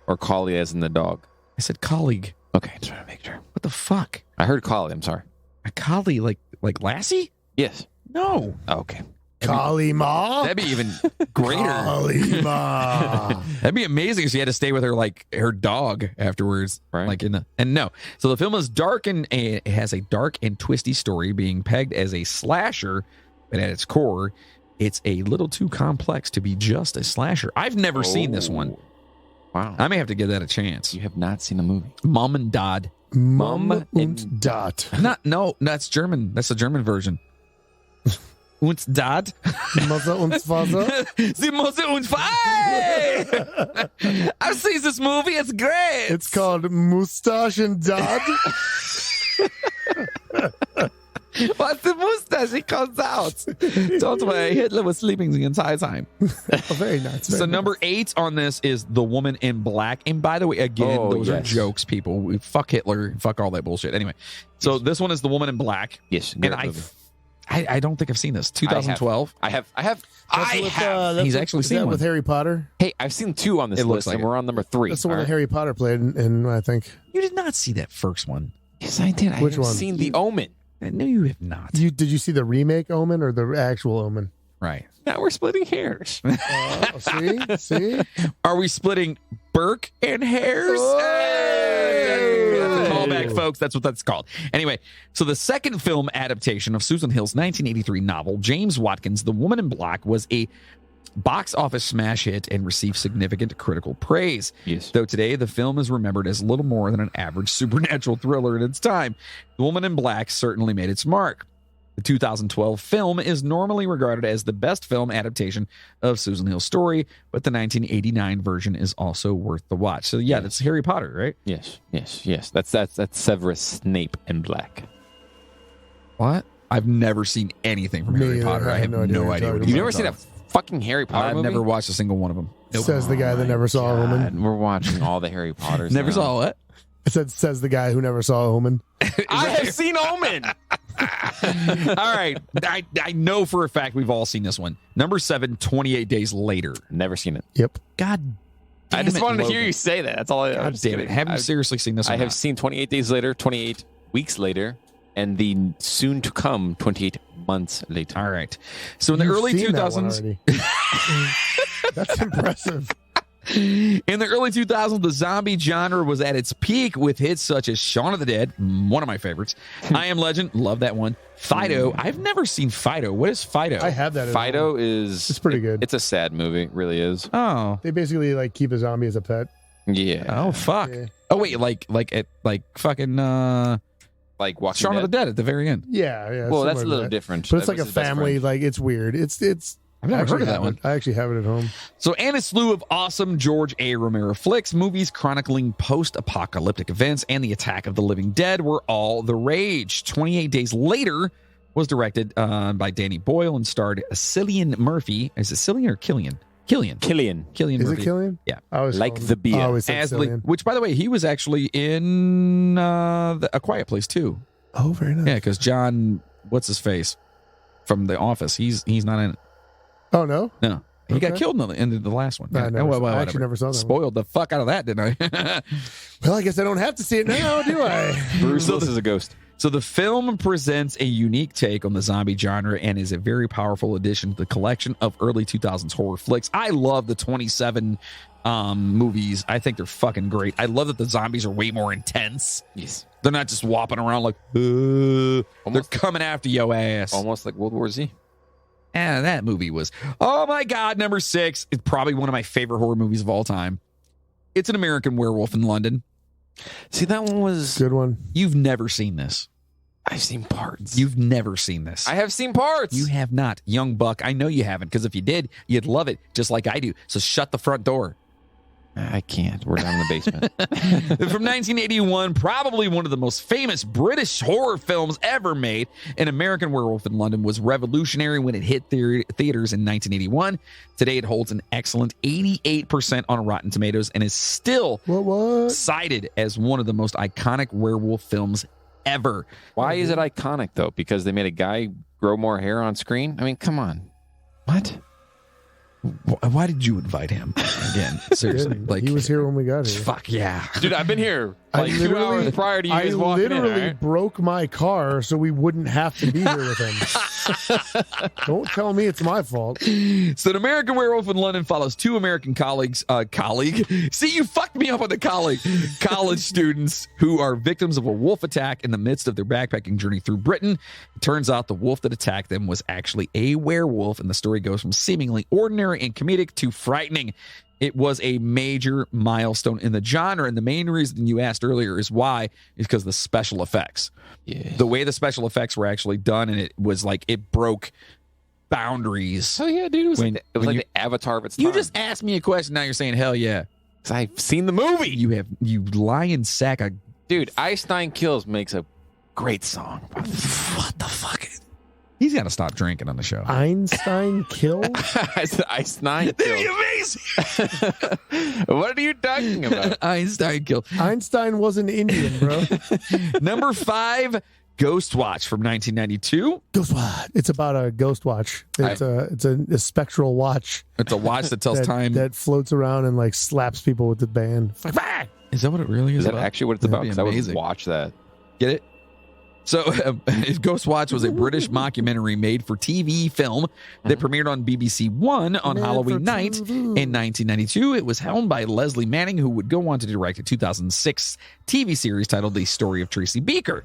Or collie as in the dog? I said colleague. Okay, just trying to make sure. What the fuck? I heard collie. I'm sorry. A collie like Lassie? Yes. No. Oh, okay. Kalima. That'd be even greater. Kalima. That'd be amazing if she had to stay with her dog afterwards. Right. Like no. So the film is dark and it has a dark and twisty story, being pegged as a slasher, but at its core, it's a little too complex to be just a slasher. I've never seen this one. Wow. I may have to give that a chance. You have not seen the movie. Mom and Dad. Mum und Dad. No, that's German. That's the German version. Und Dad. Mother und Vater. Sie Mutter und Vater. I've seen this movie. It's great. It's called Mustache and Dad. What's the mustache? He comes out. Don't worry. Hitler was sleeping the entire time. Oh, very nice. So number 8 on this is The Woman in Black. And by the way, again, Oh, those are yes. jokes, people. Fuck Hitler. Fuck all that bullshit. Anyway, so this one is The Woman in Black. Yes. And I don't think I've seen this. 2012. I have. He's actually seen one. with Harry Potter. Hey, I've seen 2 on this It looks list, like and it. we're on number 3. That's the one all that right? Harry Potter played in, I think. You did not see that first one. Yes, I did. Which I have one? seen The Omen. No, you have not. Did you see the remake Omen or the actual Omen? Right. Now we're splitting hairs. See? Are we splitting Burke and hairs? Hey! That's a callback, folks. That's what that's called. Anyway, so the second film adaptation of Susan Hill's 1983 novel, James Watkins' The Woman in Black, was a box office smash hit and received significant critical praise. Yes. Though today the film is remembered as little more than an average supernatural thriller in its time, The Woman in Black certainly made its mark. The 2012 film is normally regarded as the best film adaptation of Susan Hill's story, but the 1989 version is also worth the watch. So yeah, that's Harry Potter, right? Yes. That's Severus Snape in Black. What? I've never seen anything from Me Harry either. Potter. I have no idea. what you're you're talking You've about. never seen a fucking Harry Potter I've movie? never watched a single one of them. Says the guy that never saw Omen. God, we're watching all the Harry Potters. Never now. saw what? Says the guy who never saw Omen. I have seen Omen. All right. I know for a fact we've all seen this one. Number 7, 28 Days Later. Never seen it. Yep. God damn I just it, wanted to Logan. hear you say that. That's all. I'm God just damn it. kidding. Have you seriously seen this one? I have seen 28 Days Later, 28 Weeks Later, and the soon to come 28 Months Later. All right. So in the You've early seen that one 2000s, already. That's impressive. in the early 2000s, the zombie genre was at its peak with hits such as Shaun of the Dead, one of my favorites. I Am Legend, love that one. Fido, I've never seen Fido. What is Fido? I have that. At Fido home. is It's pretty good. It's a sad movie, it really is. Oh. They basically like keep a zombie as a pet. Yeah. Oh fuck. Yeah. Oh wait, like fucking Like Walking Shaun Dead. of the Dead at the very end. Yeah. Well, that's similar a to little that. different. But it's That like a was his best family. friend. Like it's weird. It's. I've never I heard actually of that have one. it. I actually have it at home. So, and a slew of awesome George A. Romero flicks, movies chronicling post-apocalyptic events and the attack of the living dead were all the rage. 28 Days Later was directed by Danny Boyle and starred Cillian Murphy. Is it Cillian or Killian? Killian. Killian. Killian Is Murphy. it Killian? Yeah. I always Like call him- the beer. I always said As Cillian. which, by the way, he was actually in A Quiet Place too. Oh, very nice. Yeah, because John, what's his face from The Office? He's not in it. Oh no. No. He got Okay. killed in the last one. I Yeah. never Well, saw- I whatever. actually never saw that one. Spoiled the fuck out of that, didn't I? Well, I guess I don't have to see it now, do I? Bruce Willis is a ghost. So the film presents a unique take on the zombie genre and is a very powerful addition to the collection of early 2000s horror flicks. I love the 27 movies. I think they're fucking great. I love that the zombies are way more intense. Yes. They're not just whopping around like, they're Almost- coming after your ass. Almost like World War Z. And that movie was, oh my God, number 6. It's probably one of my favorite horror movies of all time. It's An American Werewolf in London. See, that one was. Good one. You've never seen this. I've seen parts. You've never seen this. I have seen parts. You have not. Young buck, I know you haven't, because if you did, you'd love it just like I do. So shut the front door. I can't. We're down in the basement. From 1981, probably one of the most famous British horror films ever made, An American Werewolf in London was revolutionary when it hit theaters in 1981. Today, it holds an excellent 88% on Rotten Tomatoes and is still cited as one of the most iconic werewolf films ever. Why is it iconic, though? Because they made a guy grow more hair on screen? I mean, come on. What? Why did you invite him again? Seriously, like he was here when we got here. Fuck yeah, dude! I've been here like 2 hours prior to you guys walking in. I literally broke my car so we wouldn't have to be here with him. Don't tell me it's my fault. So, An American Werewolf in London follows two American colleagues. See, you fucked me up on the college students who are victims of a wolf attack in the midst of their backpacking journey through Britain. It turns out the wolf that attacked them was actually a werewolf, and the story goes from seemingly ordinary and comedic to frightening. It was a major milestone in the genre, and the main reason you asked earlier is why is because of the special effects. Yeah. The way the special effects were actually done, and it was like it broke boundaries. Oh yeah, dude! It was like the Avatar of its time. You just asked me a question. Now you're saying hell yeah. I've seen the movie. You lying sack of dude. Einstein Kills makes a great song. What the fuck? He's got to stop drinking on the show. Einstein Kill? Einstein Kill. Amazing. What are you talking about? Einstein Kill. Einstein was an Indian, bro. Number 5, Ghost Watch from 1992. Ghost Watch. It's about a ghost watch. It's a spectral watch. It's a watch that tells time. That floats around and like slaps people with the band. Is that what it really is? Is that actually what it's about? Because I would watch that. Get it? So, Ghost Watch was a British mockumentary made for TV film that premiered on BBC One on Halloween night in 1992. It was helmed by Leslie Manning, who would go on to direct a 2006 TV series titled The Story of Tracy Beaker.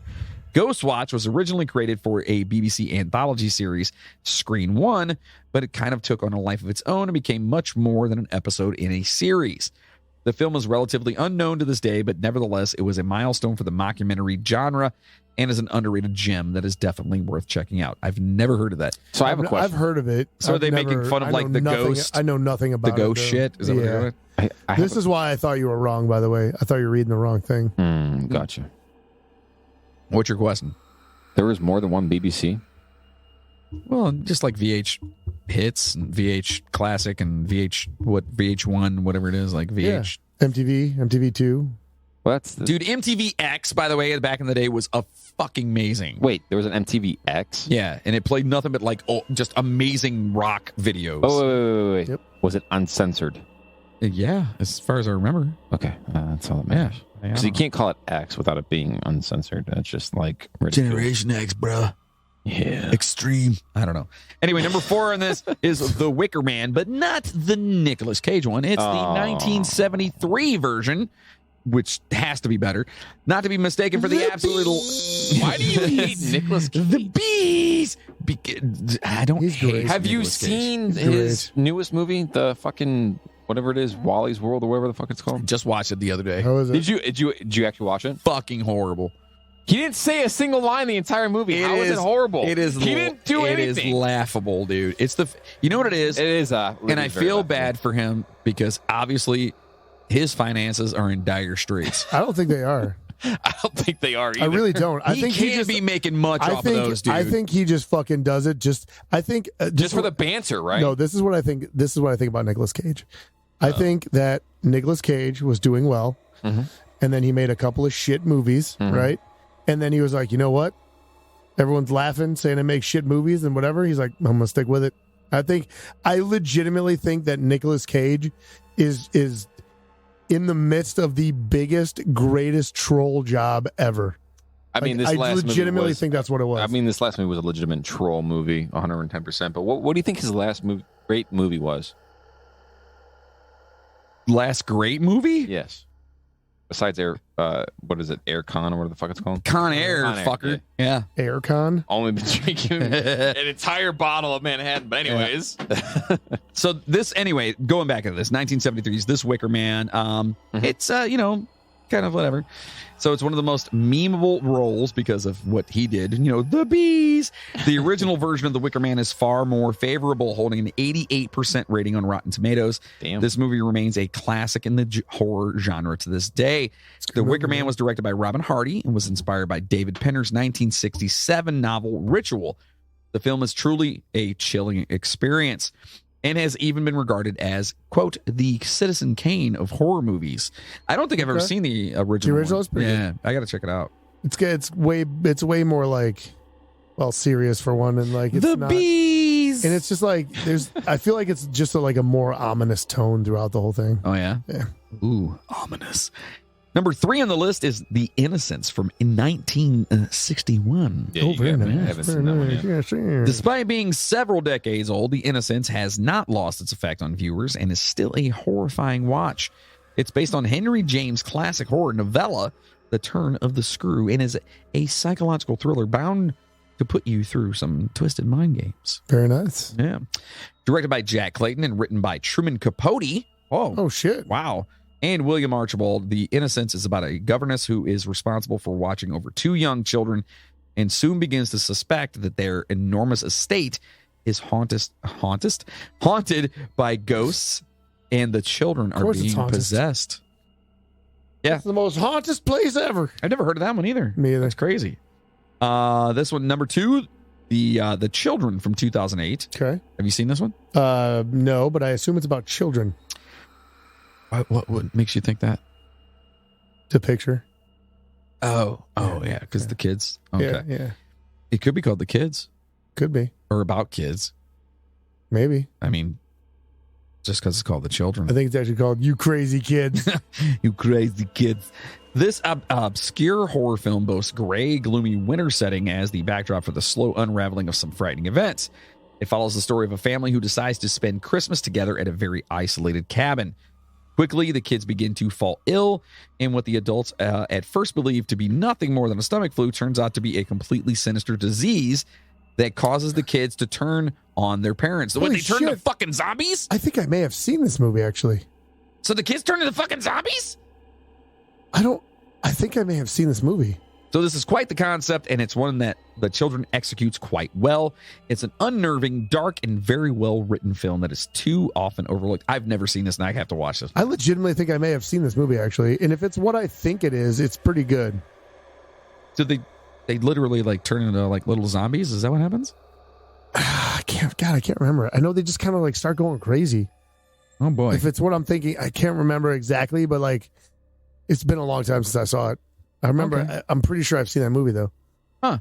Ghost Watch was originally created for a BBC anthology series, Screen One, but it kind of took on a life of its own and became much more than an episode in a series. The film is relatively unknown to this day, but nevertheless, it was a milestone for the mockumentary genre and is an underrated gem that is definitely worth checking out. I've never heard of that. So I have a question. I've heard of it. So are they making fun of like the ghost? I know nothing about the ghost shit. Is that what they're doing? This is why I thought you were wrong, by the way. I thought you were reading the wrong thing. Gotcha. What's your question? There was more than one BBC? Well, just like VH Hits and VH Classic and VH1, whatever it is, like VH. Yeah. MTV2. Well, dude, MTVX, by the way, back in the day was a fucking amazing. Wait, there was an MTVX? Yeah, and it played nothing but like just amazing rock videos. Oh, wait. Yep. Was it uncensored? Yeah, as far as I remember. Okay, that's all that matters. Yeah. So you can't call it X without it being uncensored. That's just like ridiculous. Generation X, bruh. Yeah. Extreme. I don't know. Anyway, number 4 on this is The Wicker Man, but not the Nicolas Cage one. It's the 1973 version, which has to be better. Not to be mistaken for the absolute... Why do you hate Nicolas Cage? The bees! I don't hate Have you seen his newest movie? The fucking... whatever it is, Wally's World or whatever the fuck it's called. Just watched it the other day. How is it? Did you actually watch it? Fucking horrible. He didn't say a single line the entire movie. How is it horrible? It is. He didn't do anything. It is laughable, dude. It's you know what it is? It is. And I feel bad for him because obviously his finances are in dire straits. I don't think they are. I don't think they are either. I really don't. I think he can't be making much off of those, dude. I think he just fucking does it. Just for the banter, right? No, this is what I think. This is what I think about Nicolas Cage. I think that Nicolas Cage was doing well, and then he made a couple of shit movies, right? And then he was like, you know what? Everyone's laughing, saying I make shit movies and whatever. He's like, I'm gonna stick with it. I legitimately think that Nicolas Cage is in the midst of the biggest, greatest troll job ever. I mean, I legitimately think that's what it was. I mean, this last movie was a legitimate troll movie, 110%. But what do you think his last great movie was? Last great movie? Yes. Besides what is it? Air Con or whatever the fuck it's called? Con Air, fucker. Yeah. Air Con? Only been drinking an entire bottle of Manhattan. But anyways. Yeah. So going back to this, 1973's This Wicker Man. It's, kind of whatever. So it's one of the most memeable roles because of what he did. You know, the bees. The original version of The Wicker Man is far more favorable, holding an 88% rating on Rotten Tomatoes. Damn. This movie remains a classic in the horror genre to this day. The Wicker Man was directed by Robin Hardy and was inspired by David Penner's 1967 novel Ritual. The film is truly a chilling experience and has even been regarded as, quote, the Citizen Kane of horror movies. I don't think I've ever seen the original. The original is pretty good. I got to check it out. It's way more like, well, serious for one, and like it's the not, bees, and it's just like I feel like it's just like a more ominous tone throughout the whole thing. Oh yeah, yeah. Ooh, ominous. Number 3 on the list is The Innocents from 1961. Yeah, you very got- nice. I haven't Very seen that one nice. yet. Yeah, sure. Despite being several decades old, The Innocents has not lost its effect on viewers and is still a horrifying watch. It's based on Henry James' classic horror novella, The Turn of the Screw, and is a psychological thriller bound to put you through some twisted mind games. Very nice. Yeah. Directed by Jack Clayton and written by Truman Capote. Oh shit! Wow. And William Archibald. The Innocents is about a governess who is responsible for watching over 2 young children and soon begins to suspect that their enormous estate is haunted by ghosts and the children are being possessed. Yeah. It's the most haunted place ever. I've never heard of that one either. Me either. That's crazy. This one, number 2, the Children from 2008. Okay. Have you seen this one? No, but I assume it's about children. What makes you think that? The picture. Oh, yeah, because the kids. Okay. Yeah. It could be called The Kids Could be. or about kids. Maybe. I mean, just because it's called The Children. I think it's actually called You Crazy Kids. You crazy kids. This obscure horror film boasts gray, gloomy winter setting as the backdrop for the slow unraveling of some frightening events. It follows the story of a family who decides to spend Christmas together at a very isolated cabin. Quickly, the kids begin to fall ill, and what the adults at first believed to be nothing more than a stomach flu turns out to be a completely sinister disease that causes the kids to turn on their parents. Holy They turn into shit. fucking zombies? I think I may have seen this movie actually. So the kids turn into fucking zombies? I think I may have seen this movie. So this is quite the concept, and it's one that the Children executes quite well. It's an unnerving, dark, and very well-written film that is too often overlooked. I've never seen this, and I have to watch this. I legitimately think I may have seen this movie actually, and if it's what I think it is, it's pretty good. So they literally like turn into like little zombies? Is that what happens? I can't remember. I know they just kind of like start going crazy. Oh boy. If it's what I'm thinking, I can't remember exactly, but like it's been a long time since I saw it. I remember. Okay. I'm pretty sure I've seen that movie though. Huh.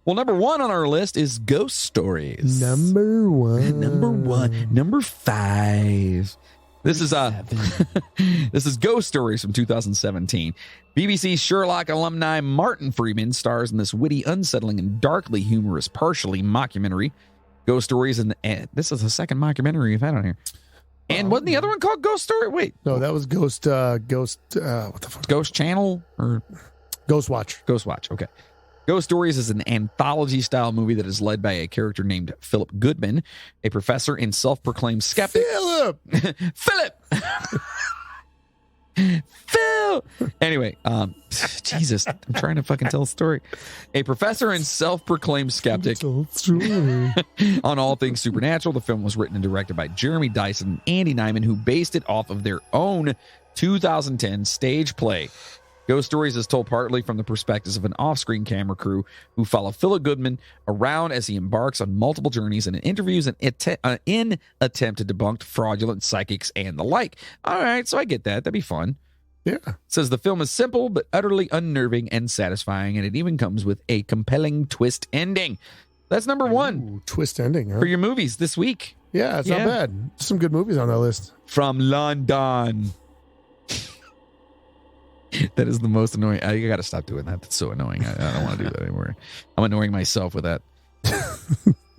Well, number 1 on our list is Ghost Stories. Number 1. Number 5. This is this is Ghost Stories from 2017. BBC Sherlock alumni Martin Freeman stars in this witty, unsettling, and darkly humorous, partially mockumentary. Ghost Stories, and this is the second mockumentary we've had on here. And wasn't the other one called Ghost Story? Wait, No, that was Ghost. What the fuck? Ghost Channel or Ghost Watch. Ghost Watch? Okay. Ghost Stories is an anthology-style movie that is led by a character named Philip Goodman, a professor and self-proclaimed skeptic. Philip! Phil! Anyway, Jesus, I'm trying to fucking tell a story. A professor and self-proclaimed skeptic on all things supernatural. The film was written and directed by Jeremy Dyson and Andy Nyman, who based it off of their own 2010 stage play. Ghost Stories is told partly from the perspectives of an off-screen camera crew who follow Philip Goodman around as he embarks on multiple journeys and interviews in attempt to debunk fraudulent psychics and the like. All right, so I get that. That'd be fun. Yeah. It says the film is simple but utterly unnerving and satisfying, and it even comes with a compelling twist ending. That's number 1 Ooh, twist ending, huh? for your movies this week. Yeah, it's not bad. Some good movies on that list. From London. That is the most annoying. I got to stop doing that. That's so annoying. I don't want to do that anymore. I'm annoying myself with that.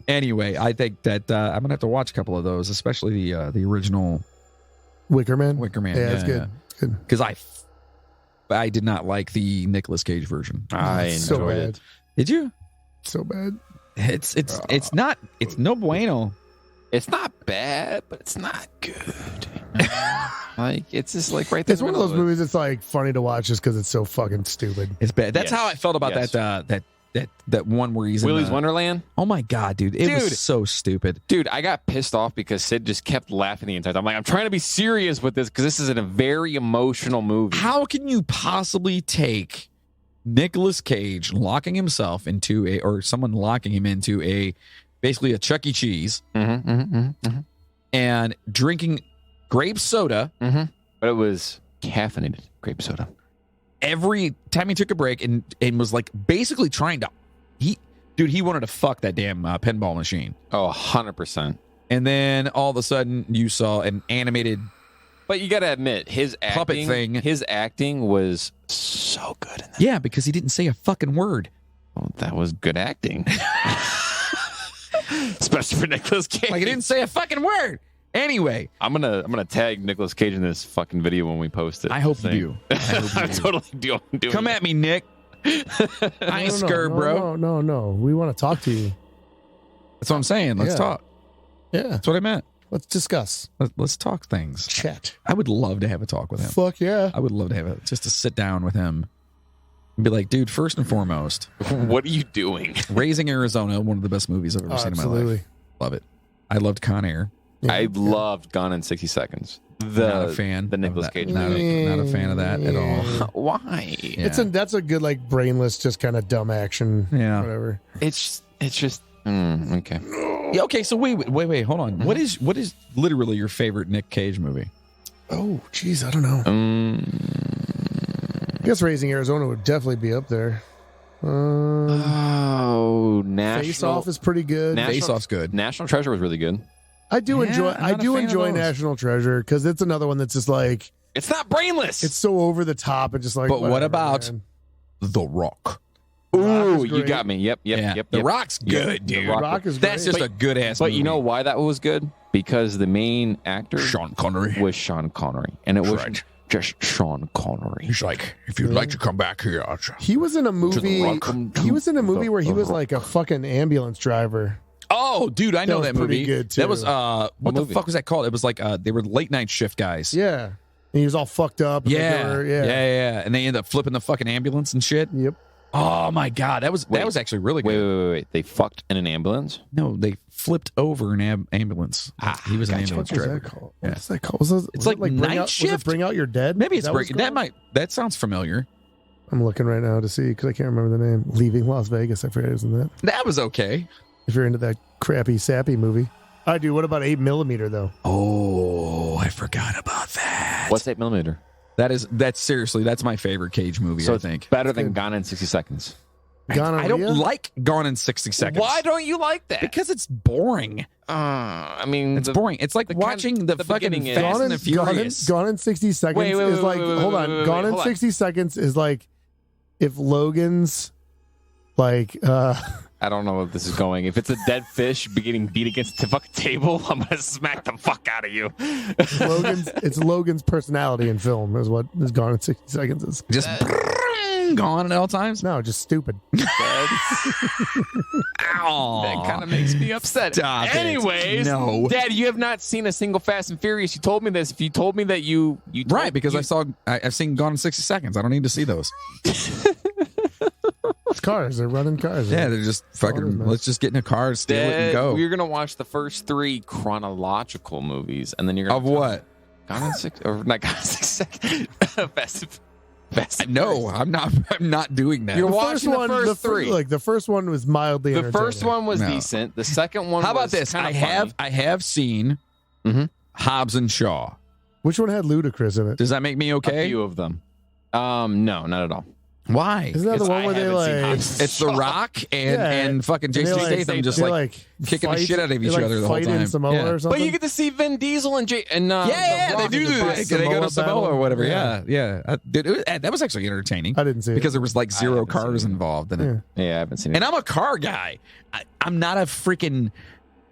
Anyway, I think that I'm going to have to watch a couple of those, especially the original Wicker Man. Yeah, it's good. It's good. Because I did not like the Nicolas Cage version. I So enjoyed bad. it. Did you? So bad. It's no bueno. It's not bad, but it's not good. Like it's just like right there. It's one of those movies that's like funny to watch just because it's so fucking stupid. It's bad. That's Yes. how I felt about Yes. that one where he's Willy's in the, Wonderland. Oh my god, dude! It was so stupid. Dude, I got pissed off because Sid just kept laughing the entire time. I'm like, I'm trying to be serious with this because this is a very emotional movie. How can you possibly take Nicolas Cage locking himself into or someone locking him into basically a Chuck E. Cheese and drinking grape soda But it was caffeinated grape soda. every time he took a break and was like basically trying to he wanted to fuck that damn pinball machine. Oh, 100%. And then all of a sudden you saw an animated But you got to admit, his puppet acting, thing. his acting was so good in that. Yeah, because he didn't say a fucking word. Well, that was good acting. Especially for Nicolas Cage. Like he didn't say a fucking word. Anyway, I'm gonna tag Nicolas Cage in this fucking video when we post it. I hope you do. I hope I you do. totally do. Come at me, Nick. I ain't scared, bro. No. We want to talk to you. That's what I'm saying. Let's Yeah. talk. Yeah. That's what I meant. Let's discuss. Let's talk things. Chat. I would love to have a talk with him. Fuck yeah. I would love to have just to sit down with him and be like, dude, first and foremost, What are you doing? Raising Arizona, one of the best movies I've ever seen in my Absolutely. life. Love it. I loved Con Air. Yeah. I loved Gone in 60 Seconds. Not a fan. The of Nicolas that. Cage. Not a fan of that at all. Why? Yeah. That's a good like brainless, just kind of dumb action. Yeah. Whatever. It's just okay. Yeah, okay, so wait, hold on. What is literally your favorite Nick Cage movie? Oh, geez, I don't know. I guess Raising Arizona would definitely be up there. Oh, National Face Off is pretty good. Face Off's good. National Treasure was really good. I do Yeah, enjoy. I'm I not a do fan of enjoy those. National Treasure because it's another one that's just like It's not brainless. it's so over the top and just like. But what whatever, about man. The Rock? Rock Ooh, is you great. got me. Yep. The Rock's good, dude. The Rock is That's great. just a good ass But movie. you know why that was good? Because the main actor Sean Connery was Sean Connery, and it was right. just Sean Connery. He's like, if you'd like to come back here, He was in a movie. Rock. He was in a movie where he The was Rock. like a fucking ambulance driver. oh, dude, I know was that pretty movie. good, That was too. what the movie? fuck was that called? It was like they were late night shift guys. Yeah, and he was all fucked up. and Yeah, they were- yeah, and they end up flipping the fucking ambulance and shit. Yep. Oh my god, that was actually really good. Wait. They fucked in an ambulance? No, they flipped over an ambulance. He was an ambulance What's driver. that called? Yeah. What's that called? Was It's like Bring Night Out, Shift? Was it Bring Out Your Dead? Maybe Is it's that what it's called? that sounds familiar. I'm looking right now to see because I can't remember the name. Leaving Las Vegas. I forget it was in that. That was okay. If you're into that crappy sappy movie. I do. What about 8mm though? Oh, I forgot about that. What's 8mm? That's seriously, that's my favorite Cage movie, So I it's think. better than good. Gone in 60 Seconds. I Gonorrhea? don't like Gone in 60 Seconds. Why don't you like that? Because it's boring. I mean, It's boring. It's like the watching kind- the the fucking beginning is- Fast Gone and in, the Gone in, Furious. Gone in 60 Seconds Wait, is like, hold on. Gone in hold on. 60 Seconds is like if Logan's like, I don't know where this is going. If it's a dead fish getting beat against the fucking table, I'm gonna smack the fuck out of you. it's Logan's personality in film is what is Gone in 60 Seconds is. Just gone at all times. No, just stupid. Ow. That kind of makes me upset. Stop it. Anyways, No. Dad, you have not seen a single Fast and Furious. You told me this. If you told me that you told- Right, because you- I've seen Gone in 60 Seconds. I don't need to see those. It's cars. They're running cars. Yeah, they're just fucking, mess. let's just get in a car, steal it, and Dad, go. we're gonna watch the first 3 chronological movies, and then you're gonna Of what? Gone in 6 or not Gone in 6 Seconds. Fast and No, I'm not doing that. You're The watching the first 3. Like the first one was mildly The entertaining. first one was No. decent. The second one. How about was this? kinda I have seen Mhm. Hobbs and Shaw. Which one had Ludacris in it? Does that make me funny. okay? A few of them. No, not at all. Why? Isn't that the Because one I where they haven't seen like Hobbs. It's The Rock and Yeah, and fucking and they, Jason like, Statham just they, like kicking the fight- shit out of they, each like, other the whole fight time. in Samoa Yeah. or something? But you get to see Vin Diesel and Yeah, The they Rock do in the that. first They go to Samoa Samoa battle. or whatever. Yeah. Yeah. Dude, that was actually entertaining. I didn't see because it. there was like I 0 haven't seen cars it. involved in it. Yeah. Yeah, I haven't seen it. And I'm a car guy. I'm not a freaking.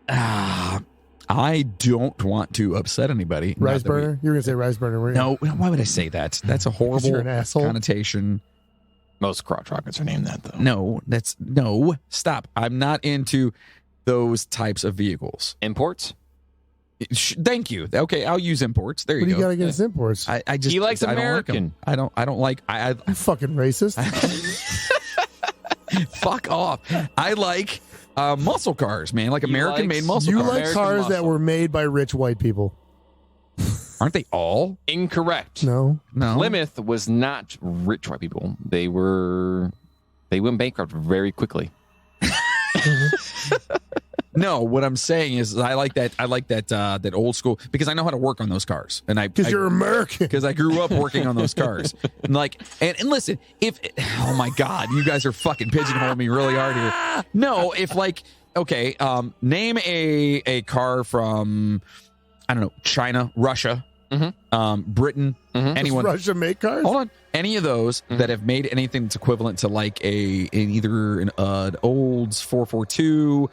I don't want to upset anybody. Not Rice that we- burner? You were gonna say rice burner, weren't you? No, why would I say that? That's a horrible you're an asshole. connotation. Most crotch rockets are named that though. No, stop. I'm not into those types of vehicles. Imports? Thank you. Okay, I'll use imports. There you What do go. you got against imports? I just He likes I don't like 'em. American. I don't like. You fucking racist. Fuck off. I like muscle cars, man. Like American made muscle You cars. like American cars that muscle. were made by rich white people. Aren't they all? Incorrect. No. No. Plymouth was not rich white people. They went bankrupt very quickly. No, what I'm saying is I like that old school because I know how to work on those cars. And Because you're American. because I grew up working on those cars. And and listen, oh my God, you guys are fucking pigeonholing me really hard here. No, if okay, name a car from, I don't know, China, Russia, Britain, anyone. Does Russia make cars? Hold on. Any of those that have made anything that's equivalent to like either an Olds 442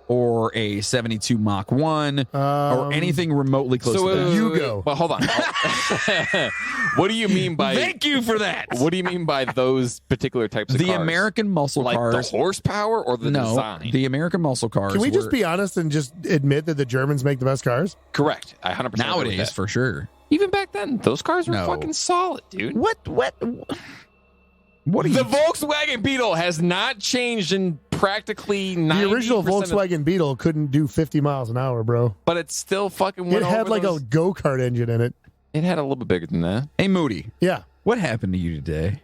or a 72 Mach 1 or anything remotely close to that. Yugo. Well, hold on. What do you mean by? Thank you for that. What do you mean by those particular types of The cars? American muscle like cars. the horsepower or the design? The American muscle cars. Can we just were- be honest and just admit that the Germans make the best cars? Correct. I 100% agree with nowadays that. for sure? Even back then, those cars were No. fucking solid, dude. What are The you? Volkswagen Beetle has not changed in practically 90%. The original Volkswagen Beetle couldn't do 50 miles an hour, bro. But it still fucking went It had over like those- a go-kart engine in it. It had a little bit bigger than that. Hey Moody, Yeah. what happened to you today?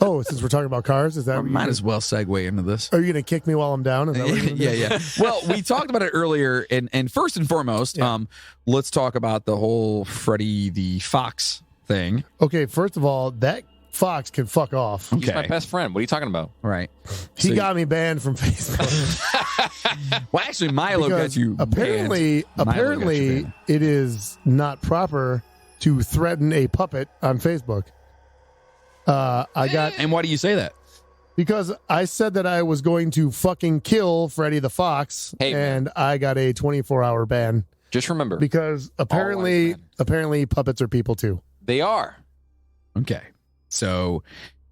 Oh, since we're talking about cars, is that what Might as well segue into this. Are you going to kick me while I'm down? Is that what you're gonna do? yeah. Well, we talked about it earlier, and first and foremost, let's talk about the whole Freddy the Fox thing. Okay, first of all, that Fox can fuck off. He's my best friend. What are you talking about? Right. He So- got me banned from Facebook. Well, actually, Milo Because got you apparently, banned. Milo got you apparently, banned. it is not proper to threaten a puppet on Facebook. I got And why do you say that? because I said that I was going to fucking kill Freddy the Fox, Hey, man. and I got a 24-hour ban Just remember, because apparently, puppets are people too. they are. Okay. So,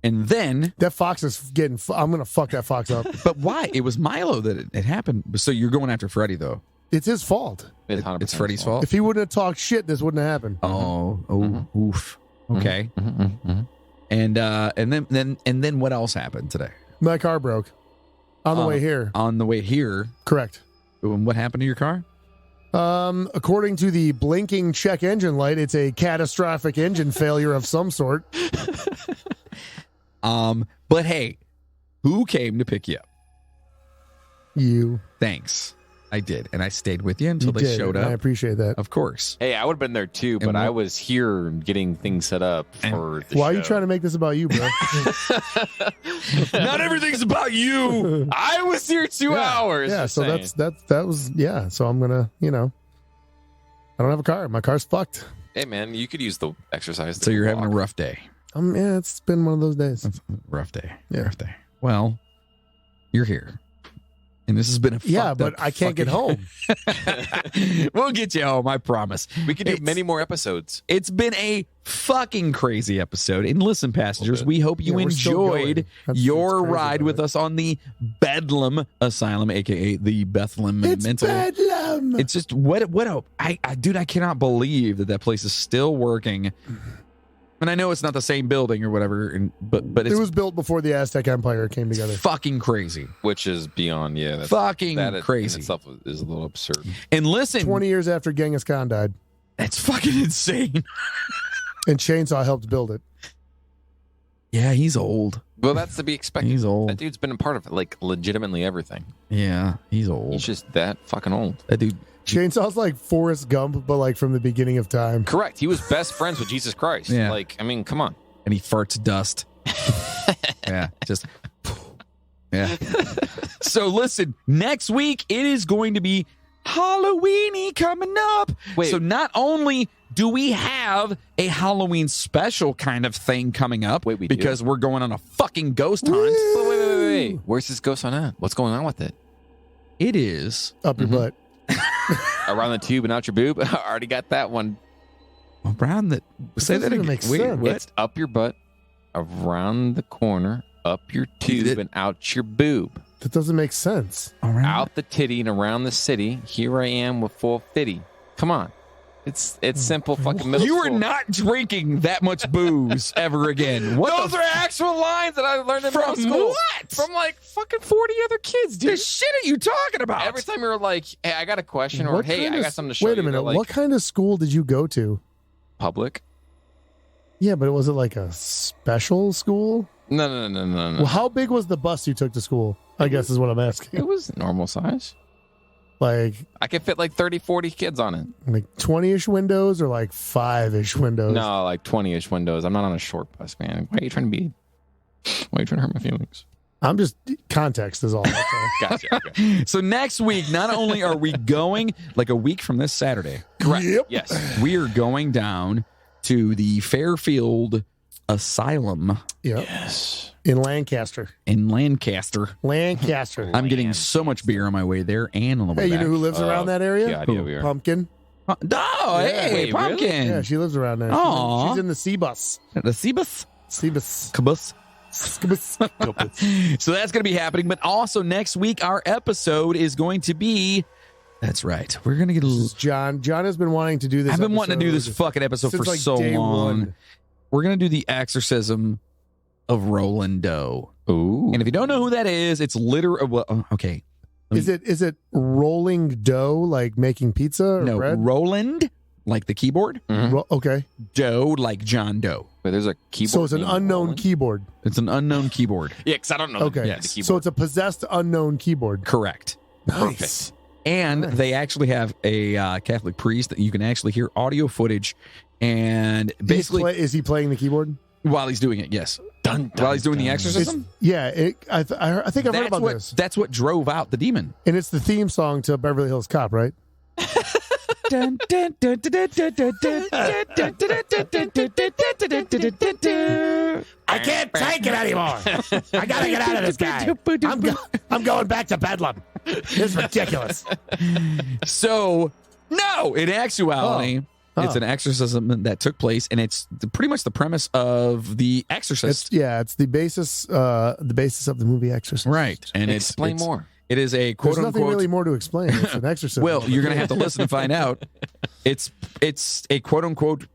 and then, That fox is getting. I'm gonna fuck that fox up. but why? It was Milo that it happened. So you're going after Freddy, though. It's his fault. It's 100% It's Freddy's fault. If he wouldn't have talked shit, this wouldn't have happened. Oof. Okay. And then what else happened today? My car broke on the way here. On the way here, Correct. what happened to your car? According to the blinking check engine light, it's a catastrophic engine failure of some sort. But hey, who came to pick you up? You Thanks. I did, and I stayed with you until You they did, showed and up. I appreciate that. Of course. Hey, I would have been there too, but And I what- was here getting things set up for the Why are show. you trying to make this about you, bro? Not everything's about you. I was here 2 hours. Yeah, just so saying. that was So I'm gonna, I don't have a car. My car's fucked. Hey, man, you could use the exercise. So you're having a rough day. Yeah, it's been one of those days. Rough day. Yeah. Rough day. Well, you're here. And this has been a Yeah, fucked but up I can't get fucking- home. We'll get you home, I promise. We could do It's- many more episodes. It's been a fucking crazy episode. And listen, passengers, we hope you Yeah, we're still going. enjoyed That's your crazy ride about with it. us on the Bedlam Asylum, aka the Bethlehem It's Mental. Bedlam. It's just dude, I cannot believe that place is still working. And I know it's not the same building or whatever, but It it's was built before the Aztec Empire came together. fucking crazy. Which is beyond, that's Fucking that crazy. in itself is a little absurd. And listen, 20 years after Genghis Khan died, that's fucking insane. and Chainsaw helped build it. Yeah, he's old. Well, that's to be expected. He's old. That dude's been a part of like legitimately everything. Yeah, he's old. He's just that fucking old. That dude. Chainsaw's like Forrest Gump, but like from the beginning of time. Correct. He was best friends with Jesus Christ. Yeah. Like, I mean, come on. And he farts dust. Yeah, just. Yeah. So listen, next week it is going to be Halloweeny coming up. Wait. So not only do we have a Halloween special kind of thing coming up, Wait, we do? because we're going on a fucking ghost hunt. Wait. Where's this ghost on at? What's going on with it? It is Up your butt. Around the tube and out your boob? I already got that one. around the. Say doesn't that even again. make Wait, sense. what? It's up your butt, around the corner, up your tube, Did- and out your boob. That doesn't make sense. All right. Out the titty and around the city. Here I am with full fitty. Come on. It's simple fucking middle You school. are not drinking that much booze ever again. What Those are actual lines that I learned in middle From school. what? From like fucking 40 other kids, dude. the shit are you talking about? Every time you're like, hey, I got a question, or What hey, kind I of- got something to show Wait you. a minute. They're like, What kind of school did you go to? public? Yeah, but was it like a special school? No. Well, how big was the bus you took to school? I guess is what I'm asking. It was normal size. Like I could fit like 30, 40 kids on it. 20-ish windows or like 5-ish windows? No, like 20-ish windows. I'm not on a short bus, man. Why are you trying to hurt my feelings? I'm just context is all. That's all. Gotcha. Okay. So next week, not only are we going like a week from this Saturday, Correct. Yep. Yes. we are going down to the Fairfield Asylum Yep. Yes. In Lancaster. in Lancaster. Lancaster. I'm getting so much beer on my way there and on the way Hey, you back. know who lives around that area? Yeah, we are. Pumpkin. Oh, Yeah. hey, Wait, Pumpkin. Yeah, she lives around there. Aw. She's in the C-bus. The Cebus. C-bus. Cabus. C-bus. So that's going to be happening. But also next week, our episode is going to be. That's right. We're going to get a This little. is John. John has been wanting to do this. I've been wanting to do this episode fucking episode since, for like, so day long. one. We're going to do the exorcism of Roland Doe. Ooh. And if you don't know who that is, it's literally. Well, okay. Is it rolling dough like making pizza or No, bread? Roland, like the keyboard. Okay. Doe, like John Doe. Wait, there's a keyboard. So it's an named unknown Roland? keyboard. It's an unknown keyboard. Yeah, because I don't know. Okay. Yes. The keyboard. So it's a possessed unknown keyboard. Correct. Nice. And they actually have a Catholic priest that you can actually hear audio footage. And basically, Is he playing the keyboard? while he's doing it, yes. Dun, dun, While he's doing the dun. exorcism. I think I've heard about what, this. That's what drove out the demon. And it's the theme song to Beverly Hills Cop, right? I can't take it anymore. I gotta get out of this guy. I'm going back to Bedlam. This is ridiculous. So, no, in actuality, Oh. it's an exorcism that took place, and it's pretty much the premise of The Exorcist. It's the basis of the movie Exorcist. Right. And Explain it's more. It is a quote There's nothing unquote. really more to explain. It's an exorcism. Well, you're going to have to listen to find out. It's a quote unquote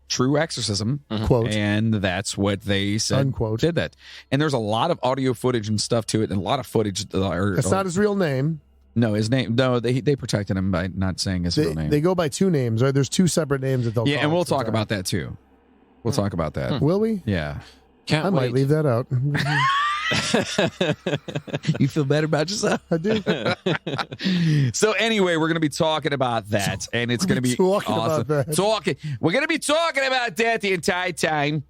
true exorcism. Quote. And that's what they said. Unquote. Did that. And there's a lot of audio footage and stuff to it, and a lot of footage. That's not his real name. No, his name. No, they protected him by not saying his real name. They go by two names, right? There's two separate names that they'll Yeah, call and it we'll talk sometimes. about that too. We'll talk about that. Will we? Yeah. Can't I wait. might leave that out. You feel better about yourself? I do. So anyway, we're going to be talking about that, and it's going to be talking awesome. about that. We're going to be talking about that the entire time.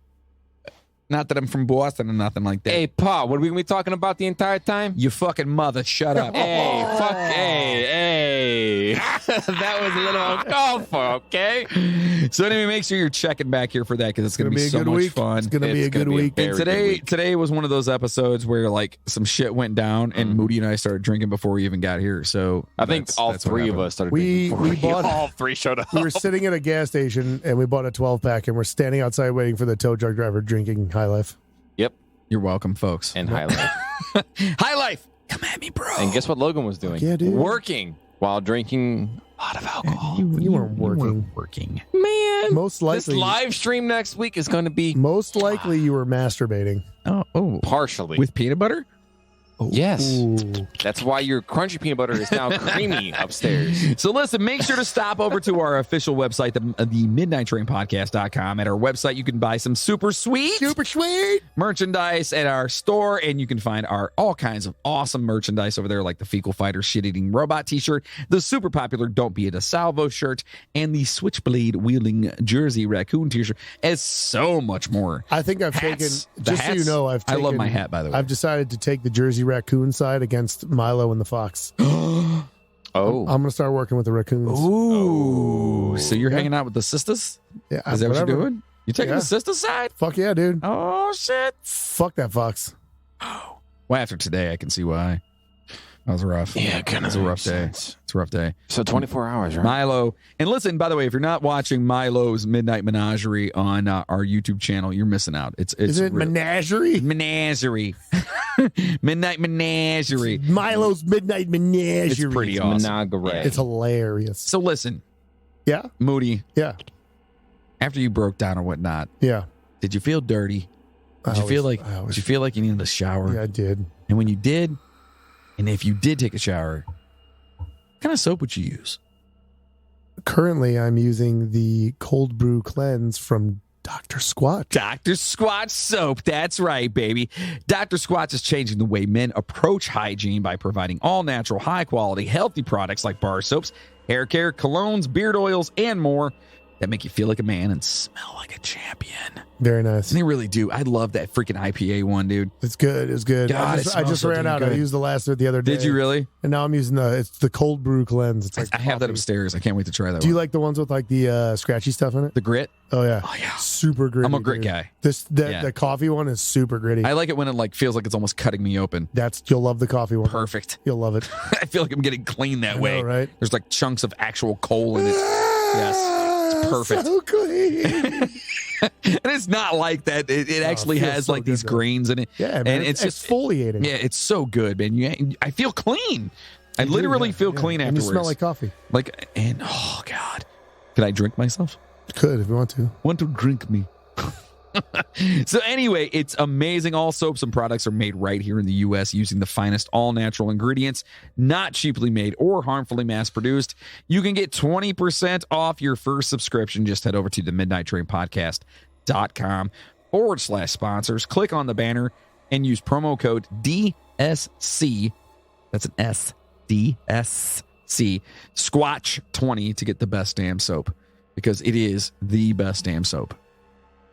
Not that I'm from Boston or nothing like that. Hey, Pa, what are we going to be talking about the entire time? You fucking mother, shut up. Hey, fuck, hey. That was a little uncalled for, okay? So anyway, make sure you're checking back here for that because it's going to be a so good much week. fun. It's gonna be It's a good gonna be a week. very And good today, week. today was one of those episodes where like some shit went down, and Moody and I started drinking before we even got here. So I think all that's what three of happened. us started We drinking before bought- all three showed up. We were sitting at a gas station and we bought a 12-pack and we're standing outside waiting for the tow truck driver drinking High Life. Yep, You're welcome, folks. and High Life. High life, come at me, bro. And guess what Logan was doing? Yeah, dude. Working while drinking a lot of alcohol. You weren't working. Working. Man, Most this likely, live stream next week is going to be most likely you were masturbating. Oh, partially. with peanut butter. Yes. Ooh. That's why your crunchy peanut butter is now creamy upstairs. So listen, make sure to stop over to our official website, the midnighttrainpodcast.com. At our website, you can buy some super sweet merchandise at our store, and you can find our all kinds of awesome merchandise over there, like the Fecal Fighter shit-eating robot t-shirt, the super popular Don't Be a DeSalvo shirt, and the Switchblade-wielding Jersey Raccoon t-shirt, and so much more. I think I've Hats. taken, The just so you hats. know, I love my hat, by the way. I've decided to take the Jersey Raccoon side against Milo and the Fox. Oh, I'm going to start working with the raccoons. Ooh. So you're hanging out with the sisters? Yeah, Is that what whatever. you're doing? You taking Yeah. the sister side? Fuck yeah, dude. Oh, shit. Fuck that Fox. Well, after today, I can see why. That was rough. Yeah, kind of. It's a rough day. It's a rough day. So 24 hours, right? Milo. And listen, by the way, if you're not watching Milo's Midnight Menagerie on our YouTube channel, you're missing out. Is it Menagerie? Menagerie. Midnight Menagerie. Milo's Midnight Menagerie. It's pretty awesome. Menagerie. It's hilarious. So listen, Yeah? Moody, Yeah. after you broke down or whatnot, Yeah. did you feel dirty? Did you feel like you needed a shower? Yeah, I did. And when you did, and if you did take a shower, what kind of soap would you use? Currently, I'm using the cold brew cleanse from Dr. Squatch. Dr. Squatch soap. That's right, baby. Dr. Squatch is changing the way men approach hygiene by providing all natural, high quality, healthy products like bar soaps, hair care, colognes, beard oils, and more that make you feel like a man and smell like a champion. Very nice. And they really do. I love that freaking IPA one, dude. It's good. It's good. God, I just ran out. I used the last of it the other day. Did you really? And now I'm using it's the cold brew cleanse. It's like I have that coffee. upstairs. I can't wait to try that Do you one. like the ones with like the scratchy stuff in it? The grit? Oh yeah. Oh, yeah. Super gritty. I'm a grit dude. guy. The Yeah. coffee one is super gritty. I like it when it like feels like it's almost cutting me open. You'll love the coffee one. Perfect. You'll love it. I feel like I'm getting clean that I way. know, right? There's like chunks of actual coal in it. Yes. It's perfect. So clean. And it's not like that. It actually feels has so like good, these though. grains in it. Yeah, man, and it's just exfoliating. Yeah, it's so good, man. I feel clean. I You do, literally yeah, feel yeah. clean And afterwards. you smell like coffee. And oh god, could I drink myself? You could if you want to. Want to drink me? So anyway, it's amazing. All soaps and products are made right here in the U.S. using the finest all-natural ingredients, not cheaply made or harmfully mass-produced. You can get 20% off your first subscription. Just head over to the midnighttrainpodcast.com/sponsors. Click on the banner and use promo code DSC. That's an S. DSC. Squatch20 to get the best damn soap, because it is the best damn soap.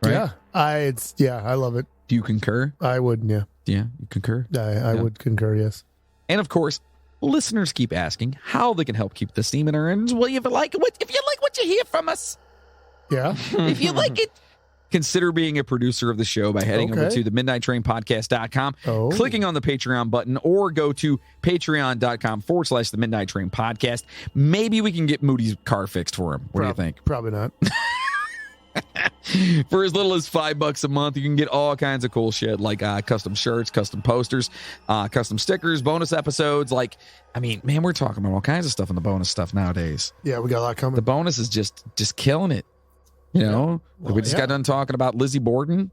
Right? Yeah, I love it. Do you concur? I would, yeah. Yeah, you concur? I would concur, yes. And of course, listeners keep asking how they can help keep the steam in our engines. Well, if you like what you hear from us, Yeah. if you like it, consider being a producer of the show by heading over to the midnighttrainpodcast.com, clicking on the Patreon button, or go to patreon.com/the Midnight Train Podcast. Maybe we can get Moody's car fixed for him. What do you think? Probably not. For as little as $5 a month, you can get all kinds of cool shit like custom shirts, custom posters, custom stickers, bonus episodes. Like, I mean, man, we're talking about all kinds of stuff in the bonus stuff nowadays. Yeah, we got a lot coming. The bonus is just killing it. You know, we just got done talking about Lizzie Borden.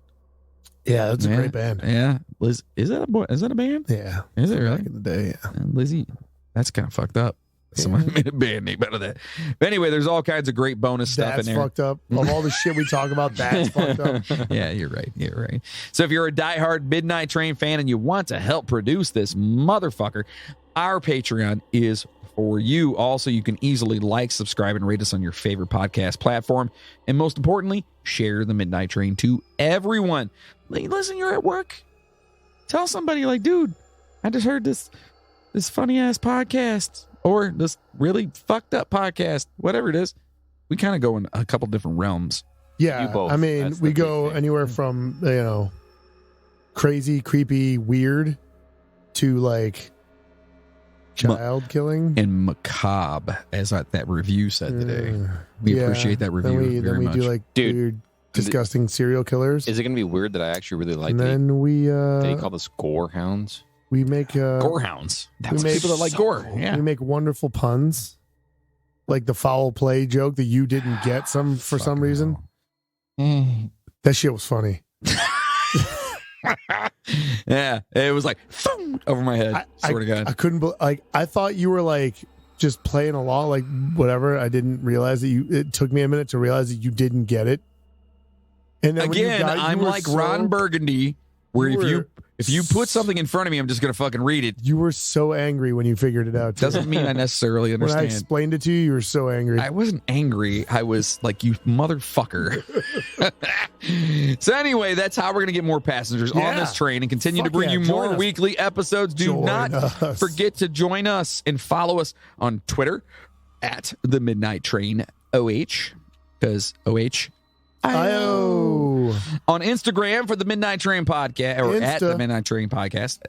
Yeah, that's a great band. Yeah, Liz, is that a band? Yeah, is it really? Back in the day, yeah. Lizzie, that's kind of fucked up. Someone made a band name out of that. But anyway, there's all kinds of great bonus stuff in there. That's fucked up. Of all the shit we talk about, that's fucked up. Yeah, you're right. You're right. So if you're a diehard Midnight Train fan and you want to help produce this motherfucker, our Patreon is for you. Also, you can easily like, subscribe, and rate us on your favorite podcast platform. And most importantly, share the Midnight Train to everyone. Listen, you're at work. Tell somebody, like, dude, I just heard this funny ass podcast, or this really fucked up podcast, whatever it is. We kind of go in a couple different realms. Yeah, I mean, we go anywhere from, crazy, creepy, weird to like child killing and macabre, as that review said today. We appreciate that review very much. Do like weird, disgusting serial killers. Is it going to be weird that I actually really like and then we they call this gore hounds? We make gorehounds. That's people that like gore. Yeah, we make wonderful puns, like the foul play joke that you didn't get for some reason. That shit was funny. Yeah, it was like over my head. Swear to God, I couldn't. I thought you were like just playing along, like whatever. I didn't realize that it took me a minute to realize that you didn't get it. And then again, I'm like Ron Burgundy, where if you put something in front of me, I'm just going to fucking read it. You were so angry when you figured it out. Doesn't mean I necessarily understand. When I explained it to you, you were so angry. I wasn't angry. I was like, you motherfucker. So anyway, that's how we're going to get more passengers on this train and continue to bring you more weekly episodes. Do not forget to join us and follow us on Twitter at the Midnight Train OH, because OH Io. On Instagram for the Midnight Train Podcast, or at Insta. the Midnight Train Podcast,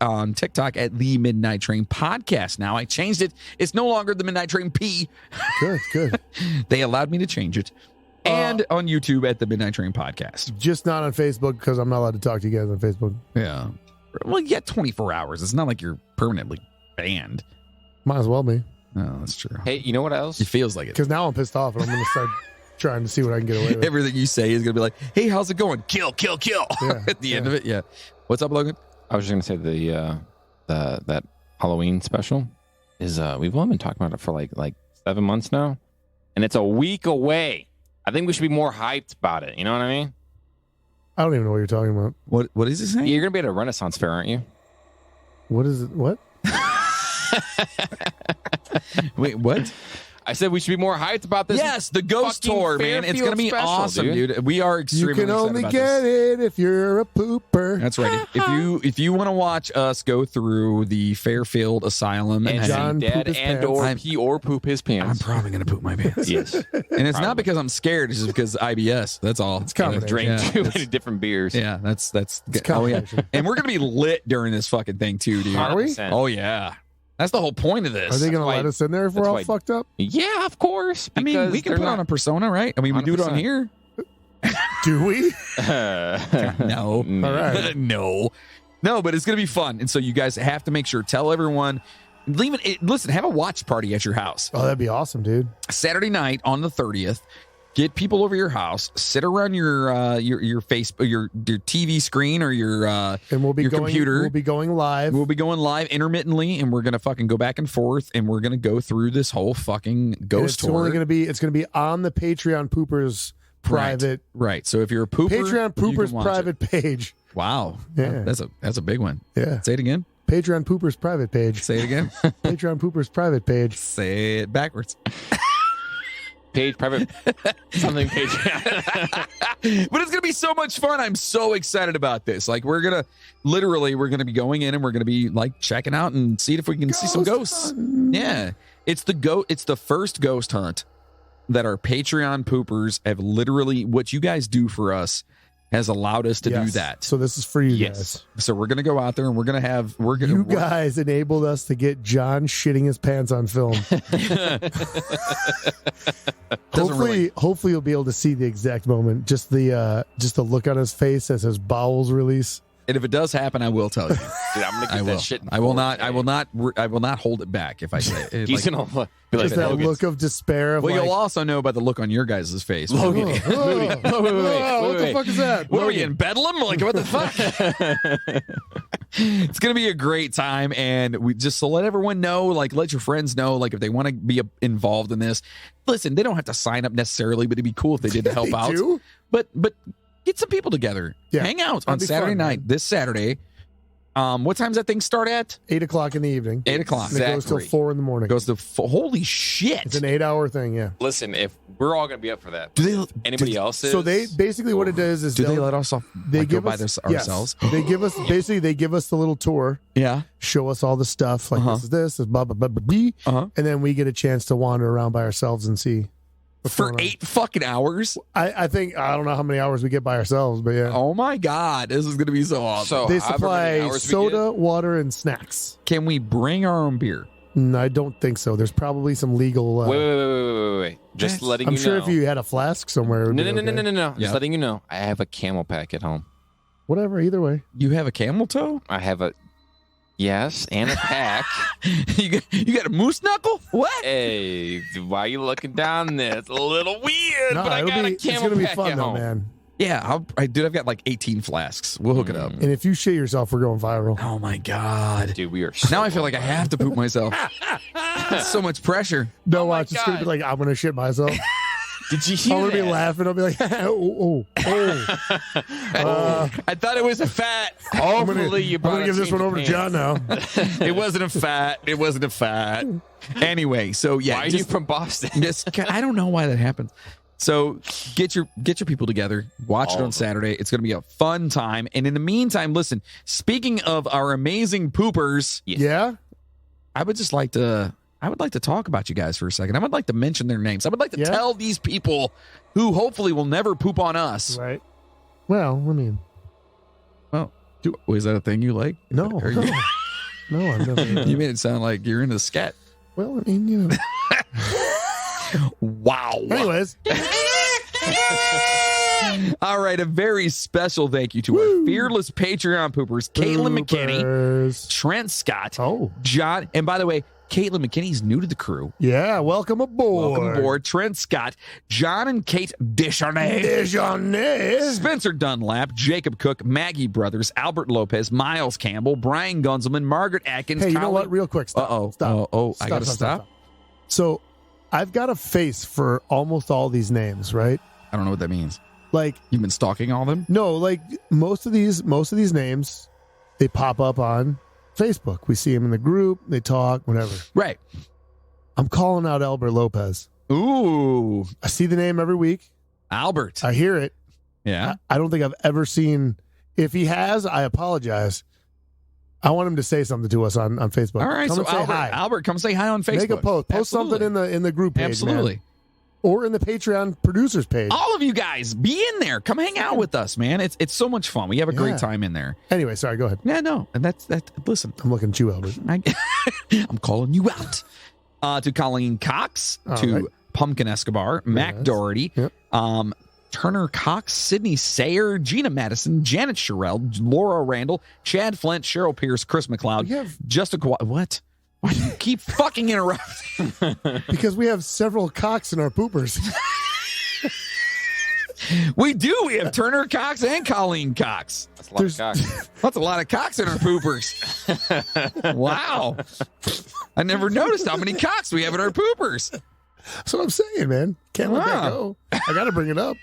on TikTok at the Midnight Train Podcast. Now I changed it. It's no longer the Midnight Train P. Good. They allowed me to change it. And on YouTube at the Midnight Train Podcast. Just not on Facebook because I'm not allowed to talk to you guys on Facebook. Yeah. Well, you get 24 hours. It's not like you're permanently banned. Might as well be. No, that's true. Hey, you know what else? It feels like it. Because now I'm pissed off and I'm going to start trying to see what I can get away with. Everything you say is going to be like, hey, how's it going? Kill, kill, kill. Yeah, At the end of it, yeah. What's up, Logan? I was just gonna say that Halloween special is we've only been talking about it for like 7 months now, and it's a week away. I think we should be more hyped about it. You know what I mean? I don't even know what you're talking about. What is he saying? You're gonna be at a Renaissance fair, aren't you? What is it? What? Wait, what? I said we should be more hyped about this. Yes, the ghost fucking tour, man. It's going to be Fairfield special, awesome, dude. We are You extremely can excited only about get this. it if you're a pooper. That's right. If you want to watch us go through the Fairfield Asylum And John John poop dead his and pants. or pee or poop his I'm pants. probably going to poop my pants. Yes. And it's not because I'm scared. It's just because IBS. That's all. It's combination. Drink Yeah, too that's- many different beers. Yeah, that's It's oh yeah. combination. And we're going to be lit during this fucking thing too, dude. Are we? 100%. Oh yeah. That's the whole point of this. Are they going to why- let us in there if we're that's all why- fucked up? Yeah, of course. I mean, because we can they're put on a persona, right? I mean, we do it on 100%. here. Do we? No. All right. No, but it's going to be fun. And so you guys have to make sure, tell everyone, listen, have a watch party at your house. Oh, that'd be awesome, dude. Saturday night on the 30th, get people over your house, sit around your face, your TV screen or your And we'll be your going. computer. We'll be going live. We'll be going live intermittently, and we're gonna fucking go back and forth, and we're gonna go through this whole fucking And ghost it's tour. only going to be. It's going to be on the Patreon Poopers private. right. So if you're a pooper, Patreon you can Poopers watch private page. it. Wow, Yeah. that's a big one. Yeah. Say it again. Patreon Poopers private page. Say it again. Patreon Poopers private page. Say it backwards. Page, private, something page. But it's gonna be so much fun. I'm so excited about this. Like we're gonna be going in and we're gonna be like checking out and see if we can see some ghosts. Yeah, it's the first ghost hunt that our Patreon poopers have literally. What you guys do for us has allowed us to do Yes. that. So this is for you Yes. So we're gonna go out there and we're gonna. You guys enabled us to get John shitting his pants on film. Hopefully you'll be able to see the exact moment. Just the look on his face as his bowels release. And if it does happen, I will tell you. Dude, I'm gonna get I will. that shit. I will not. I will not hold it back if I say it. He's Like- gonna be like Just that Hogan's. look of despair of Well, like, you'll also know about the look on your guys' face. Logan. oh, Wait, what the wait. fuck is that? What are we in Bedlam? Like, what the fuck? It's going to be a great time. And we just to let everyone know, like, let your friends know, like, if they want to be involved in this. Listen, they don't have to sign up necessarily, but it'd be cool if they did to help They out. do? But get some people together. Yeah, Hang out on that'd be Saturday fun, night, man. this Saturday. What time's that thing start at? 8:00 in the evening. 8 o'clock. And it goes till Exactly. 4 in the morning. Goes to holy shit. It's an 8-hour thing, yeah. Listen, if we're all gonna be up for that, Do they? anybody else is? So they basically what it does is Do they they'll- let us off? they Like, give go by us this ourselves? Yes. They give us the little tour, Yeah. show us all the stuff like this is blah blah blah blah, blah and then we get a chance to wander around by ourselves and see what's For going on. 8 fucking hours. I think I don't know how many hours we get by ourselves, but yeah. Oh my god, this is gonna be so awesome. So They however many supply hours we soda, water, and snacks. Can we bring our own beer? I don't think so. There's probably some legal. get. Wait. Just letting I'm you sure know. if you had a flask somewhere. it would No. be okay. Yeah. Just letting you know. I have a camel pack at home. Whatever. Either way. You have a camel toe? I have a and a pack. you got a moose knuckle? What? Hey, why are you looking down there? It's a little weird, No, but I got a it's camel gonna be pack fun at though, home. man. Yeah, I've got like 18 flasks. We'll hook it up. And if you shit yourself, we're going viral. Oh my god. Dude, we are. Now I feel like I have to poop myself. So much pressure. No, Oh my watch. It's gonna be God. like I'm gonna shit myself. Did you I'm hear gonna be that? laughing. I'll be like, oh. I thought it was a fat. Hopefully, you I'm brought gonna a give this change one of over to John pants. now. It wasn't a fat. It wasn't a fat. Anyway, so yeah. Why are you from Boston? Just, I don't know why that happens. So get your people together. Watch it All on of them. Saturday. It's going to be a fun time. And in the meantime, listen. Speaking of our amazing poopers, Yeah. I would just like to I would like to talk about you guys for a second. I would like to mention their names. I would like to tell these people who hopefully will never poop on us. Right. Well, I mean. Well, is that a thing you like? No. No, I've never. You made it sound like you're into scat. Well, I mean, you know. Wow. Anyways. All right, a very special thank you to our fearless Patreon poopers, Caitlin McKinney, Trent Scott, John, and by the way, Caitlin McKinney's new to the crew. Yeah, welcome aboard. Welcome aboard, Trent Scott, John and Kate Descharnay, Spencer Dunlap, Jacob Cook, Maggie Brothers, Albert Lopez, Miles Campbell, Brian Gunzelman, Margaret Atkins. Hey, you know what? Real quick, stop. Stop. I gotta stop. So, I've got a face for almost all these names, right? I don't know what that means. Like, you've been stalking all of them? No, like most of these names, they pop up on Facebook. We see them in the group. They talk, whatever. Right. I'm calling out Albert Lopez. Ooh. I see the name every week. Albert. I hear it. Yeah. I don't think I've ever seen. If he has, I apologize. I want him to say something to us on Facebook. All right. Come so and say hi. Albert, come say hi on Facebook. Make a post. Post something in the group page. Absolutely. Man. Or in the Patreon producers page. All of you guys, be in there. Come hang out with us, man. It's so much fun. We have a great time in there. Anyway, sorry, go ahead. Yeah, no. And that's listen. I'm looking at you, Albert. I'm calling you out. To Colleen Cox, to Pumpkin Escobar, Mac Doherty, Turner Cox, Sydney Sayer, Gina Madison, Janet Sherrill, Laura Randall, Chad Flint, Cheryl Pierce, Chris McLeod, Justin what? Why do you keep fucking interrupting? Because we have several cocks in our poopers. We do. We have Turner Cox and Colleen Cox. That's a lot of cocks. That's a lot of cocks in our poopers. Wow. I never noticed how many cocks we have in our poopers. That's what I'm saying, man. Can't let that go. I got to bring it up.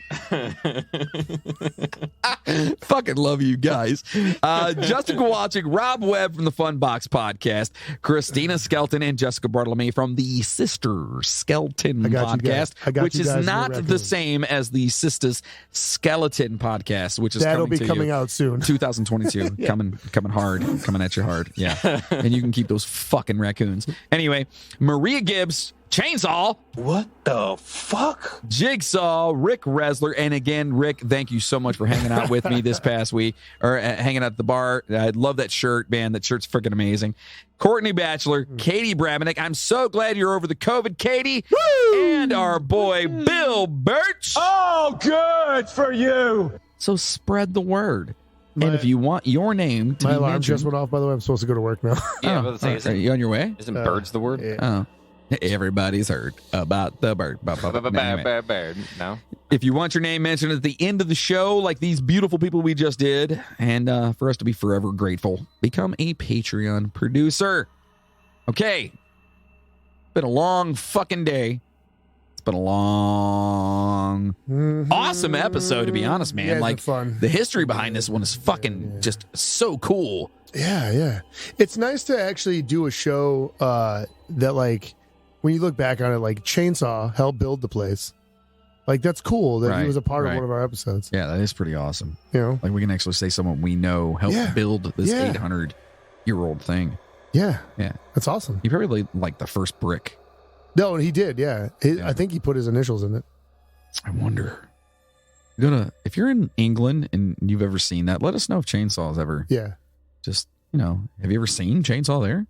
Fucking love you guys. Justin Kowalczyk, Rob Webb from the Fun Box Podcast, Christina Skelton, and Jessica Bartolome from the Sister Skeleton Podcast, which is not the same as the Sisters Skeleton Podcast, which is coming out soon. 2022. Coming hard. Coming at you hard. Yeah. And you can keep those fucking raccoons. Anyway, Maria Gibbs, Chainsaw. What the fuck? Jigsaw, Rick Resler. And again, Rick, thank you so much for hanging out with me this past week, or hanging out at the bar. I love that shirt, man. That shirt's freaking amazing. Courtney Batchelor, Katie Brabennick. I'm so glad you're over the COVID, Katie. Woo! And our boy, Bill Birch. Oh, good for you. So spread the word. And if you want your name to be mentioned. My alarm just went off, by the way. I'm supposed to go to work now. Yeah, I was about to say, are you on your way? Isn't birds the word? Yeah. Oh. Everybody's heard about the bird. Bird. No. If you want your name mentioned at the end of the show, like these beautiful people we just did, and for us to be forever grateful, become a Patreon producer. Okay. Been a long fucking day. It's been a long, awesome episode, to be honest, man. Yeah, like, fun. The history behind this one is fucking just so cool. Yeah. It's nice to actually do a show that, like, when you look back on it, like Chainsaw helped build the place. Like, that's cool that he was a part of one of our episodes. Yeah, that is pretty awesome. You know, like we can actually say someone we know helped build this 800-year-old thing. Yeah, yeah, that's awesome. He probably like the first brick. No, he did. Yeah, I think he put his initials in it. I wonder. If you're in England and you've ever seen that, let us know if Chainsaw's ever. Yeah, just have you ever seen Chainsaw there?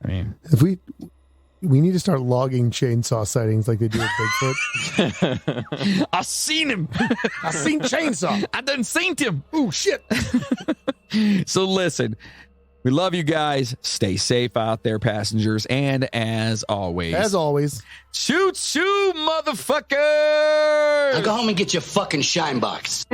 I mean, if we need to start logging Chainsaw sightings like they do with Bigfoot. I seen him. I seen Chainsaw. I done seen him. Ooh, shit. So listen, we love you guys. Stay safe out there, passengers. And as always, shoot, motherfucker. Now go home and get your fucking shine box.